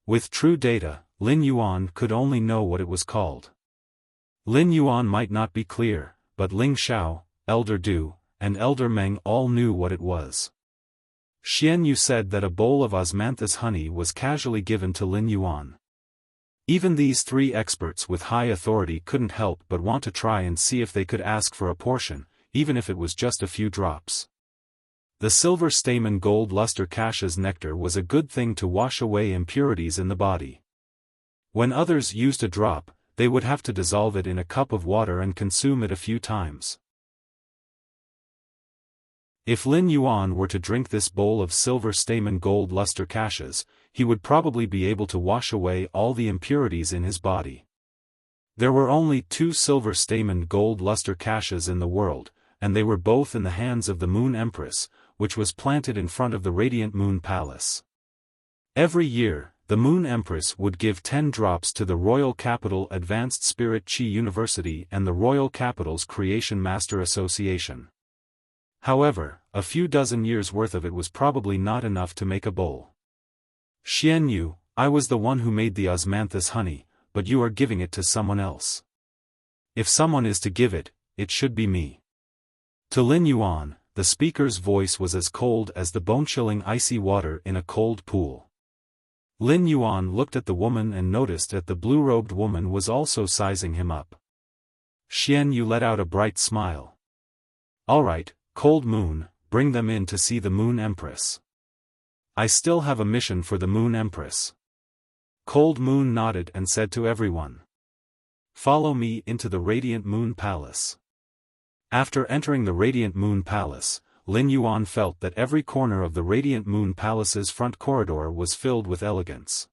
With true data, Lin Yuan could only know what it was called. Lin Yuan might not be clear, but Ling Xiao, Elder Du, and Elder Meng all knew what it was. Xian Yu said that a bowl of osmanthus honey was casually given to Lin Yuan. Even these three experts with high authority couldn't help but want to try and see if they could ask for a portion, even if it was just a few drops. The silver stamen gold luster cache's nectar was a good thing to wash away impurities in the body. When others used a drop, they would have to dissolve it in a cup of water and consume it a few times. If Lin Yuan were to drink this bowl of silver stamen gold luster caches, he would probably be able to wash away all the impurities in his body. There were only two silver stamen gold luster caches in the world, and they were both in the hands of the Moon Empress, which was planted in front of the Radiant Moon Palace. Every year, the Moon Empress would give 10 drops to the Royal Capital Advanced Spirit Chi University and the Royal Capital's Creation Master Association. However, a few dozen years' worth of it was probably not enough to make a bowl. Xian Yu, I was the one who made the osmanthus honey, but you are giving it to someone else. If someone is to give it, it should be me. To Lin Yuan, the speaker's voice was as cold as the bone-chilling icy water in a cold pool. Lin Yuan looked at the woman and noticed that the blue-robed woman was also sizing him up. Xian Yu let out a bright smile. All right, Cold Moon, bring them in to see the Moon Empress. I still have a mission for the Moon Empress. Cold Moon nodded and said to everyone. Follow me into the Radiant Moon Palace. After entering the Radiant Moon Palace, Lin Yuan felt that every corner of the Radiant Moon Palace's front corridor was filled with elegance.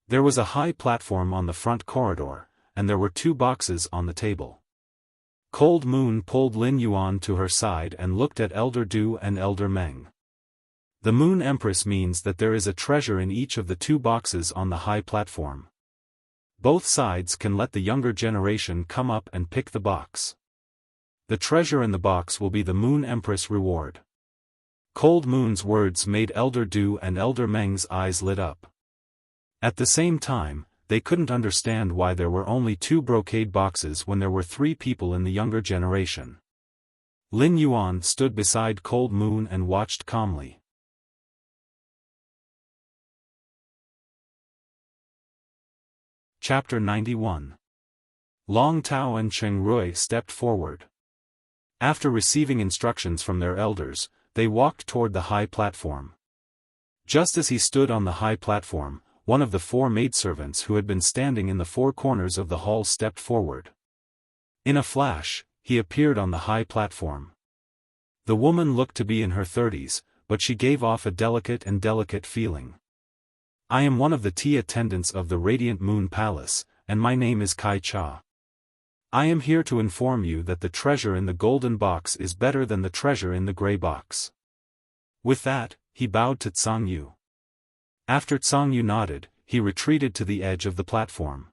There was a high platform on the front corridor, and there were 2 boxes on the table. Cold Moon pulled Lin Yuan to her side and looked at Elder Du and Elder Meng. The Moon Empress means that there is a treasure in each of the 2 boxes on the high platform. Both sides can let the younger generation come up and pick the box. The treasure in the box will be the Moon Empress reward. Cold Moon's words made Elder Du and Elder Meng's eyes lit up. At the same time, they couldn't understand why there were only 2 brocade boxes when there were 3 people in the younger generation. Lin Yuan stood beside Cold Moon and watched calmly. Chapter 91. Long Tao and Cheng Rui stepped forward. After receiving instructions from their elders, they walked toward the high platform. Just as he stood on the high platform, one of the 4 maidservants who had been standing in the 4 corners of the hall stepped forward. In a flash, he appeared on the high platform. The woman looked to be in her 30s, but she gave off a delicate feeling. I am one of the tea attendants of the Radiant Moon Palace, and my name is Kai Cha. I am here to inform you that the treasure in the golden box is better than the treasure in the gray box. With that, he bowed to Tsang Yu. After Tsang Yu nodded, he retreated to the edge of the platform.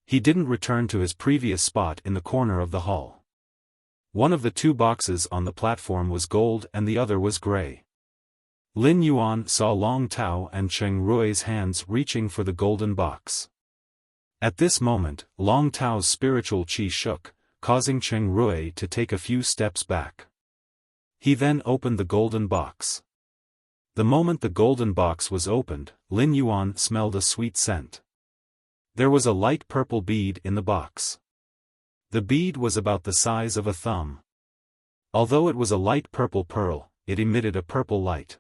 He didn't return to his previous spot in the corner of the hall. One of the two boxes on the platform was gold and the other was gray. Lin Yuan saw Long Tao and Cheng Rui's hands reaching for the golden box. At this moment, Long Tao's spiritual qi shook, causing Cheng Rui to take a few steps back. He then opened the golden box. The moment the golden box was opened, Lin Yuan smelled a sweet scent. There was a light purple bead in the box. The bead was about the size of a thumb. Although it was a light purple pearl, it emitted a purple light.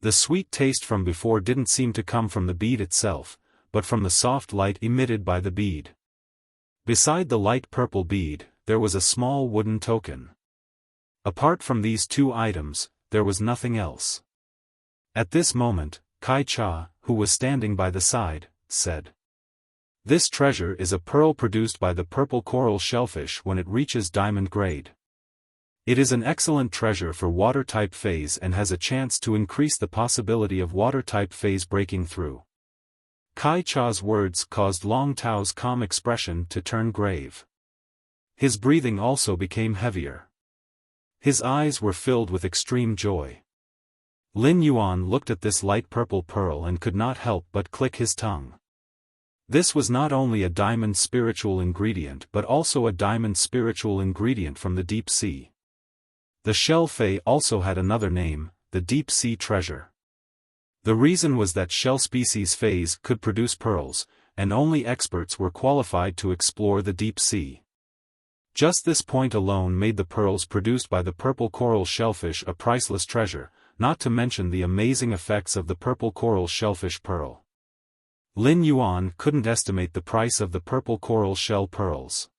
The sweet taste from before didn't seem to come from the bead itself, but from the soft light emitted by the bead. Beside the light purple bead, there was a small wooden token. Apart from these two items, there was nothing else. At this moment, Kai Cha, who was standing by the side, said, "This treasure is a pearl produced by the purple coral shellfish when it reaches diamond grade. It is an excellent treasure for water-type phase and has a chance to increase the possibility of water-type phase breaking through." Kai Cha's words caused Long Tao's calm expression to turn grave. His breathing also became heavier. His eyes were filled with extreme joy. Lin Yuan looked at this light purple pearl and could not help but click his tongue. This was not only a diamond spiritual ingredient but also a diamond spiritual ingredient from the deep sea. The shell fei also had another name, the deep sea treasure. The reason was that shell species feis could produce pearls, and only experts were qualified to explore the deep sea. Just this point alone made the pearls produced by the purple coral shellfish a priceless treasure, not to mention the amazing effects of the purple coral shellfish pearl. Lin Yuan couldn't estimate the price of the purple coral shell pearls.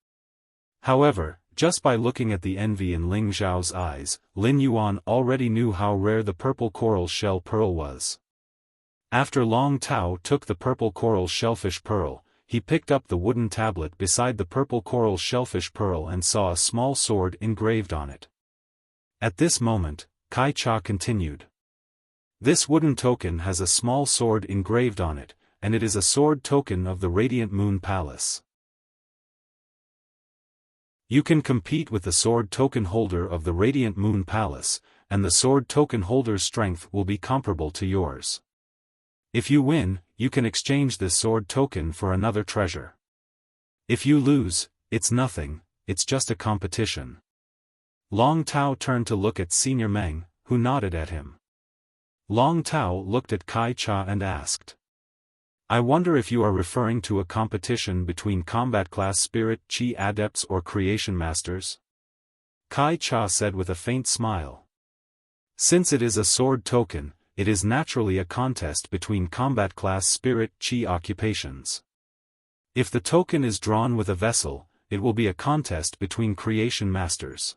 However, just by looking at the envy in Ling Zhao's eyes, Lin Yuan already knew how rare the purple coral shell pearl was. After Long Tao took the purple coral shellfish pearl, he picked up the wooden tablet beside the purple coral shellfish pearl and saw a small sword engraved on it. At this moment, Kai Cha continued. "This wooden token has a small sword engraved on it, and it is a sword token of the Radiant Moon Palace. You can compete with the sword token holder of the Radiant Moon Palace, and the sword token holder's strength will be comparable to yours. If you win, you can exchange this sword token for another treasure. If you lose, it's nothing, it's just a competition." Long Tao turned to look at Senior Meng, who nodded at him. Long Tao looked at Kai Cha and asked, "I wonder if you are referring to a competition between combat class spirit chi adepts or creation masters?" Kai Cha said with a faint smile. "Since it is a sword token, it is naturally a contest between combat class spirit chi occupations. If the token is drawn with a vessel, it will be a contest between creation masters."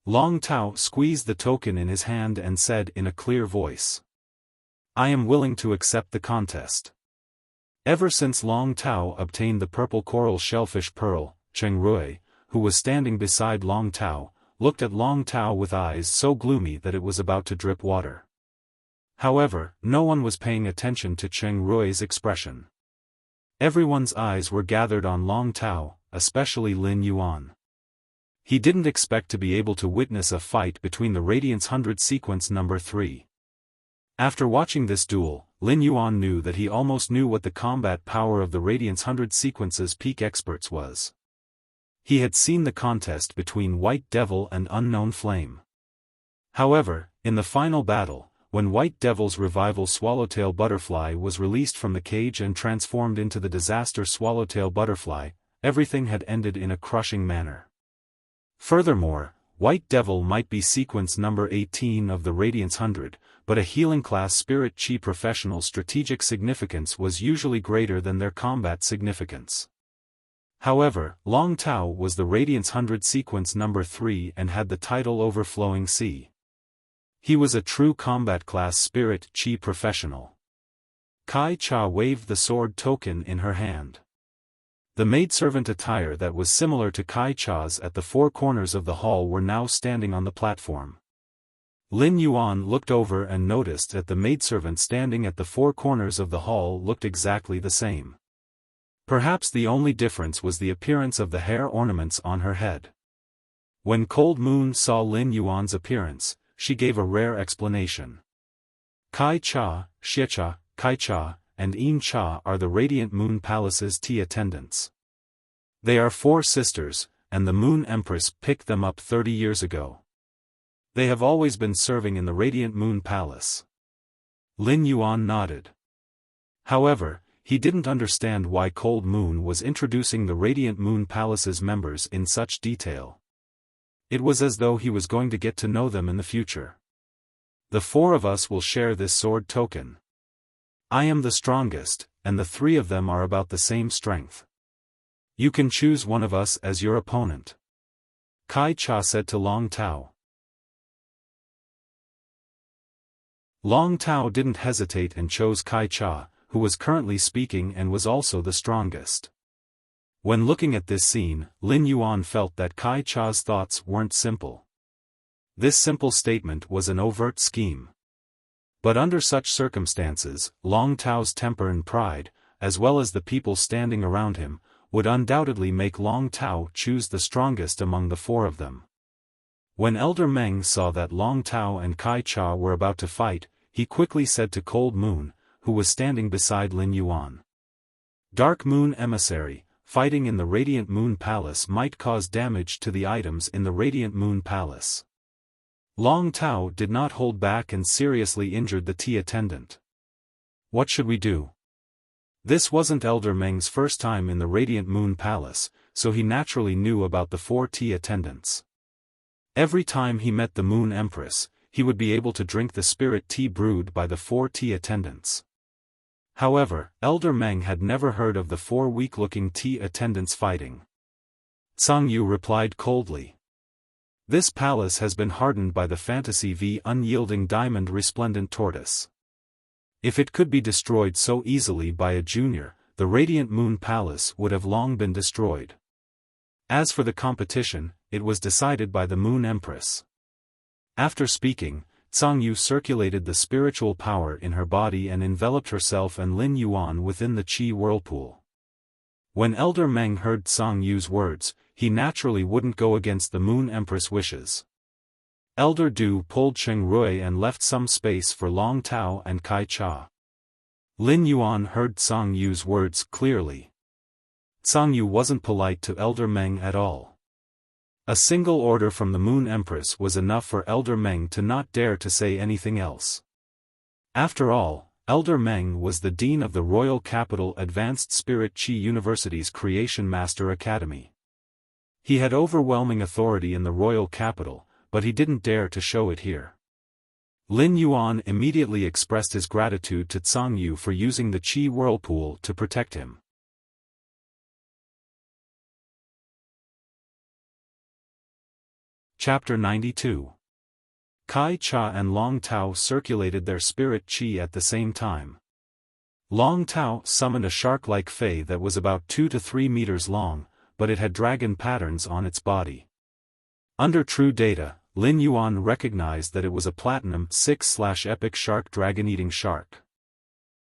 Long Tao squeezed the token in his hand and said in a clear voice, "I am willing to accept the contest." Ever since Long Tao obtained the purple coral shellfish pearl, Cheng Rui, who was standing beside Long Tao, looked at Long Tao with eyes so gloomy that it was about to drip water. However, no one was paying attention to Cheng Rui's expression. Everyone's eyes were gathered on Long Tao, especially Lin Yuan. He didn't expect to be able to witness a fight between the Radiance 100 sequence number 3. After watching this duel, Lin Yuan knew that he almost knew what the combat power of the Radiance 100 sequence's peak experts was. He had seen the contest between White Devil and Unknown Flame. However, in the final battle, when White Devil's revival Swallowtail Butterfly was released from the cage and transformed into the disaster Swallowtail Butterfly, everything had ended in a crushing manner. Furthermore, White Devil might be sequence number 18 of the Radiance 100, but a healing class spirit chi professional's strategic significance was usually greater than their combat significance. However, Long Tao was the Radiance 100 sequence number 3 and had the title Overflowing Sea. He was a true combat class spirit chi professional. Kai Cha waved the sword token in her hand. The maidservant attire that was similar to Kai Cha's at the four corners of the hall were now standing on the platform. Lin Yuan looked over and noticed that the maidservant standing at the four corners of the hall looked exactly the same. Perhaps the only difference was the appearance of the hair ornaments on her head. When Cold Moon saw Lin Yuan's appearance, she gave a rare explanation. Kai Cha, Xie Cha, Kai Cha, and Yin Cha are the Radiant Moon Palace's tea attendants. They are 4 sisters, and the Moon Empress picked them up 30 years ago. They have always been serving in the Radiant Moon Palace. Lin Yuan nodded. However, he didn't understand why Cold Moon was introducing the Radiant Moon Palace's members in such detail. It was as though he was going to get to know them in the future. The 4 of us will share this sword token. I am the strongest, and the 3 of them are about the same strength. You can choose one of us as your opponent. Kai Cha said to Long Tao. Long Tao didn't hesitate and chose Kai Cha, who was currently speaking and was also the strongest. When looking at this scene, Lin Yuan felt that Kai Cha's thoughts weren't simple. This simple statement was an overt scheme. But under such circumstances, Long Tao's temper and pride, as well as the people standing around him, would undoubtedly make Long Tao choose the strongest among the 4 of them. When Elder Meng saw that Long Tao and Kai Cha were about to fight, he quickly said to Cold Moon, who was standing beside Lin Yuan. Dark Moon Emissary, fighting in the Radiant Moon Palace might cause damage to the items in the Radiant Moon Palace. Long Tao did not hold back and seriously injured the tea attendant. What should we do? This wasn't Elder Meng's first time in the Radiant Moon Palace, so he naturally knew about the 4 tea attendants. Every time he met the Moon Empress, he would be able to drink the spirit tea brewed by the 4 tea attendants. However, Elder Meng had never heard of the 4 weak-looking tea attendants fighting. Tsang Yu replied coldly. This palace has been hardened by the fantasy v unyielding diamond resplendent tortoise. If it could be destroyed so easily by a junior, the Radiant Moon Palace would have long been destroyed. As for the competition, it was decided by the Moon Empress. After speaking, Tsang Yu circulated the spiritual power in her body and enveloped herself and Lin Yuan within the Qi whirlpool. When Elder Meng heard Tsang Yu's words, he naturally wouldn't go against the Moon Empress' wishes. Elder Du pulled Cheng Rui and left some space for Long Tao and Kai Cha. Lin Yuan heard Tsang Yu's words clearly. Tsang Yu wasn't polite to Elder Meng at all. A single order from the Moon Empress was enough for Elder Meng to not dare to say anything else. After all, Elder Meng was the Dean of the Royal Capital Advanced Spirit Qi University's Creation Master Academy. He had overwhelming authority in the royal capital, but he didn't dare to show it here. Lin Yuan immediately expressed his gratitude to Tsang Yu for using the Qi whirlpool to protect him. Chapter 92. Kai Cha and Long Tao circulated their spirit Qi at the same time. Long Tao summoned a shark-like fei that was about 2 to 3 meters long, but it had dragon patterns on its body. Under true data, Lin Yuan recognized that it was a Platinum 6/Epic Shark Dragon-Eating Shark.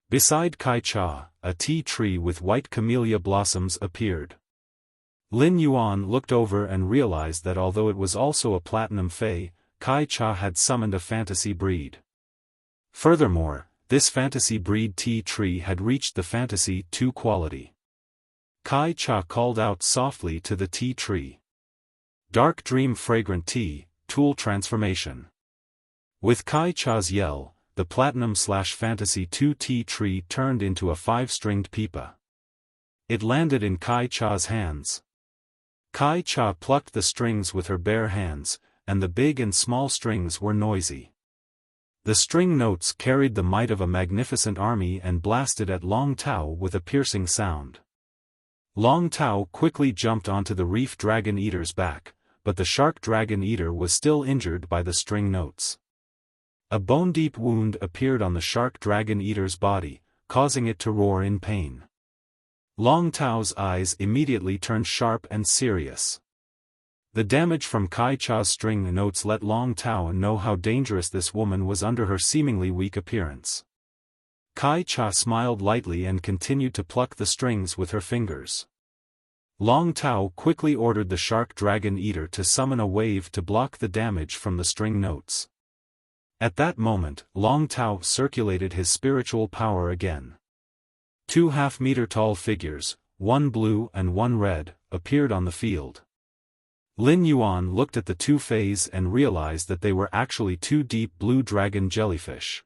Beside Kai Cha, a tea tree with white camellia blossoms appeared. Lin Yuan looked over and realized that although it was also a Platinum fei, Kai Cha had summoned a fantasy breed. Furthermore, this fantasy breed tea tree had reached the fantasy 2 quality. Kai Cha called out softly to the tea tree. Dark Dream Fragrant Tea, Tool Transformation. With Kai Cha's yell, the Platinum/Fantasy 2 tea tree turned into a 5-stringed pipa. It landed in Kai Cha's hands. Kai Cha plucked the strings with her bare hands, and the big and small strings were noisy. The string notes carried the might of a magnificent army and blasted at Long Tao with a piercing sound. Long Tao quickly jumped onto the reef dragon eater's back, but the shark dragon eater was still injured by the string notes. A bone-deep wound appeared on the shark dragon eater's body, causing it to roar in pain. Long Tao's eyes immediately turned sharp and serious. The damage from Kai Cha's string notes let Long Tao know how dangerous this woman was under her seemingly weak appearance. Kai Cha smiled lightly and continued to pluck the strings with her fingers. Long Tao quickly ordered the shark dragon eater to summon a wave to block the damage from the string notes. At that moment, Long Tao circulated his spiritual power again. 2 half-meter-tall figures, one blue and one red, appeared on the field. Lin Yuan looked at the two fays and realized that they were actually 2 deep blue dragon jellyfish.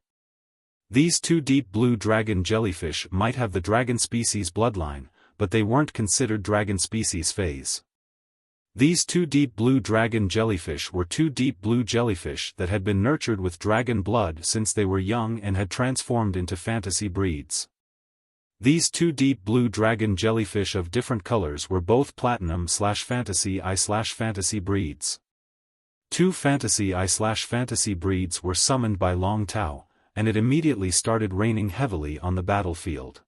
These 2 deep blue dragon jellyfish might have the dragon species bloodline, but they weren't considered dragon species fays. These 2 deep blue dragon jellyfish were 2 deep blue jellyfish that had been nurtured with dragon blood since they were young and had transformed into fantasy breeds. These 2 deep blue dragon jellyfish of different colors were both platinum/fantasy breeds. 2 fantasy breeds were summoned by Long Tao, and it immediately started raining heavily on the battlefield.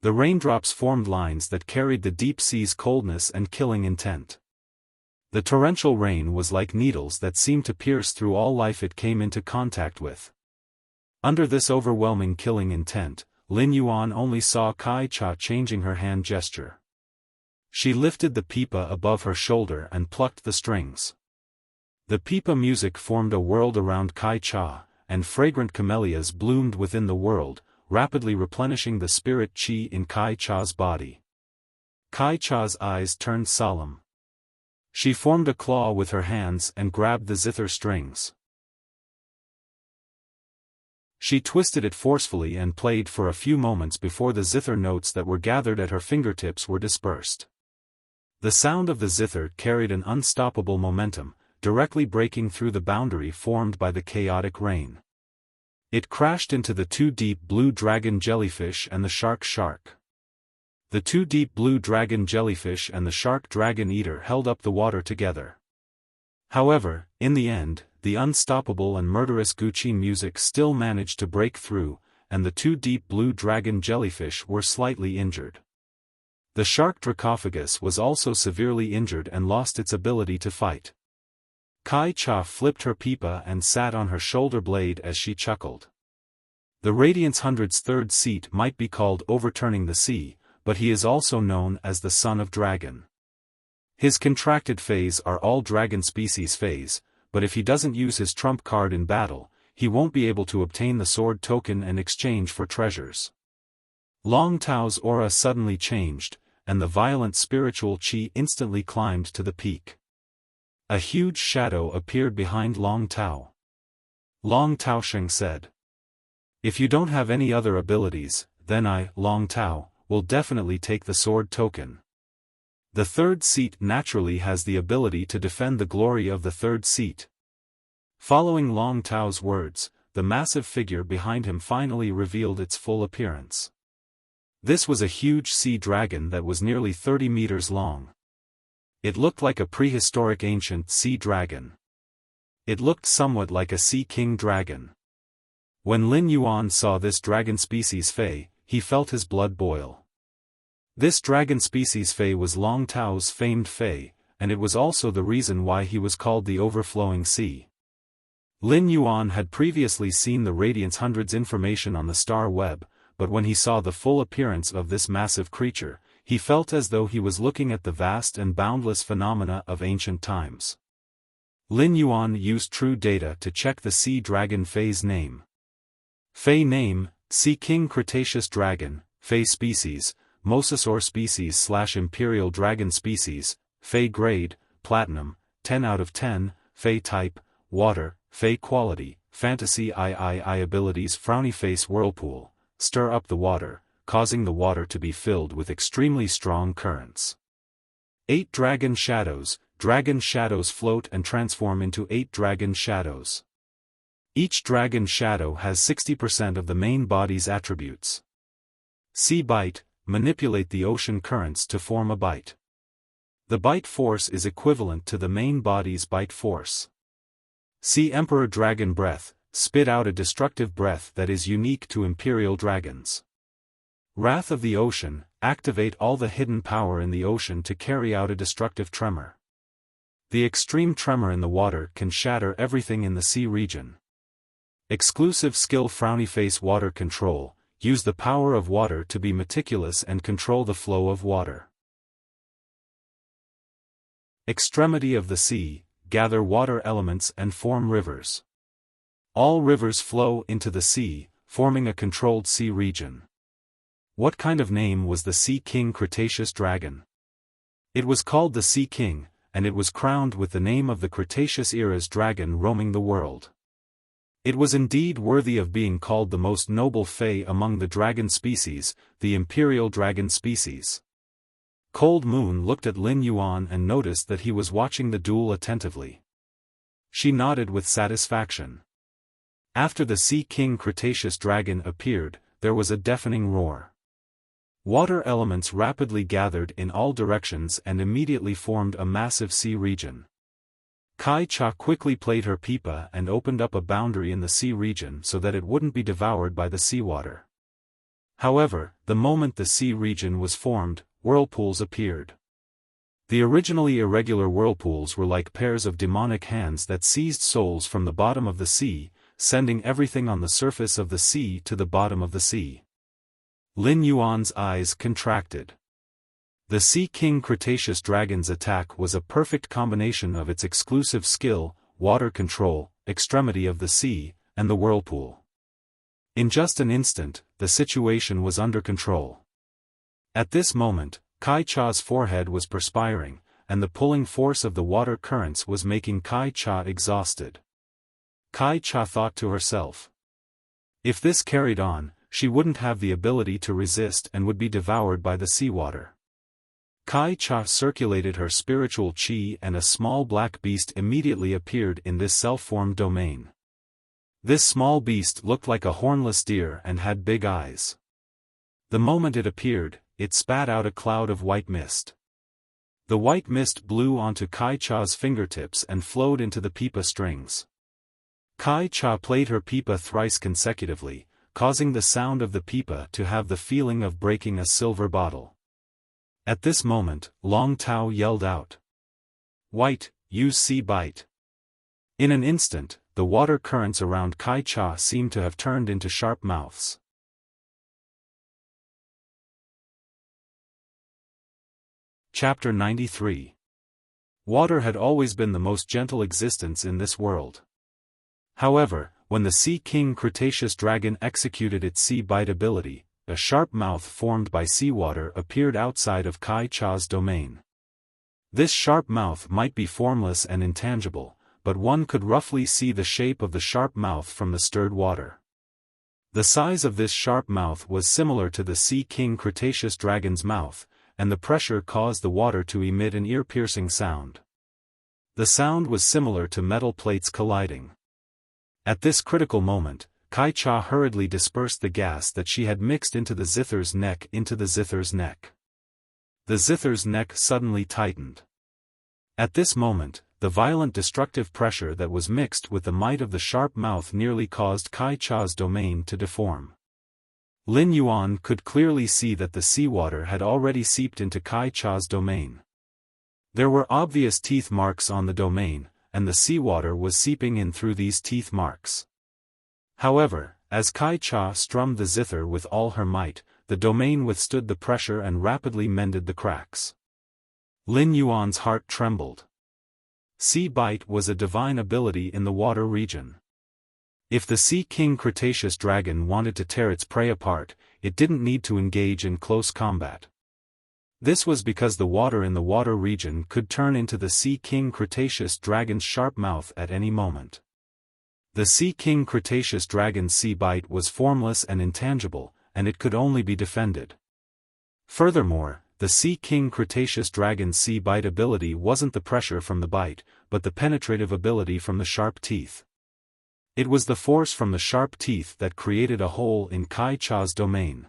The raindrops formed lines that carried the deep sea's coldness and killing intent. The torrential rain was like needles that seemed to pierce through all life it came into contact with. Under this overwhelming killing intent, Lin Yuan only saw Kai Cha changing her hand gesture. She lifted the pipa above her shoulder and plucked the strings. The pipa music formed a world around Kai Cha, and fragrant camellias bloomed within the world, rapidly replenishing the spirit qi in Kai Cha's body. Kai Cha's eyes turned solemn. She formed a claw with her hands and grabbed the zither strings. She twisted it forcefully and played for a few moments before the zither notes that were gathered at her fingertips were dispersed. The sound of the zither carried an unstoppable momentum, directly breaking through the boundary formed by the chaotic rain. It crashed into the 2 deep blue dragon jellyfish and the shark. The 2 deep blue dragon jellyfish and the shark dragon eater held up the water together. However, in the end, the unstoppable and murderous Guqin music still managed to break through, and the 2 deep blue dragon jellyfish were slightly injured. The shark Dracophagus was also severely injured and lost its ability to fight. Kai Cha flipped her pipa and sat on her shoulder blade as she chuckled. The Radiance 100's 3rd seat might be called Overturning the Sea, but he is also known as the Son of Dragon. His contracted fays are all dragon species fays, but if he doesn't use his trump card in battle, he won't be able to obtain the sword token in exchange for treasures. Long Tao's aura suddenly changed, and the violent spiritual qi instantly climbed to the peak. A huge shadow appeared behind Long Tao. Long Taosheng said, "If you don't have any other abilities, then I, Long Tao, will definitely take the sword token." The 3rd seat naturally has the ability to defend the glory of the 3rd seat. Following Long Tao's words, the massive figure behind him finally revealed its full appearance. This was a huge sea dragon that was nearly 30 meters long. It looked like a prehistoric ancient sea dragon. It looked somewhat like a sea king dragon. When Lin Yuan saw this dragon species fey, he felt his blood boil. This dragon species fey was Long Tao's famed fey, and it was also the reason why he was called the Overflowing Sea. Lin Yuan had previously seen the Radiance 100's information on the star web, but when he saw the full appearance of this massive creature, he felt as though he was looking at the vast and boundless phenomena of ancient times. Lin Yuan used true data to check the sea dragon fey's name. Fey name, Sea King Cretaceous Dragon, Fey species, Mosasaur species/Imperial Dragon species, Fey grade, Platinum, 10 out of 10, Fey type, Water, Fey quality, Fantasy III abilities Frowny Face Whirlpool, stir up the water, causing the water to be filled with extremely strong currents. 8 dragon shadows float and transform into 8 dragon shadows. Each dragon shadow has 60% of the main body's attributes. Sea bite, manipulate the ocean currents to form a bite. The bite force is equivalent to the main body's bite force. Sea Emperor Dragon Breath, spit out a destructive breath that is unique to Imperial dragons. Wrath of the Ocean, activate all the hidden power in the ocean to carry out a destructive tremor. The extreme tremor in the water can shatter everything in the sea region. Exclusive skill Frowny Face Water Control, use the power of water to be meticulous and control the flow of water. Extremity of the sea, gather water elements and form rivers. All rivers flow into the sea, forming a controlled sea region. What kind of name was the Sea King Cretaceous dragon? It was called the Sea King, and it was crowned with the name of the Cretaceous era's dragon roaming the world. It was indeed worthy of being called the most noble fae among the dragon species, the imperial dragon species. Cold Moon looked at Lin Yuan and noticed that he was watching the duel attentively. She nodded with satisfaction. After the Sea King Cretaceous dragon appeared, there was a deafening roar. Water elements rapidly gathered in all directions and immediately formed a massive sea region. Kai Cha quickly played her pipa and opened up a boundary in the sea region so that it wouldn't be devoured by the seawater. However, the moment the sea region was formed, whirlpools appeared. The originally irregular whirlpools were like pairs of demonic hands that seized souls from the bottom of the sea, sending everything on the surface of the sea to the bottom of the sea. Lin Yuan's eyes contracted. The Sea King Cretaceous dragon's attack was a perfect combination of its exclusive skill, water control, extremity of the sea, and the whirlpool. In just an instant, the situation was under control. At this moment, Kai Cha's forehead was perspiring, and the pulling force of the water currents was making Kai Cha exhausted. Kai Cha thought to herself. If this carried on, she wouldn't have the ability to resist and would be devoured by the seawater. Kai Cha circulated her spiritual chi and a small black beast immediately appeared in this self-formed domain. This small beast looked like a hornless deer and had big eyes. The moment it appeared, it spat out a cloud of white mist. The white mist blew onto Kai Cha's fingertips and flowed into the pipa strings. Kai Cha played her pipa thrice consecutively, causing the sound of the pipa to have the feeling of breaking a silver bottle. At this moment, Long Tao yelled out. "White, use sea bite." In an instant, the water currents around Kai Cha seemed to have turned into sharp mouths. Chapter 93. Water had always been the most gentle existence in this world. However, when the Sea King Cretaceous dragon executed its sea bite ability, a sharp mouth formed by seawater appeared outside of Kai Cha's domain. This sharp mouth might be formless and intangible, but one could roughly see the shape of the sharp mouth from the stirred water. The size of this sharp mouth was similar to the Sea King Cretaceous dragon's mouth, and the pressure caused the water to emit an ear-piercing sound. The sound was similar to metal plates colliding. At this critical moment, Kai Cha hurriedly dispersed the gas that she had mixed into the zither's neck into the zither's neck. The zither's neck suddenly tightened. At this moment, the violent destructive pressure that was mixed with the might of the sharp mouth nearly caused Kai Cha's domain to deform. Lin Yuan could clearly see that the seawater had already seeped into Kai Cha's domain. There were obvious teeth marks on the domain, and the seawater was seeping in through these teeth marks. However, as Kai Cha strummed the zither with all her might, the domain withstood the pressure and rapidly mended the cracks. Lin Yuan's heart trembled. Sea bite was a divine ability in the water region. If the Sea King Cretaceous dragon wanted to tear its prey apart, it didn't need to engage in close combat. This was because the water in the water region could turn into the Sea King Cretaceous dragon's sharp mouth at any moment. The Sea King Cretaceous dragon's sea bite was formless and intangible, and it could only be defended. Furthermore, the Sea King Cretaceous dragon's sea bite ability wasn't the pressure from the bite, but the penetrative ability from the sharp teeth. It was the force from the sharp teeth that created a hole in Kai Cha's domain.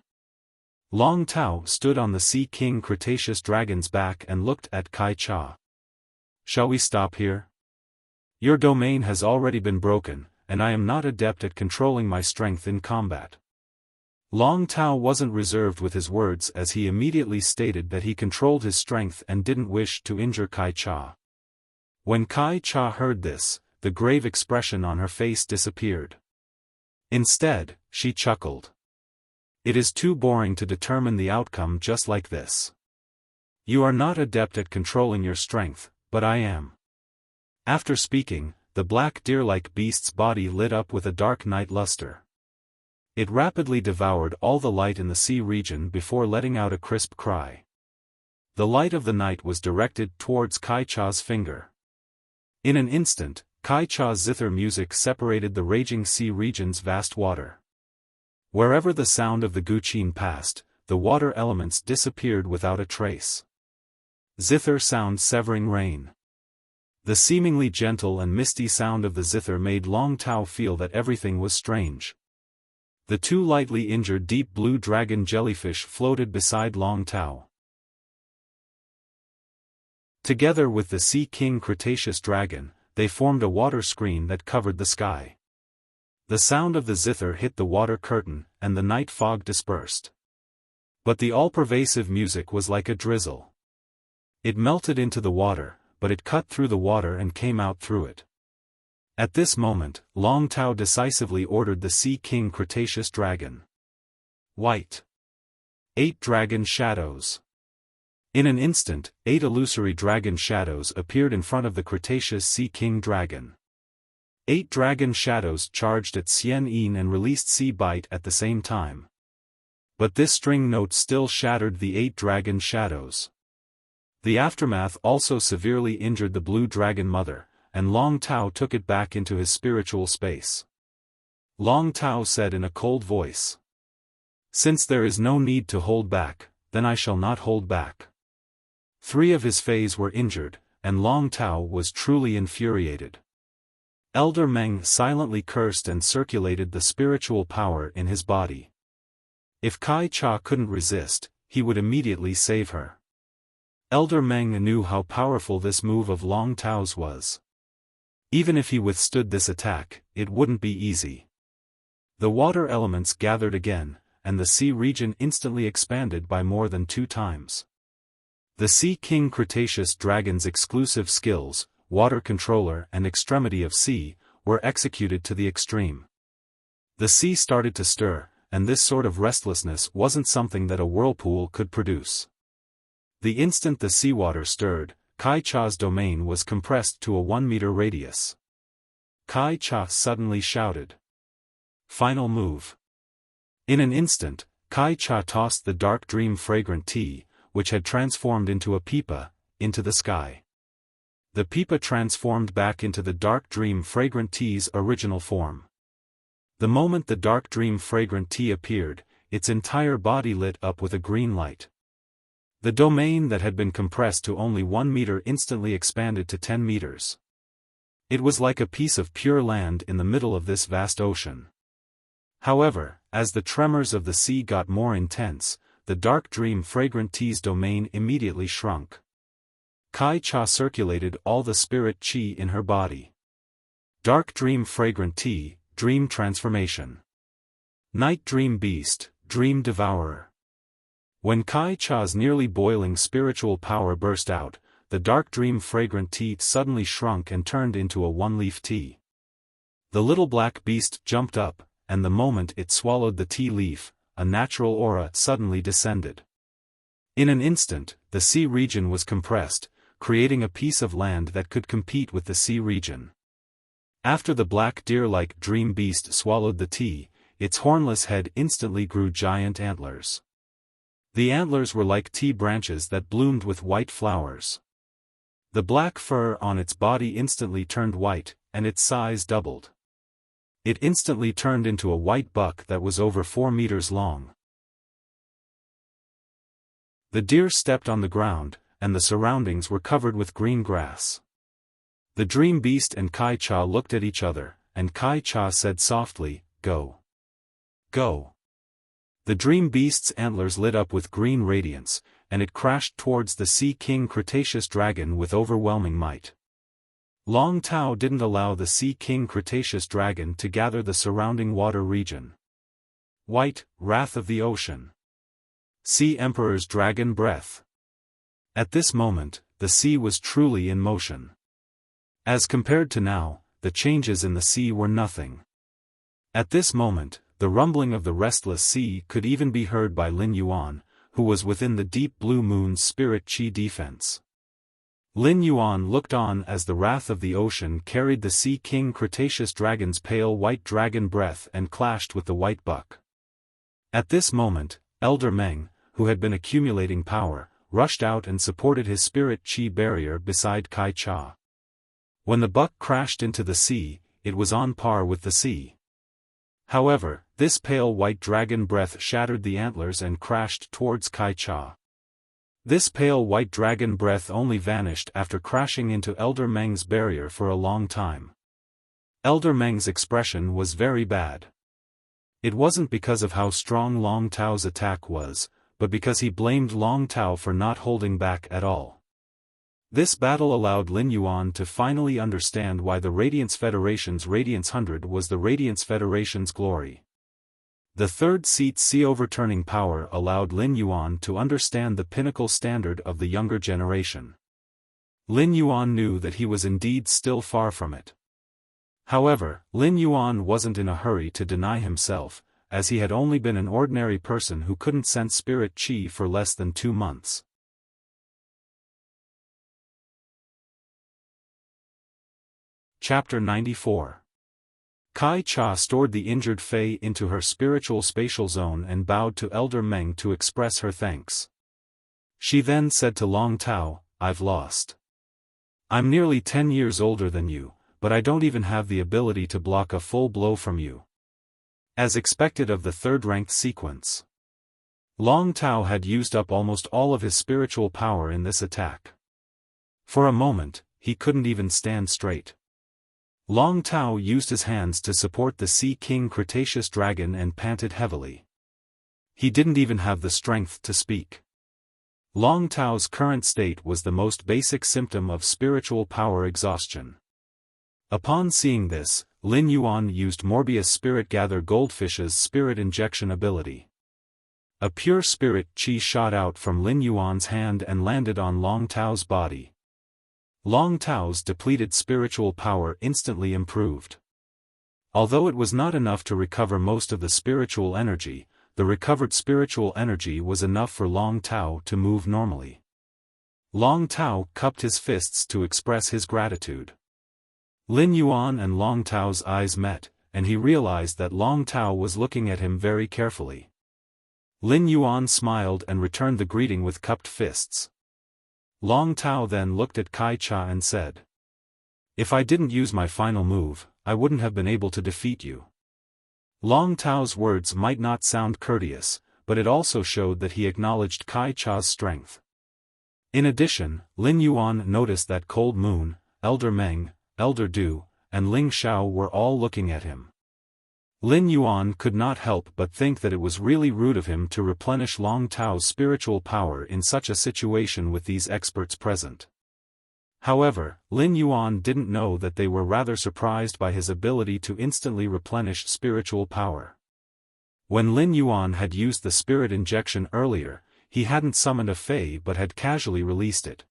Long Tao stood on the Sea King Cretaceous dragon's back and looked at Kai Cha. "Shall we stop here? Your domain has already been broken, and I am not adept at controlling my strength in combat." Long Tao wasn't reserved with his words as he immediately stated that he controlled his strength and didn't wish to injure Kai Cha. When Kai Cha heard this, the grave expression on her face disappeared. Instead, she chuckled. "It is too boring to determine the outcome just like this. You are not adept at controlling your strength, but I am. After speaking, the black deer-like beast's body lit up with a dark night luster. It rapidly devoured all the light in the sea region before letting out a crisp cry. The light of the night was directed towards Kai Cha's finger. In an instant, Kai Cha's zither music separated the raging sea region's vast water. Wherever the sound of the guqin passed, the water elements disappeared without a trace. Zither sound severing rain. The seemingly gentle and misty sound of the zither made Long Tao feel that everything was strange. The two lightly injured deep blue dragon jellyfish floated beside Long Tao. Together with the Sea King Cretaceous dragon, they formed a water screen that covered the sky. The sound of the zither hit the water curtain, and the night fog dispersed. But the all-pervasive music was like a drizzle. It melted into the water, but it cut through the water and came out through it. At this moment, Long Tao decisively ordered the Sea King Cretaceous dragon. White. 8 dragon shadows. In an instant, 8 illusory dragon shadows appeared in front of the Cretaceous Sea King dragon. 8 dragon shadows charged at Xian Yin and released Sea Bite at the same time. But this string note still shattered the 8 dragon shadows. The aftermath also severely injured the blue dragon mother, and Long Tao took it back into his spiritual space. Long Tao said in a cold voice, "Since there is no need to hold back, then I shall not hold back." 3 of his fays were injured, and Long Tao was truly infuriated. Elder Meng silently cursed and circulated the spiritual power in his body. If Kai Cha couldn't resist, he would immediately save her. Elder Meng knew how powerful this move of Long Tao's was. Even if he withstood this attack, it wouldn't be easy. The water elements gathered again, and the sea region instantly expanded by more than 2 times. The Sea King Cretaceous dragon's exclusive skills, water controller and extremity of sea, were executed to the extreme. The sea started to stir, and this sort of restlessness wasn't something that a whirlpool could produce. The instant the seawater stirred, Kai Cha's domain was compressed to a 1-meter radius. Kai Cha suddenly shouted, "Final move." In an instant, Kai Cha tossed the dark dream fragrant tea, which had transformed into a pipa, into the sky. The pipa transformed back into the dark dream fragrant tea's original form. The moment the dark dream fragrant tea appeared, its entire body lit up with a green light. The domain that had been compressed to only 1 meter instantly expanded to 10 meters. It was like a piece of pure land in the middle of this vast ocean. However, as the tremors of the sea got more intense, the dark dream fragrant tea's domain immediately shrunk. Kai Cha circulated all the spirit chi in her body. Dark dream fragrant tea, dream transformation. Night dream beast, dream devourer. When Kai Cha's nearly boiling spiritual power burst out, the dark dream fragrant tea suddenly shrunk and turned into a 1-leaf tea. The little black beast jumped up, and the moment it swallowed the tea leaf, a natural aura suddenly descended. In an instant, the sea region was compressed, creating a piece of land that could compete with the sea region. After the black deer-like dream beast swallowed the tea, its hornless head instantly grew giant antlers. The antlers were like tea branches that bloomed with white flowers. The black fur on its body instantly turned white, and its size doubled. It instantly turned into a white buck that was over 4 meters long. The deer stepped on the ground, and the surroundings were covered with green grass. The dream beast and Kai Cha looked at each other, and Kai Cha said softly, "Go. Go." The dream beast's antlers lit up with green radiance, and it crashed towards the Sea King Cretaceous dragon with overwhelming might. Long Tao didn't allow the Sea King Cretaceous dragon to gather the surrounding water region. White, wrath of the ocean. Sea Emperor's dragon breath. At this moment, the sea was truly in motion. As compared to now, the changes in the sea were nothing. At this moment, the rumbling of the restless sea could even be heard by Lin Yuan, who was within the deep blue moon's spirit chi defense. Lin Yuan looked on as the wrath of the ocean carried the Sea King Cretaceous Dragon's pale white dragon breath and clashed with the white buck. At this moment, Elder Meng, who had been accumulating power, rushed out and supported his spirit chi barrier beside Kai Cha. When the buck crashed into the sea, it was on par with the sea. However, this pale white dragon breath shattered the antlers and crashed towards Kai Cha. This pale white dragon breath only vanished after crashing into Elder Meng's barrier for a long time. Elder Meng's expression was very bad. It wasn't because of how strong Long Tao's attack was, but because he blamed Long Tao for not holding back at all. This battle allowed Lin Yuan to finally understand why the Radiance Federation's Radiance 100 was the Radiance Federation's glory. The third seat sea overturning power allowed Lin Yuan to understand the pinnacle standard of the younger generation. Lin Yuan knew that he was indeed still far from it. However, Lin Yuan wasn't in a hurry to deny himself, as he had only been an ordinary person who couldn't sense spirit chi for less than 2 months. Chapter 94. Kai Cha stored the injured Fei into her spiritual spatial zone and bowed to Elder Meng to express her thanks. She then said to Long Tao, "I've lost. I'm nearly 10 years older than you, but I don't even have the ability to block a full blow from you." As expected of the third-ranked sequence, Long Tao had used up almost all of his spiritual power in this attack. For a moment, he couldn't even stand straight. Long Tao used his hands to support the Sea King Cretaceous Dragon and panted heavily. He didn't even have the strength to speak. Long Tao's current state was the most basic symptom of spiritual power exhaustion. Upon seeing this, Lin Yuan used Morbius Spirit Gather Goldfish's spirit injection ability. A pure spirit chi shot out from Lin Yuan's hand and landed on Long Tao's body. Long Tao's depleted spiritual power instantly improved. Although it was not enough to recover most of the spiritual energy, the recovered spiritual energy was enough for Long Tao to move normally. Long Tao cupped his fists to express his gratitude. Lin Yuan and Long Tao's eyes met, and he realized that Long Tao was looking at him very carefully. Lin Yuan smiled and returned the greeting with cupped fists. Long Tao then looked at Kai Cha and said, "If I didn't use my final move, I wouldn't have been able to defeat you." Long Tao's words might not sound courteous, but it also showed that he acknowledged Kai Cha's strength. In addition, Lin Yuan noticed that Cold Moon, Elder Meng, Elder Du, and Ling Xiao were all looking at him. Lin Yuan could not help but think that it was really rude of him to replenish Long Tao's spiritual power in such a situation with these experts present. However, Lin Yuan didn't know that they were rather surprised by his ability to instantly replenish spiritual power. When Lin Yuan had used the spirit injection earlier, he hadn't summoned a Fei but had casually released it.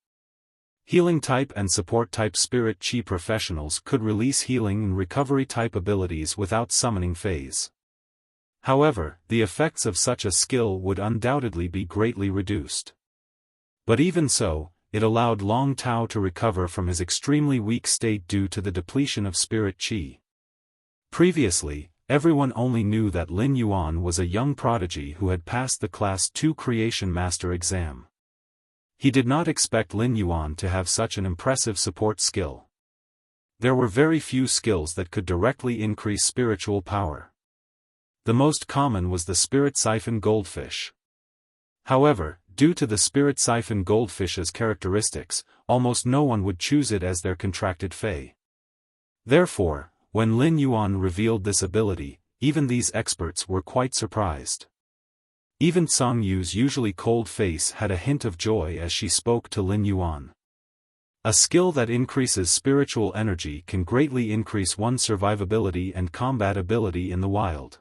Healing type and support type spirit chi professionals could release healing and recovery type abilities without summoning Feis. However, the effects of such a skill would undoubtedly be greatly reduced. But even so, it allowed Long Tao to recover from his extremely weak state due to the depletion of spirit chi. Previously, everyone only knew that Lin Yuan was a young prodigy who had passed the Class 2 Creation Master exam. He did not expect Lin Yuan to have such an impressive support skill. There were very few skills that could directly increase spiritual power. The most common was the Spirit Siphon Goldfish. However, due to the Spirit Siphon Goldfish's characteristics, almost no one would choose it as their contracted Fei. Therefore, when Lin Yuan revealed this ability, even these experts were quite surprised. Even Song Yu's usually cold face had a hint of joy as she spoke to Lin Yuan. A skill that increases spiritual energy can greatly increase one's survivability and combat ability in the wild.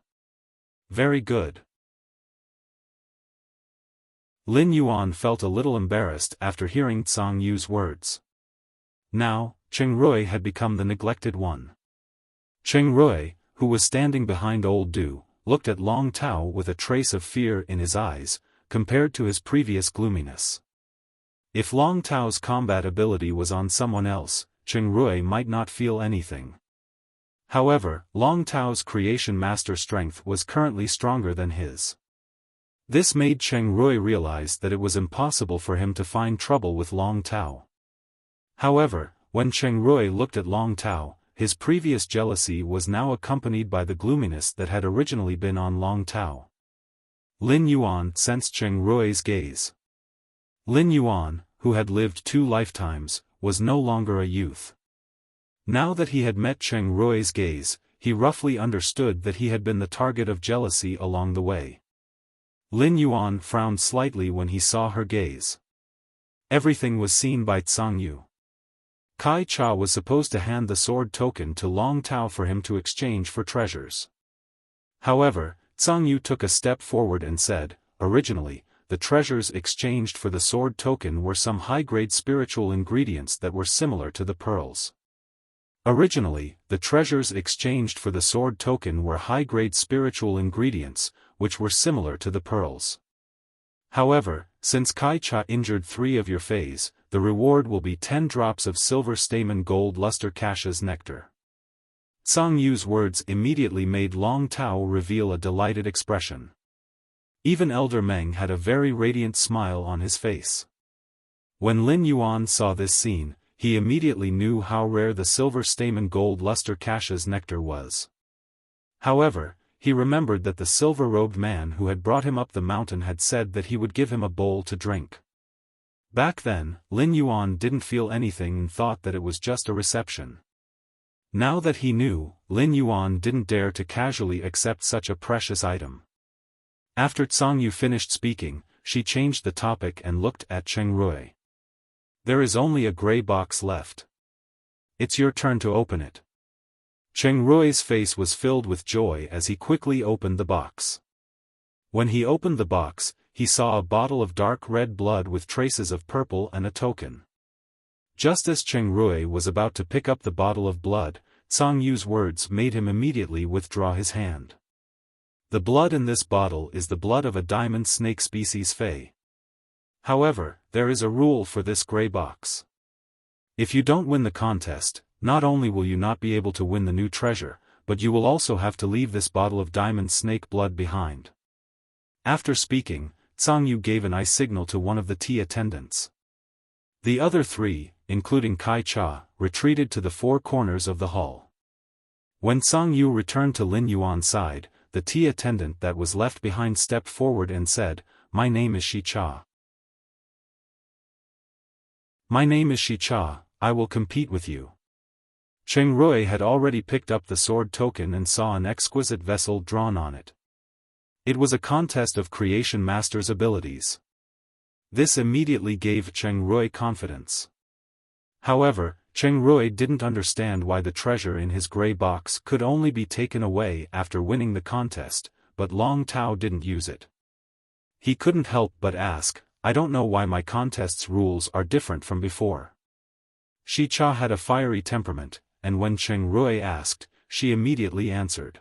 Very good. Lin Yuan felt a little embarrassed after hearing Song Yu's words. Now, Cheng Rui had become the neglected one. Cheng Rui, who was standing behind old Du, looked at Long Tao with a trace of fear in his eyes, compared to his previous gloominess. If Long Tao's combat ability was on someone else, Cheng Rui might not feel anything. However, Long Tao's creation master strength was currently stronger than his. This made Cheng Rui realize that it was impossible for him to find trouble with Long Tao. However, when Cheng Rui looked at Long Tao, his previous jealousy was now accompanied by the gloominess that had originally been on Long Tao. Lin Yuan sensed Cheng Rui's gaze. Lin Yuan, who had lived 2 lifetimes, was no longer a youth. Now that he had met Cheng Rui's gaze, he roughly understood that he had been the target of jealousy along the way. Lin Yuan frowned slightly when he saw her gaze. Everything was seen by Tsang Yu. Kai Cha was supposed to hand the sword token to Long Tao for him to exchange for treasures. However, Tsang Yu took a step forward and said, originally, the treasures exchanged for the sword token were some high-grade spiritual ingredients that were similar to the pearls. Originally, the treasures exchanged for the sword token were high-grade spiritual ingredients, which were similar to the pearls. However, since Kai Cha injured 3 of your fays, the reward will be 10 drops of silver stamen gold luster Kasha's nectar. Tsang Yu's words immediately made Long Tao reveal a delighted expression. Even Elder Meng had a very radiant smile on his face. When Lin Yuan saw this scene, he immediately knew how rare the silver stamen gold luster Kasha's nectar was. However, he remembered that the silver-robed man who had brought him up the mountain had said that he would give him a bowl to drink. Back then, Lin Yuan didn't feel anything and thought that it was just a reception. Now that he knew, Lin Yuan didn't dare to casually accept such a precious item. After Tsang Yu finished speaking, she changed the topic and looked at Cheng Rui. There is only a gray box left. It's your turn to open it. Cheng Rui's face was filled with joy as he quickly opened the box. When he opened the box, he saw a bottle of dark red blood with traces of purple and a token. Just as Cheng Rui was about to pick up the bottle of blood, Tsang Yu's words made him immediately withdraw his hand. The blood in this bottle is the blood of a diamond snake species Fey. However, there is a rule for this gray box. If you don't win the contest, not only will you not be able to win the new treasure, but you will also have to leave this bottle of diamond snake blood behind. After speaking, Tsang Yu gave an eye signal to one of the tea attendants. The other 3, including Kai Cha, retreated to the 4 corners of the hall. When Tsang Yu returned to Lin Yuan's side, the tea attendant that was left behind stepped forward and said, "My name is Shi Cha. My name is Shi Cha, I will compete with you." Cheng Rui had already picked up the sword token and saw an exquisite vessel drawn on it. It was a contest of creation master's abilities. This immediately gave Cheng Rui confidence. However, Cheng Rui didn't understand why the treasure in his gray box could only be taken away after winning the contest, but Long Tao didn't use it. He couldn't help but ask, "I don't know why my contest's rules are different from before." Shi Cha had a fiery temperament, and when Cheng Rui asked, she immediately answered.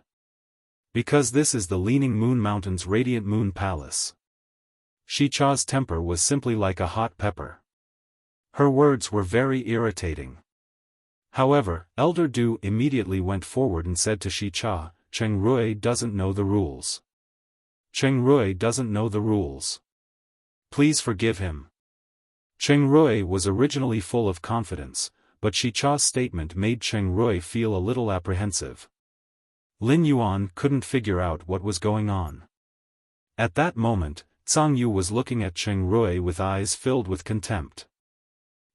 Because this is the Leaning Moon Mountain's Radiant Moon Palace. Shi Cha's temper was simply like a hot pepper. Her words were very irritating. However, Elder Du immediately went forward and said to Shi Cha, "Cheng Rui doesn't know the rules. Cheng Rui doesn't know the rules. Please forgive him." Cheng Rui was originally full of confidence, but Shi Cha's statement made Cheng Rui feel a little apprehensive. Lin Yuan couldn't figure out what was going on. At that moment, Tsang Yu was looking at Cheng Rui with eyes filled with contempt.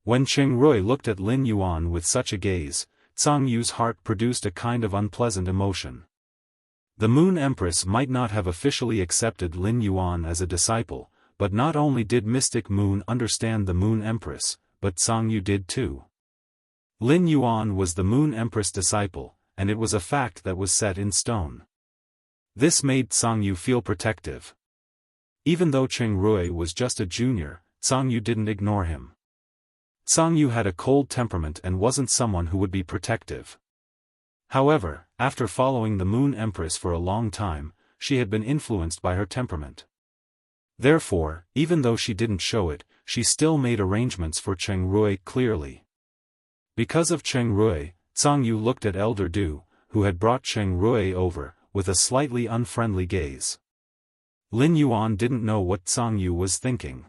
When Cheng Rui looked at Lin Yuan with such a gaze, Tsang Yu's heart produced a kind of unpleasant emotion. The Moon Empress might not have officially accepted Lin Yuan as a disciple, but not only did Mystic Moon understand the Moon Empress, but Tsang Yu did too. Lin Yuan was the Moon Empress disciple, and it was a fact that was set in stone. This made Tsang Yu feel protective. Even though Cheng Rui was just a junior, Tsang Yu didn't ignore him. Tsang Yu had a cold temperament and wasn't someone who would be protective. However, after following the Moon Empress for a long time, she had been influenced by her temperament. Therefore, even though she didn't show it, she still made arrangements for Cheng Rui clearly. Because of Cheng Rui, Zhang Yu looked at Elder Du, who had brought Cheng Rui over, with a slightly unfriendly gaze. Lin Yuan didn't know what Zhang Yu was thinking.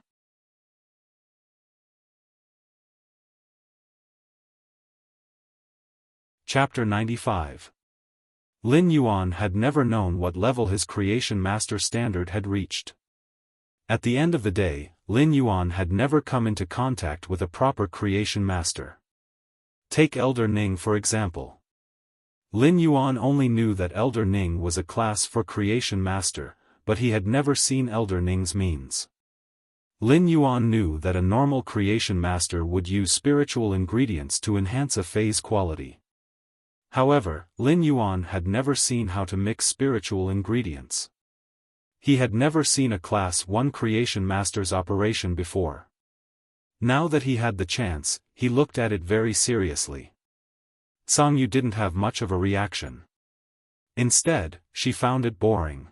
Chapter 95. Lin Yuan had never known what level his creation master standard had reached. At the end of the day, Lin Yuan had never come into contact with a proper creation master. Take Elder Ning for example. Lin Yuan only knew that Elder Ning was a class for creation master, but he had never seen Elder Ning's means. Lin Yuan knew that a normal creation master would use spiritual ingredients to enhance a phase quality. However, Lin Yuan had never seen how to mix spiritual ingredients. He had never seen a Class 1 creation master's operation before. Now that he had the chance, he looked at it very seriously. Zhang Yu didn't have much of a reaction. Instead, she found it boring.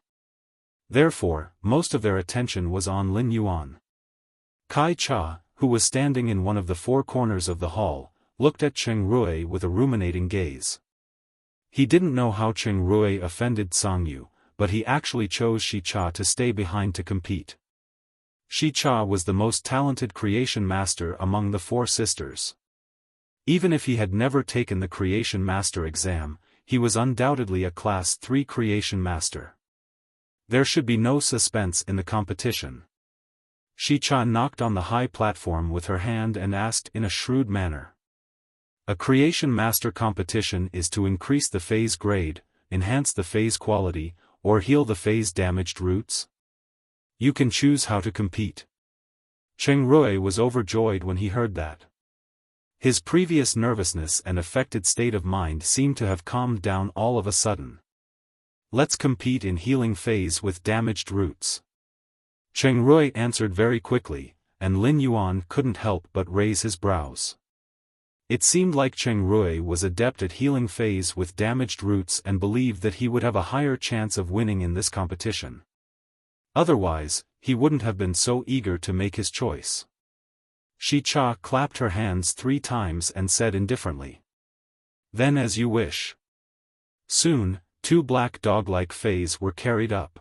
Therefore, most of their attention was on Lin Yuan. Kai Cha, who was standing in one of the four corners of the hall, looked at Cheng Rui with a ruminating gaze. He didn't know how Cheng Rui offended Zhang Yu, but he actually chose Shi Cha to stay behind to compete. Shi Cha was the most talented creation master among the four sisters. Even if he had never taken the creation master exam, he was undoubtedly a Class 3 creation master. There should be no suspense in the competition. Shi Cha knocked on the high platform with her hand and asked in a shrewd manner. A creation master competition is to increase the phase grade, enhance the phase quality, or heal the phase-damaged roots? You can choose how to compete. Cheng Rui was overjoyed when he heard that. His previous nervousness and affected state of mind seemed to have calmed down all of a sudden. Let's compete in healing phase with damaged roots. Cheng Rui answered very quickly, and Lin Yuan couldn't help but raise his brows. It seemed like Cheng Rui was adept at healing phase with damaged roots and believed that he would have a higher chance of winning in this competition. Otherwise, he wouldn't have been so eager to make his choice. Shi Cha clapped her hands 3 times and said indifferently. Then as you wish. Soon, 2 black dog-like phase were carried up.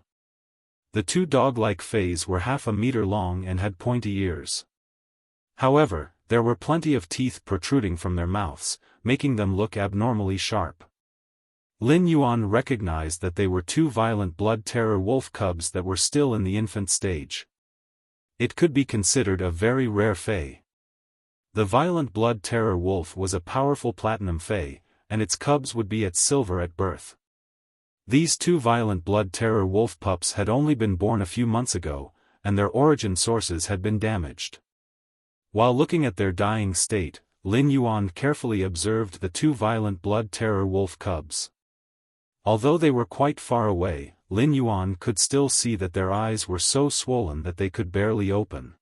The 2 dog-like phase were half a meter long and had pointy ears. However, there were plenty of teeth protruding from their mouths, making them look abnormally sharp. Lin Yuan recognized that they were 2 violent blood terror wolf cubs that were still in the infant stage. It could be considered a very rare fae. The violent blood terror wolf was a powerful platinum fae, and its cubs would be at silver at birth. These 2 violent blood terror wolf pups had only been born a few months ago, and their origin sources had been damaged. While looking at their dying state, Lin Yuan carefully observed the 2 violent blood terror wolf cubs. Although they were quite far away, Lin Yuan could still see that their eyes were so swollen that they could barely open.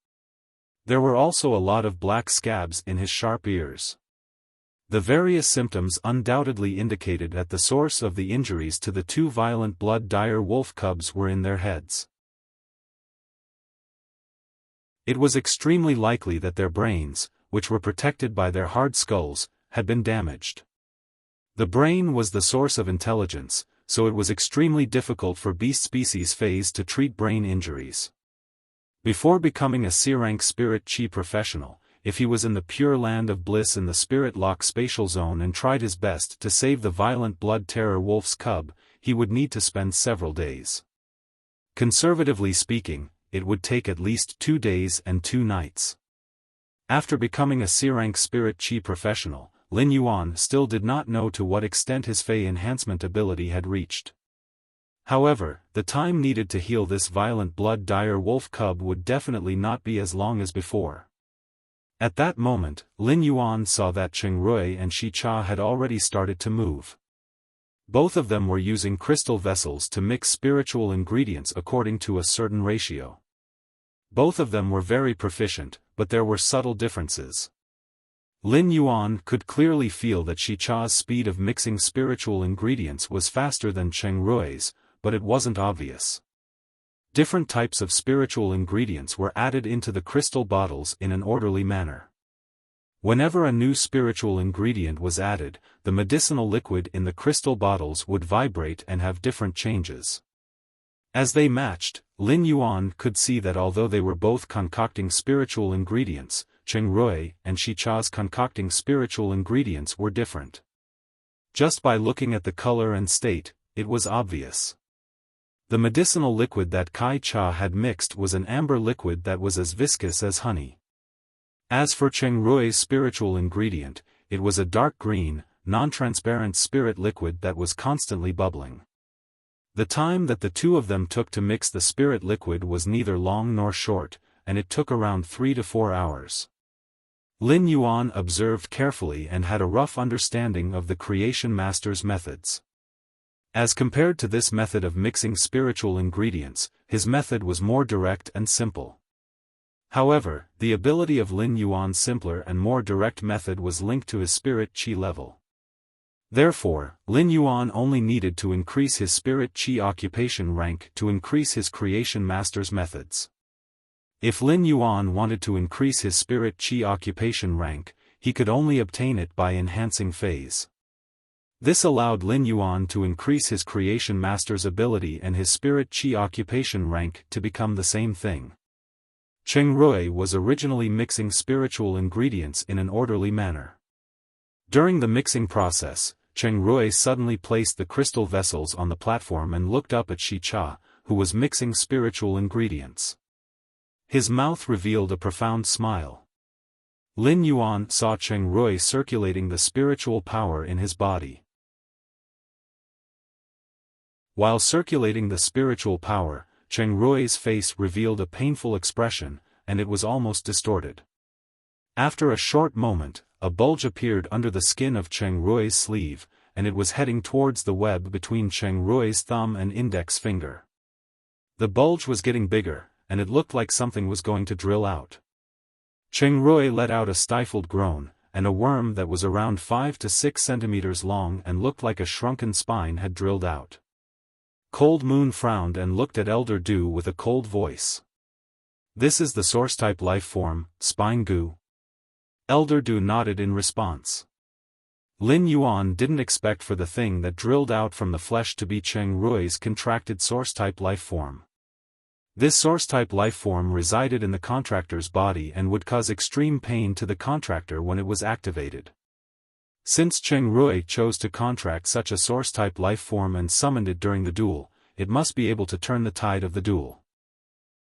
There were also a lot of black scabs in his sharp ears. The various symptoms undoubtedly indicated that the source of the injuries to the 2 violent blood dire wolf cubs were in their heads. It was extremely likely that their brains, which were protected by their hard skulls, had been damaged. The brain was the source of intelligence, so it was extremely difficult for beast species phase to treat brain injuries. Before becoming a C-rank spirit chi professional, if he was in the pure land of bliss in the spirit lock spatial zone and tried his best to save the violent blood terror wolf's cub, he would need to spend several days. Conservatively speaking, it would take at least 2 days and 2 nights. After becoming a C-rank spirit chi professional, Lin Yuan still did not know to what extent his Fey enhancement ability had reached. However, the time needed to heal this violent blood dire wolf cub would definitely not be as long as before. At that moment, Lin Yuan saw that Cheng Rui and Shi Cha had already started to move. Both of them were using crystal vessels to mix spiritual ingredients according to a certain ratio. Both of them were very proficient, but there were subtle differences. Lin Yuan could clearly feel that Shi Cha's speed of mixing spiritual ingredients was faster than Cheng Rui's, but it wasn't obvious. Different types of spiritual ingredients were added into the crystal bottles in an orderly manner. Whenever a new spiritual ingredient was added, the medicinal liquid in the crystal bottles would vibrate and have different changes. As they matched, Lin Yuan could see that although they were both concocting spiritual ingredients, Cheng Rui and Shi Cha's concocting spiritual ingredients were different. Just by looking at the color and state, it was obvious. The medicinal liquid that Kai Cha had mixed was an amber liquid that was as viscous as honey. As for Cheng Rui's spiritual ingredient, it was a dark green, non-transparent spirit liquid that was constantly bubbling. The time that the two of them took to mix the spirit liquid was neither long nor short, and it took around 3 to 4 hours. Lin Yuan observed carefully and had a rough understanding of the creation master's methods. As compared to this method of mixing spiritual ingredients, his method was more direct and simple. However, the ability of Lin Yuan's simpler and more direct method was linked to his spirit qi level. Therefore, Lin Yuan only needed to increase his spirit qi occupation rank to increase his creation master's methods. If Lin Yuan wanted to increase his spirit qi occupation rank, he could only obtain it by enhancing phase. This allowed Lin Yuan to increase his creation master's ability and his spirit qi occupation rank to become the same thing. Cheng Rui was originally mixing spiritual ingredients in an orderly manner. During the mixing process, Cheng Rui suddenly placed the crystal vessels on the platform and looked up at Shi Cha, who was mixing spiritual ingredients. His mouth revealed a profound smile. Lin Yuan saw Cheng Rui circulating the spiritual power in his body. While circulating the spiritual power, Cheng Rui's face revealed a painful expression, and it was almost distorted. After a short moment, a bulge appeared under the skin of Cheng Rui's sleeve, and it was heading towards the web between Cheng Rui's thumb and index finger. The bulge was getting bigger, and it looked like something was going to drill out. Cheng Rui let out a stifled groan, and a worm that was around 5 to 6 centimeters long and looked like a shrunken spine had drilled out. Cold Moon frowned and looked at Elder Du with a cold voice. "This is the source-type life form, Spine Gu." Elder Du nodded in response. Lin Yuan didn't expect for the thing that drilled out from the flesh to be Cheng Rui's contracted source-type life form. This source-type life form resided in the contractor's body and would cause extreme pain to the contractor when it was activated. Since Cheng Rui chose to contract such a source-type life form and summoned it during the duel, it must be able to turn the tide of the duel.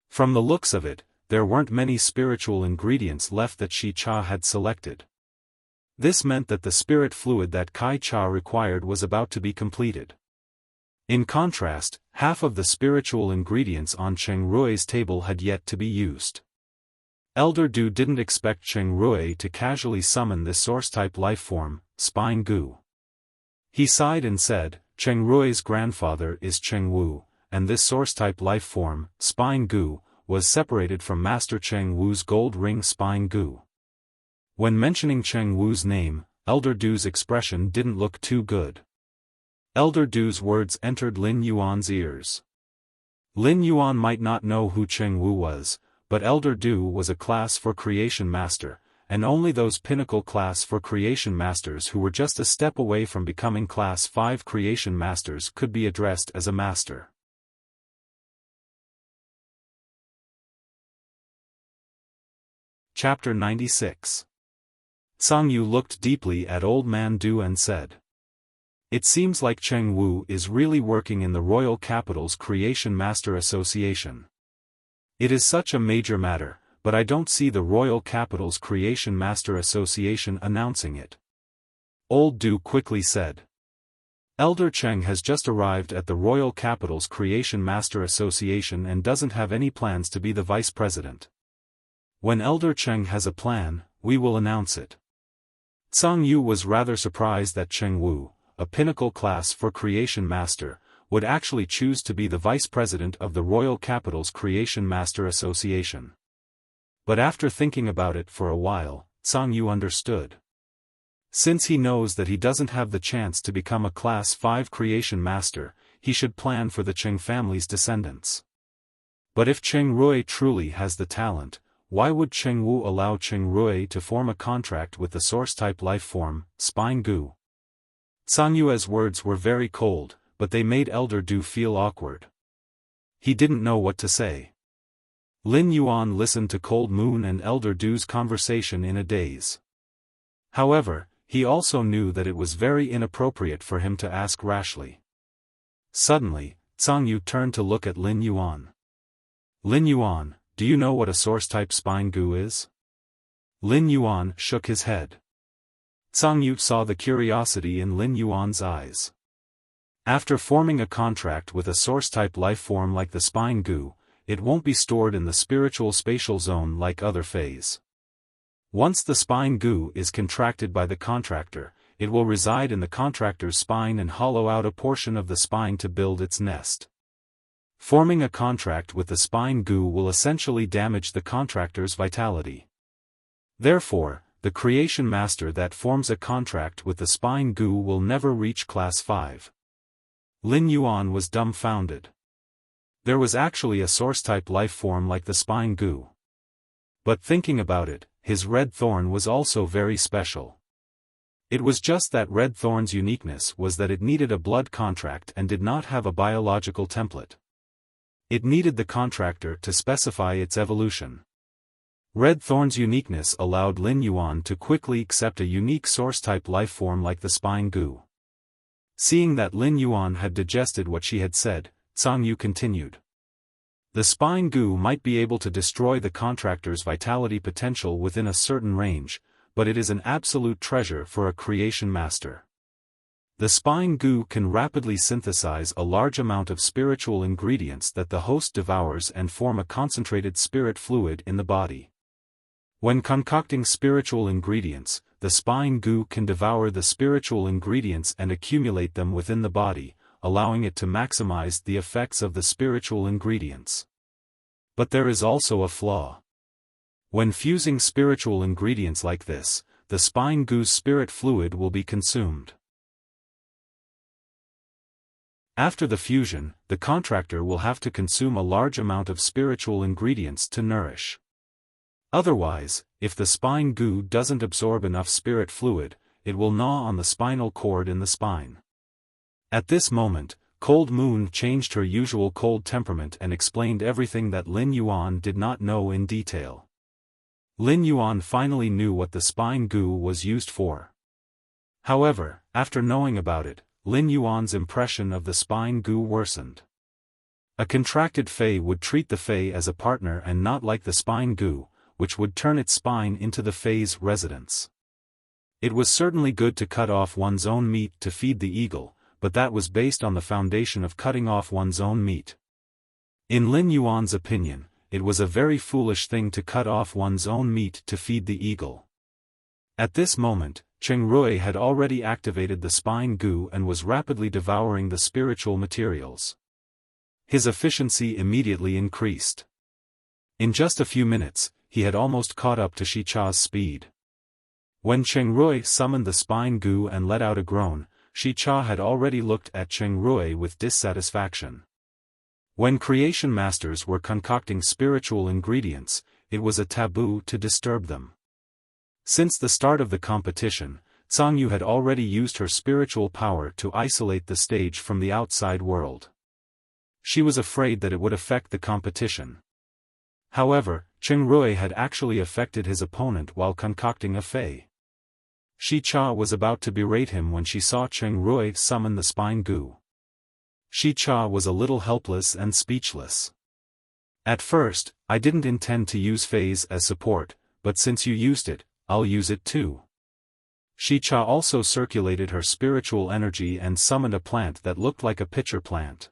From the looks of it, there weren't many spiritual ingredients left that Shi Cha had selected. This meant that the spirit fluid that Kai Cha required was about to be completed. In contrast, half of the spiritual ingredients on Cheng Rui's table had yet to be used. Elder Du didn't expect Cheng Rui to casually summon this source-type life form, Spine Gu. He sighed and said, "Cheng Rui's grandfather is Cheng Wu, and this source-type life form, Spine Gu, was separated from Master Cheng Wu's gold ring Spine Gu." When mentioning Cheng Wu's name, Elder Du's expression didn't look too good. Elder Du's words entered Lin Yuan's ears. Lin Yuan might not know who Cheng Wu was, but Elder Du was a class 4 creation master, and only those pinnacle class 4 creation masters who were just a step away from becoming class 5 creation masters could be addressed as a master. Chapter 96. Sang Yu looked deeply at Old Man Du and said, "It seems like Cheng Wu is really working in the Royal Capital's Creation Master Association. It is such a major matter, but I don't see the Royal Capital's Creation Master Association announcing it." Old Du quickly said. "Elder Cheng has just arrived at the Royal Capital's Creation Master Association and doesn't have any plans to be the vice president. When Elder Cheng has a plan, we will announce it." Sang Yu was rather surprised that Cheng Wu, a pinnacle class 4 creation master, would actually choose to be the vice president of the Royal Capital's Creation Master Association. But after thinking about it for a while, Sang Yu understood. Since he knows that he doesn't have the chance to become a class 5 creation master, he should plan for the Cheng family's descendants. But if Cheng Rui truly has the talent, why would Cheng Wu allow Cheng Rui to form a contract with the source-type life form, Spine Gu? Zhang Yue's words were very cold, but they made Elder Du feel awkward. He didn't know what to say. Lin Yuan listened to Cold Moon and Elder Du's conversation in a daze. However, he also knew that it was very inappropriate for him to ask rashly. Suddenly, Zhang Yu turned to look at Lin Yuan. Lin Yuan, do you know what a source-type Spine Gu is? Lin Yuan shook his head. Zhang Yu saw the curiosity in Lin Yuan's eyes. After forming a contract with a source-type life form like the Spine Gu, it won't be stored in the spiritual spatial zone like other phase. Once the Spine Gu is contracted by the contractor, it will reside in the contractor's spine and hollow out a portion of the spine to build its nest. Forming a contract with the Spine Gu will essentially damage the contractor's vitality. Therefore, the creation master that forms a contract with the Spine Gu will never reach Class 5. Lin Yuan was dumbfounded. There was actually a source-type life form like the Spine Gu. But thinking about it, his red thorn was also very special. It was just that red thorn's uniqueness was that it needed a blood contract and did not have a biological template. It needed the contractor to specify its evolution. Red thorn's uniqueness allowed Lin Yuan to quickly accept a unique source-type life form like the Spine Gu. Seeing that Lin Yuan had digested what she had said, Zhang Yu continued. The Spine Gu might be able to destroy the contractor's vitality potential within a certain range, but it is an absolute treasure for a creation master. The Spine Gu can rapidly synthesize a large amount of spiritual ingredients that the host devours and form a concentrated spirit fluid in the body. When concocting spiritual ingredients, the Spine Gu can devour the spiritual ingredients and accumulate them within the body, allowing it to maximize the effects of the spiritual ingredients. But there is also a flaw. When fusing spiritual ingredients like this, the Spine Gu's spirit fluid will be consumed. After the fusion, the contractor will have to consume a large amount of spiritual ingredients to nourish. Otherwise, if the Spine Gu doesn't absorb enough spirit fluid, it will gnaw on the spinal cord in the spine. At this moment, Cold Moon changed her usual cold temperament and explained everything that Lin Yuan did not know in detail. Lin Yuan finally knew what the Spine Gu was used for. However, after knowing about it, Lin Yuan's impression of the Spine Gu worsened. A contracted Fey would treat the Fey as a partner and not like the Spine Gu, which would turn its spine into the Fey's residence. It was certainly good to cut off one's own meat to feed the eagle, but that was based on the foundation of cutting off one's own meat. In Lin Yuan's opinion, it was a very foolish thing to cut off one's own meat to feed the eagle. At this moment, Cheng Rui had already activated the Spine Gu and was rapidly devouring the spiritual materials. His efficiency immediately increased. In just a few minutes, he had almost caught up to Shicha's speed. When Cheng Rui summoned the Spine Gu and let out a groan, Shicha had already looked at Cheng Rui with dissatisfaction. When creation masters were concocting spiritual ingredients, it was a taboo to disturb them. Since the start of the competition, Zhang Yu had already used her spiritual power to isolate the stage from the outside world. She was afraid that it would affect the competition. However, Cheng Rui had actually affected his opponent while concocting a Fey. Shicha was about to berate him when she saw Cheng Rui summon the Spine Gu. Shicha was a little helpless and speechless. At first, I didn't intend to use Feys as support, but since you used it, I'll use it too. Shicha also circulated her spiritual energy and summoned a plant that looked like a pitcher plant.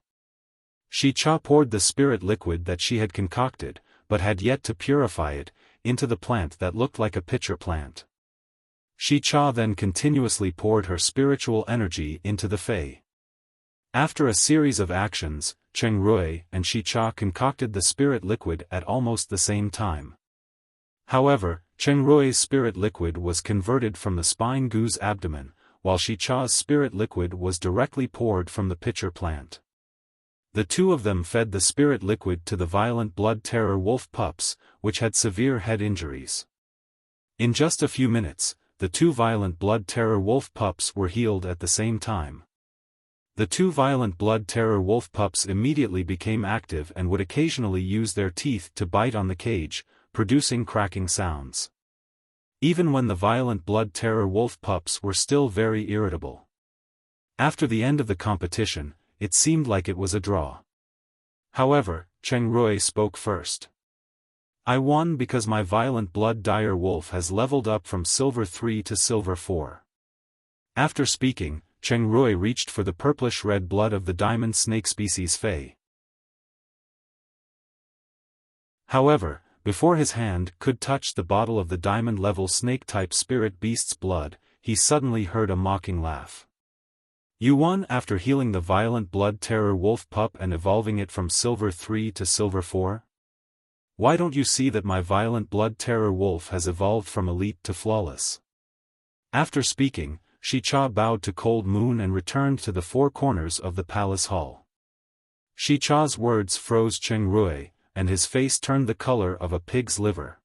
Shicha poured the spirit liquid that she had concocted, but had yet to purify it, into the plant that looked like a pitcher plant. Shicha then continuously poured her spiritual energy into the Fey. After a series of actions, Cheng Rui and Shicha concocted the spirit liquid at almost the same time. However, Cheng Rui's spirit liquid was converted from the Spine Gu's abdomen, while Shicha's spirit liquid was directly poured from the pitcher plant. The two of them fed the spirit liquid to the violent blood terror wolf pups, which had severe head injuries. In just a few minutes, the two violent blood terror wolf pups were healed at the same time. The two violent blood terror wolf pups immediately became active and would occasionally use their teeth to bite on the cage, producing cracking sounds. Even when the violent blood terror wolf pups were still very irritable. After the end of the competition, it seemed like it was a draw. However, Cheng Rui spoke first. I won because my violent blood dire wolf has leveled up from Silver 3 to Silver 4. After speaking, Cheng Rui reached for the purplish-red blood of the diamond snake species Fei. However, before his hand could touch the bottle of the diamond-level snake-type spirit beast's blood, he suddenly heard a mocking laugh. You won after healing the violent blood terror wolf pup and evolving it from Silver 3 to Silver 4? Why don't you see that my violent blood terror wolf has evolved from elite to flawless? After speaking, Shicha bowed to Cold Moon and returned to the four corners of the palace hall. Shicha's words froze Cheng Rui, and his face turned the color of a pig's liver.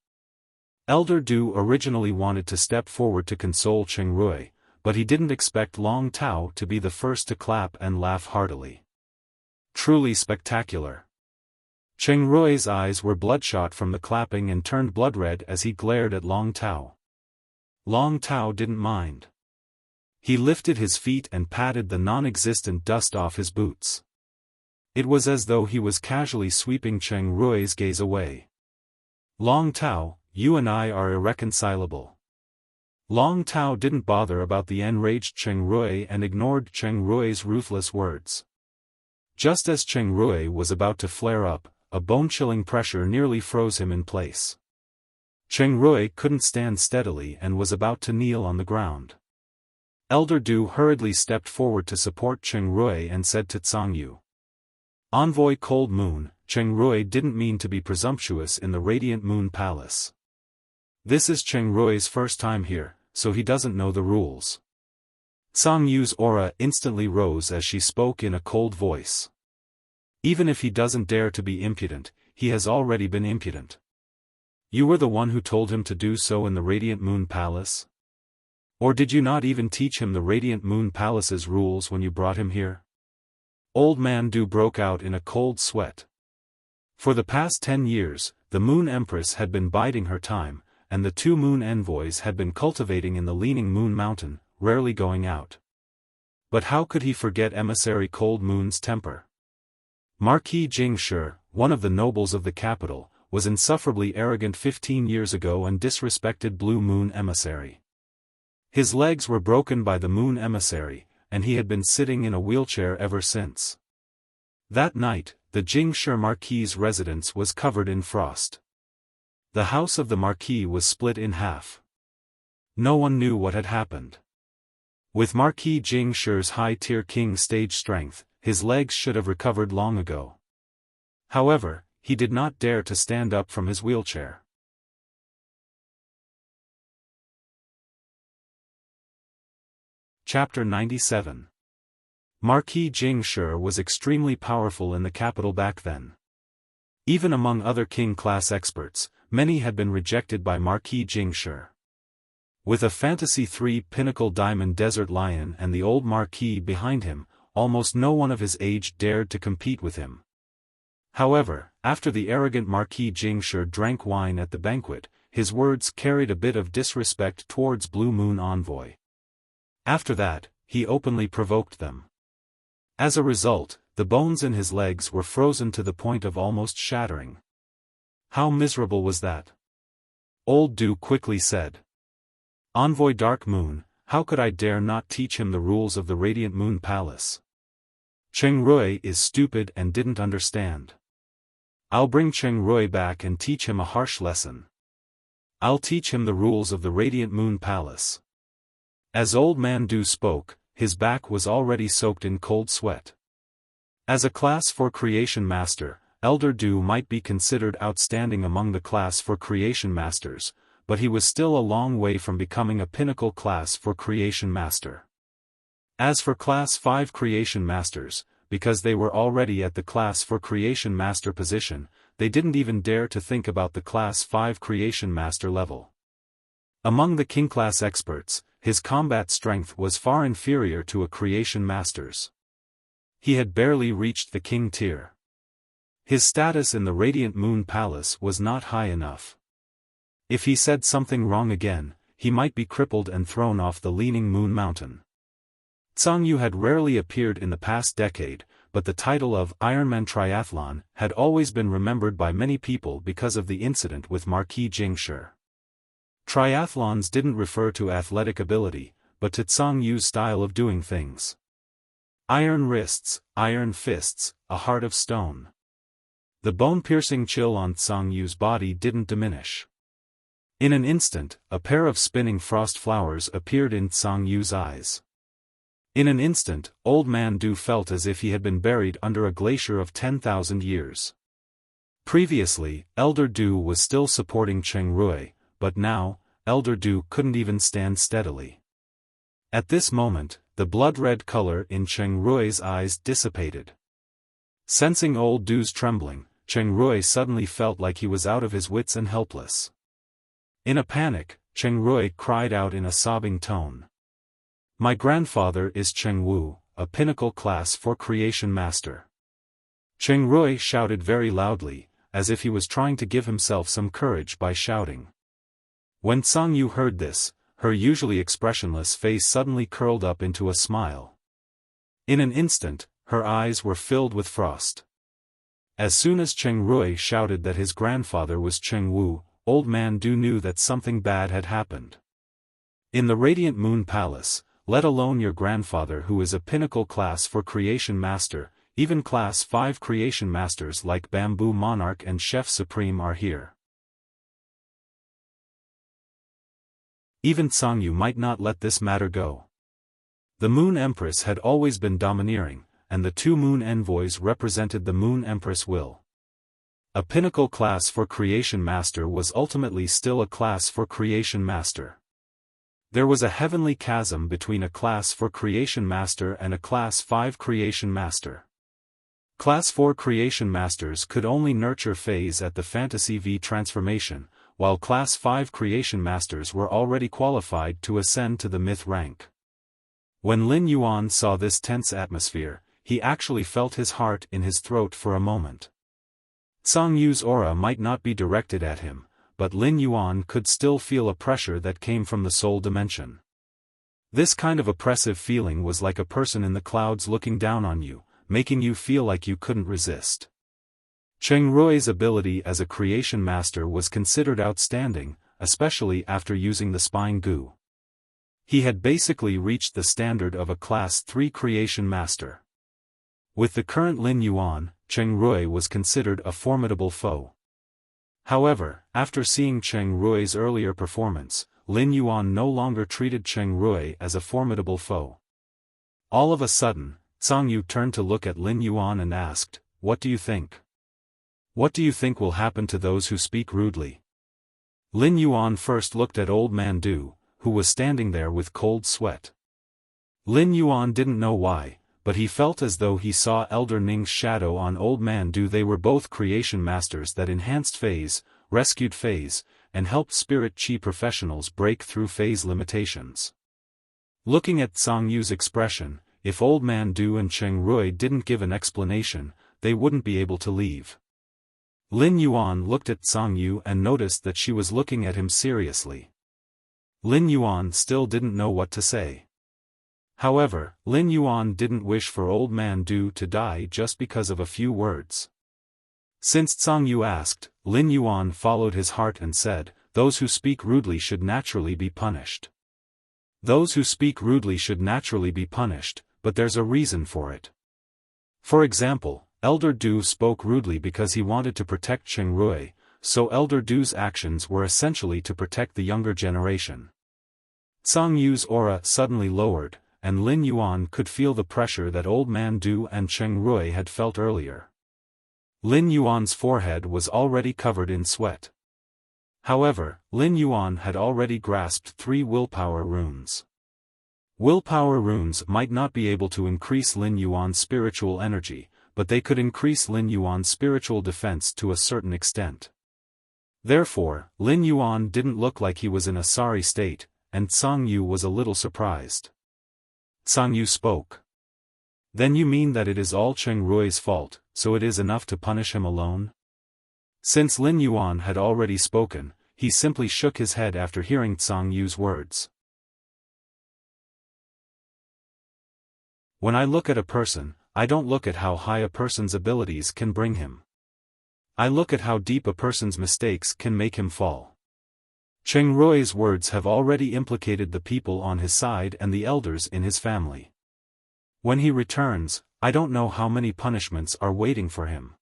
Elder Du originally wanted to step forward to console Cheng Rui, but he didn't expect Long Tao to be the first to clap and laugh heartily. Truly spectacular. Cheng Rui's eyes were bloodshot from the clapping and turned blood-red as he glared at Long Tao. Long Tao didn't mind. He lifted his feet and patted the non-existent dust off his boots. It was as though he was casually sweeping Cheng Rui's gaze away. Long Tao, you and I are irreconcilable. Long Tao didn't bother about the enraged Cheng Rui and ignored Cheng Rui's ruthless words. Just as Cheng Rui was about to flare up, a bone-chilling pressure nearly froze him in place. Cheng Rui couldn't stand steadily and was about to kneel on the ground. Elder Du hurriedly stepped forward to support Cheng Rui and said to Tsang Yu. Envoy Cold Moon, Cheng Rui didn't mean to be presumptuous in the Radiant Moon Palace. This is Cheng Rui's first time here, so he doesn't know the rules. Tsang Yu's aura instantly rose as she spoke in a cold voice. Even if he doesn't dare to be impudent, he has already been impudent. You were the one who told him to do so in the Radiant Moon Palace? Or did you not even teach him the Radiant Moon Palace's rules when you brought him here? Old Man Du broke out in a cold sweat. For the past 10 years, the Moon Empress had been biding her time, and the two Moon Envoys had been cultivating in the Leaning Moon Mountain, rarely going out. But how could he forget Emissary Cold Moon's temper? Marquis Jingshi, one of the nobles of the capital, was insufferably arrogant 15 years ago and disrespected Blue Moon Emissary. His legs were broken by the Moon Emissary, and he had been sitting in a wheelchair ever since. That night, the Jingshi Marquis's residence was covered in frost. The house of the Marquis was split in half. No one knew what had happened. With Marquis Jingshi's high-tier king stage strength, his legs should have recovered long ago. However, he did not dare to stand up from his wheelchair. Chapter 97. Marquis Jingshi was extremely powerful in the capital back then. Even among other king-class experts, many had been rejected by Marquis Jingshi. With a Fantasy 3 Pinnacle Diamond Desert Lion and the old Marquis behind him, almost no one of his age dared to compete with him. However, after the arrogant Marquis Jingshi drank wine at the banquet, his words carried a bit of disrespect towards Blue Moon Envoy. After that, he openly provoked them. As a result, the bones in his legs were frozen to the point of almost shattering. How miserable was that? Old Du quickly said. Envoy Dark Moon, how could I dare not teach him the rules of the Radiant Moon Palace? Cheng Rui is stupid and didn't understand. I'll bring Cheng Rui back and teach him a harsh lesson. I'll teach him the rules of the Radiant Moon Palace. As Old Man Du spoke, his back was already soaked in cold sweat. As a Class 4 Creation Master, Elder Du might be considered outstanding among the Class 4 Creation Masters, but he was still a long way from becoming a pinnacle Class 4 Creation Master. As for Class 5 Creation Masters, because they were already at the Class 4 Creation Master position, they didn't even dare to think about the Class 5 Creation Master level. Among the King Class experts, his combat strength was far inferior to a Creation Master's. He had barely reached the King tier. His status in the Radiant Moon Palace was not high enough. If he said something wrong again, he might be crippled and thrown off the Leaning Moon Mountain. Zhang Yu had rarely appeared in the past decade, but the title of Ironman Triathlon had always been remembered by many people because of the incident with Marquis Jingshi. Triathlons didn't refer to athletic ability, but to Zhang Yu's style of doing things. Iron wrists, iron fists, a heart of stone. The bone-piercing chill on Zhang Yu's body didn't diminish. In an instant, a pair of spinning frost flowers appeared in Zhang Yu's eyes. In an instant, Old Man Du felt as if he had been buried under a glacier of 10,000 years. Previously, Elder Du was still supporting Cheng Rui, but now, Elder Du couldn't even stand steadily. At this moment, the blood-red color in Cheng Rui's eyes dissipated. Sensing Old Du's trembling, Cheng Rui suddenly felt like he was out of his wits and helpless. In a panic, Cheng Rui cried out in a sobbing tone. "My grandfather is Cheng Wu, a pinnacle Class 4 Creation Master." Cheng Rui shouted very loudly, as if he was trying to give himself some courage by shouting. When Zhang Yu heard this, her usually expressionless face suddenly curled up into a smile. In an instant, her eyes were filled with frost. As soon as Cheng Rui shouted that his grandfather was Cheng Wu, Old Man Du knew that something bad had happened. In the Radiant Moon Palace, let alone your grandfather who is a pinnacle Class 4 Creation Master, even Class 5 Creation Masters like Bamboo Monarch and Chef Supreme are here. Even Zhang Yu might not let this matter go. The Moon Empress had always been domineering, and the two Moon Envoys represented the Moon Empress will. A pinnacle Class 4 Creation Master was ultimately still a Class 4 Creation Master. There was a heavenly chasm between a Class 4 Creation Master and a Class 5 Creation Master. Class 4 Creation Masters could only nurture phase at the Fantasy V transformation, while Class 5 Creation Masters were already qualified to ascend to the Myth rank. When Lin Yuan saw this tense atmosphere, he actually felt his heart in his throat for a moment. Zhang Yu's aura might not be directed at him, but Lin Yuan could still feel a pressure that came from the soul dimension. This kind of oppressive feeling was like a person in the clouds looking down on you, making you feel like you couldn't resist. Cheng Rui's ability as a creation master was considered outstanding, especially after using the spine goo. He had basically reached the standard of a Class 3 creation master. With the current Lin Yuan, Cheng Rui was considered a formidable foe. However, after seeing Cheng Rui's earlier performance, Lin Yuan no longer treated Cheng Rui as a formidable foe. All of a sudden, Zhang Yu turned to look at Lin Yuan and asked, "What do you think? What do you think will happen to those who speak rudely?" Lin Yuan first looked at Old Man Du, who was standing there with cold sweat. Lin Yuan didn't know why, but he felt as though he saw Elder Ning's shadow on Old Man Du. They were both creation masters that enhanced phase, rescued phase, and helped spirit chi professionals break through phase limitations. Looking at Zhang Yu's expression, if Old Man Du and Cheng Rui didn't give an explanation, they wouldn't be able to leave. Lin Yuan looked at Zhang Yu and noticed that she was looking at him seriously. Lin Yuan still didn't know what to say. However, Lin Yuan didn't wish for Old Man Du to die just because of a few words. Since Zhang Yu asked, Lin Yuan followed his heart and said, "Those who speak rudely should naturally be punished. Those who speak rudely should naturally be punished, but there's a reason for it. For example, Elder Du spoke rudely because he wanted to protect Cheng Rui, so Elder Du's actions were essentially to protect the younger generation." Zhang Yu's aura suddenly lowered, and Lin Yuan could feel the pressure that Old Man Du and Cheng Rui had felt earlier. Lin Yuan's forehead was already covered in sweat. However, Lin Yuan had already grasped 3 willpower runes. Willpower runes might not be able to increase Lin Yuan's spiritual energy, but they could increase Lin Yuan's spiritual defense to a certain extent. Therefore, Lin Yuan didn't look like he was in a sorry state, and Tsang Yu was a little surprised. Tsang Yu spoke. Then you mean that it is all Cheng Rui's fault, so it is enough to punish him alone? Since Lin Yuan had already spoken, he simply shook his head after hearing Tsang Yu's words. When I look at a person, I don't look at how high a person's abilities can bring him. I look at how deep a person's mistakes can make him fall. Cheng Rui's words have already implicated the people on his side and the elders in his family. When he returns, I don't know how many punishments are waiting for him.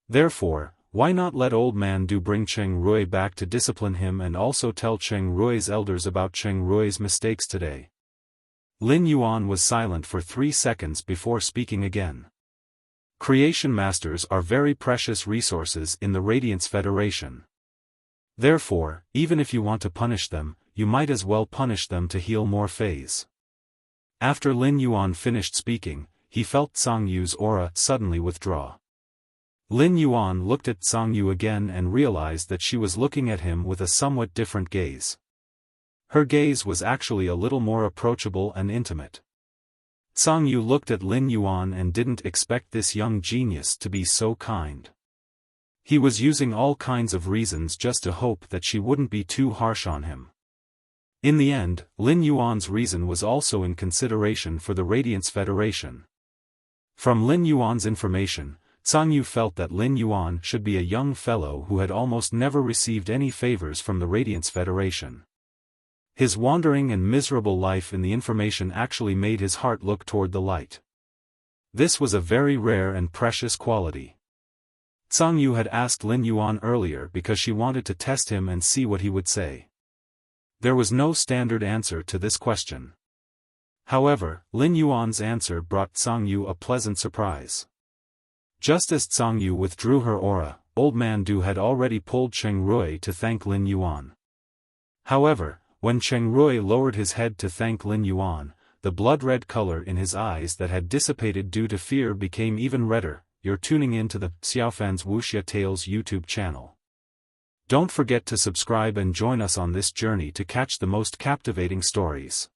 Therefore, why not let old man Du bring Cheng Rui back to discipline him and also tell Cheng Rui's elders about Cheng Rui's mistakes today? Lin Yuan was silent for 3 seconds before speaking again. Creation masters are very precious resources in the Radiance Federation. Therefore, even if you want to punish them, you might as well punish them to heal more phase. After Lin Yuan finished speaking, he felt Tsang Yu's aura suddenly withdraw. Lin Yuan looked at Tsang Yu again and realized that she was looking at him with a somewhat different gaze. Her gaze was actually a little more approachable and intimate. Tsang Yu looked at Lin Yuan and didn't expect this young genius to be so kind. He was using all kinds of reasons just to hope that she wouldn't be too harsh on him. In the end, Lin Yuan's reason was also in consideration for the Radiance Federation. From Lin Yuan's information, Tsang Yu felt that Lin Yuan should be a young fellow who had almost never received any favors from the Radiance Federation. His wandering and miserable life in the information actually made his heart look toward the light. This was a very rare and precious quality. Tsang Yu had asked Lin Yuan earlier because she wanted to test him and see what he would say. There was no standard answer to this question. However, Lin Yuan's answer brought Tsang Yu a pleasant surprise. Just as Tsang Yu withdrew her aura, old man Du had already pulled Cheng Rui to thank Lin Yuan. However, when Cheng Rui lowered his head to thank Lin Yuan, the blood-red color in his eyes that had dissipated due to fear became even redder. You're tuning in to the Xiaofan's Wuxia Tales YouTube channel. Don't forget to subscribe and join us on this journey to catch the most captivating stories.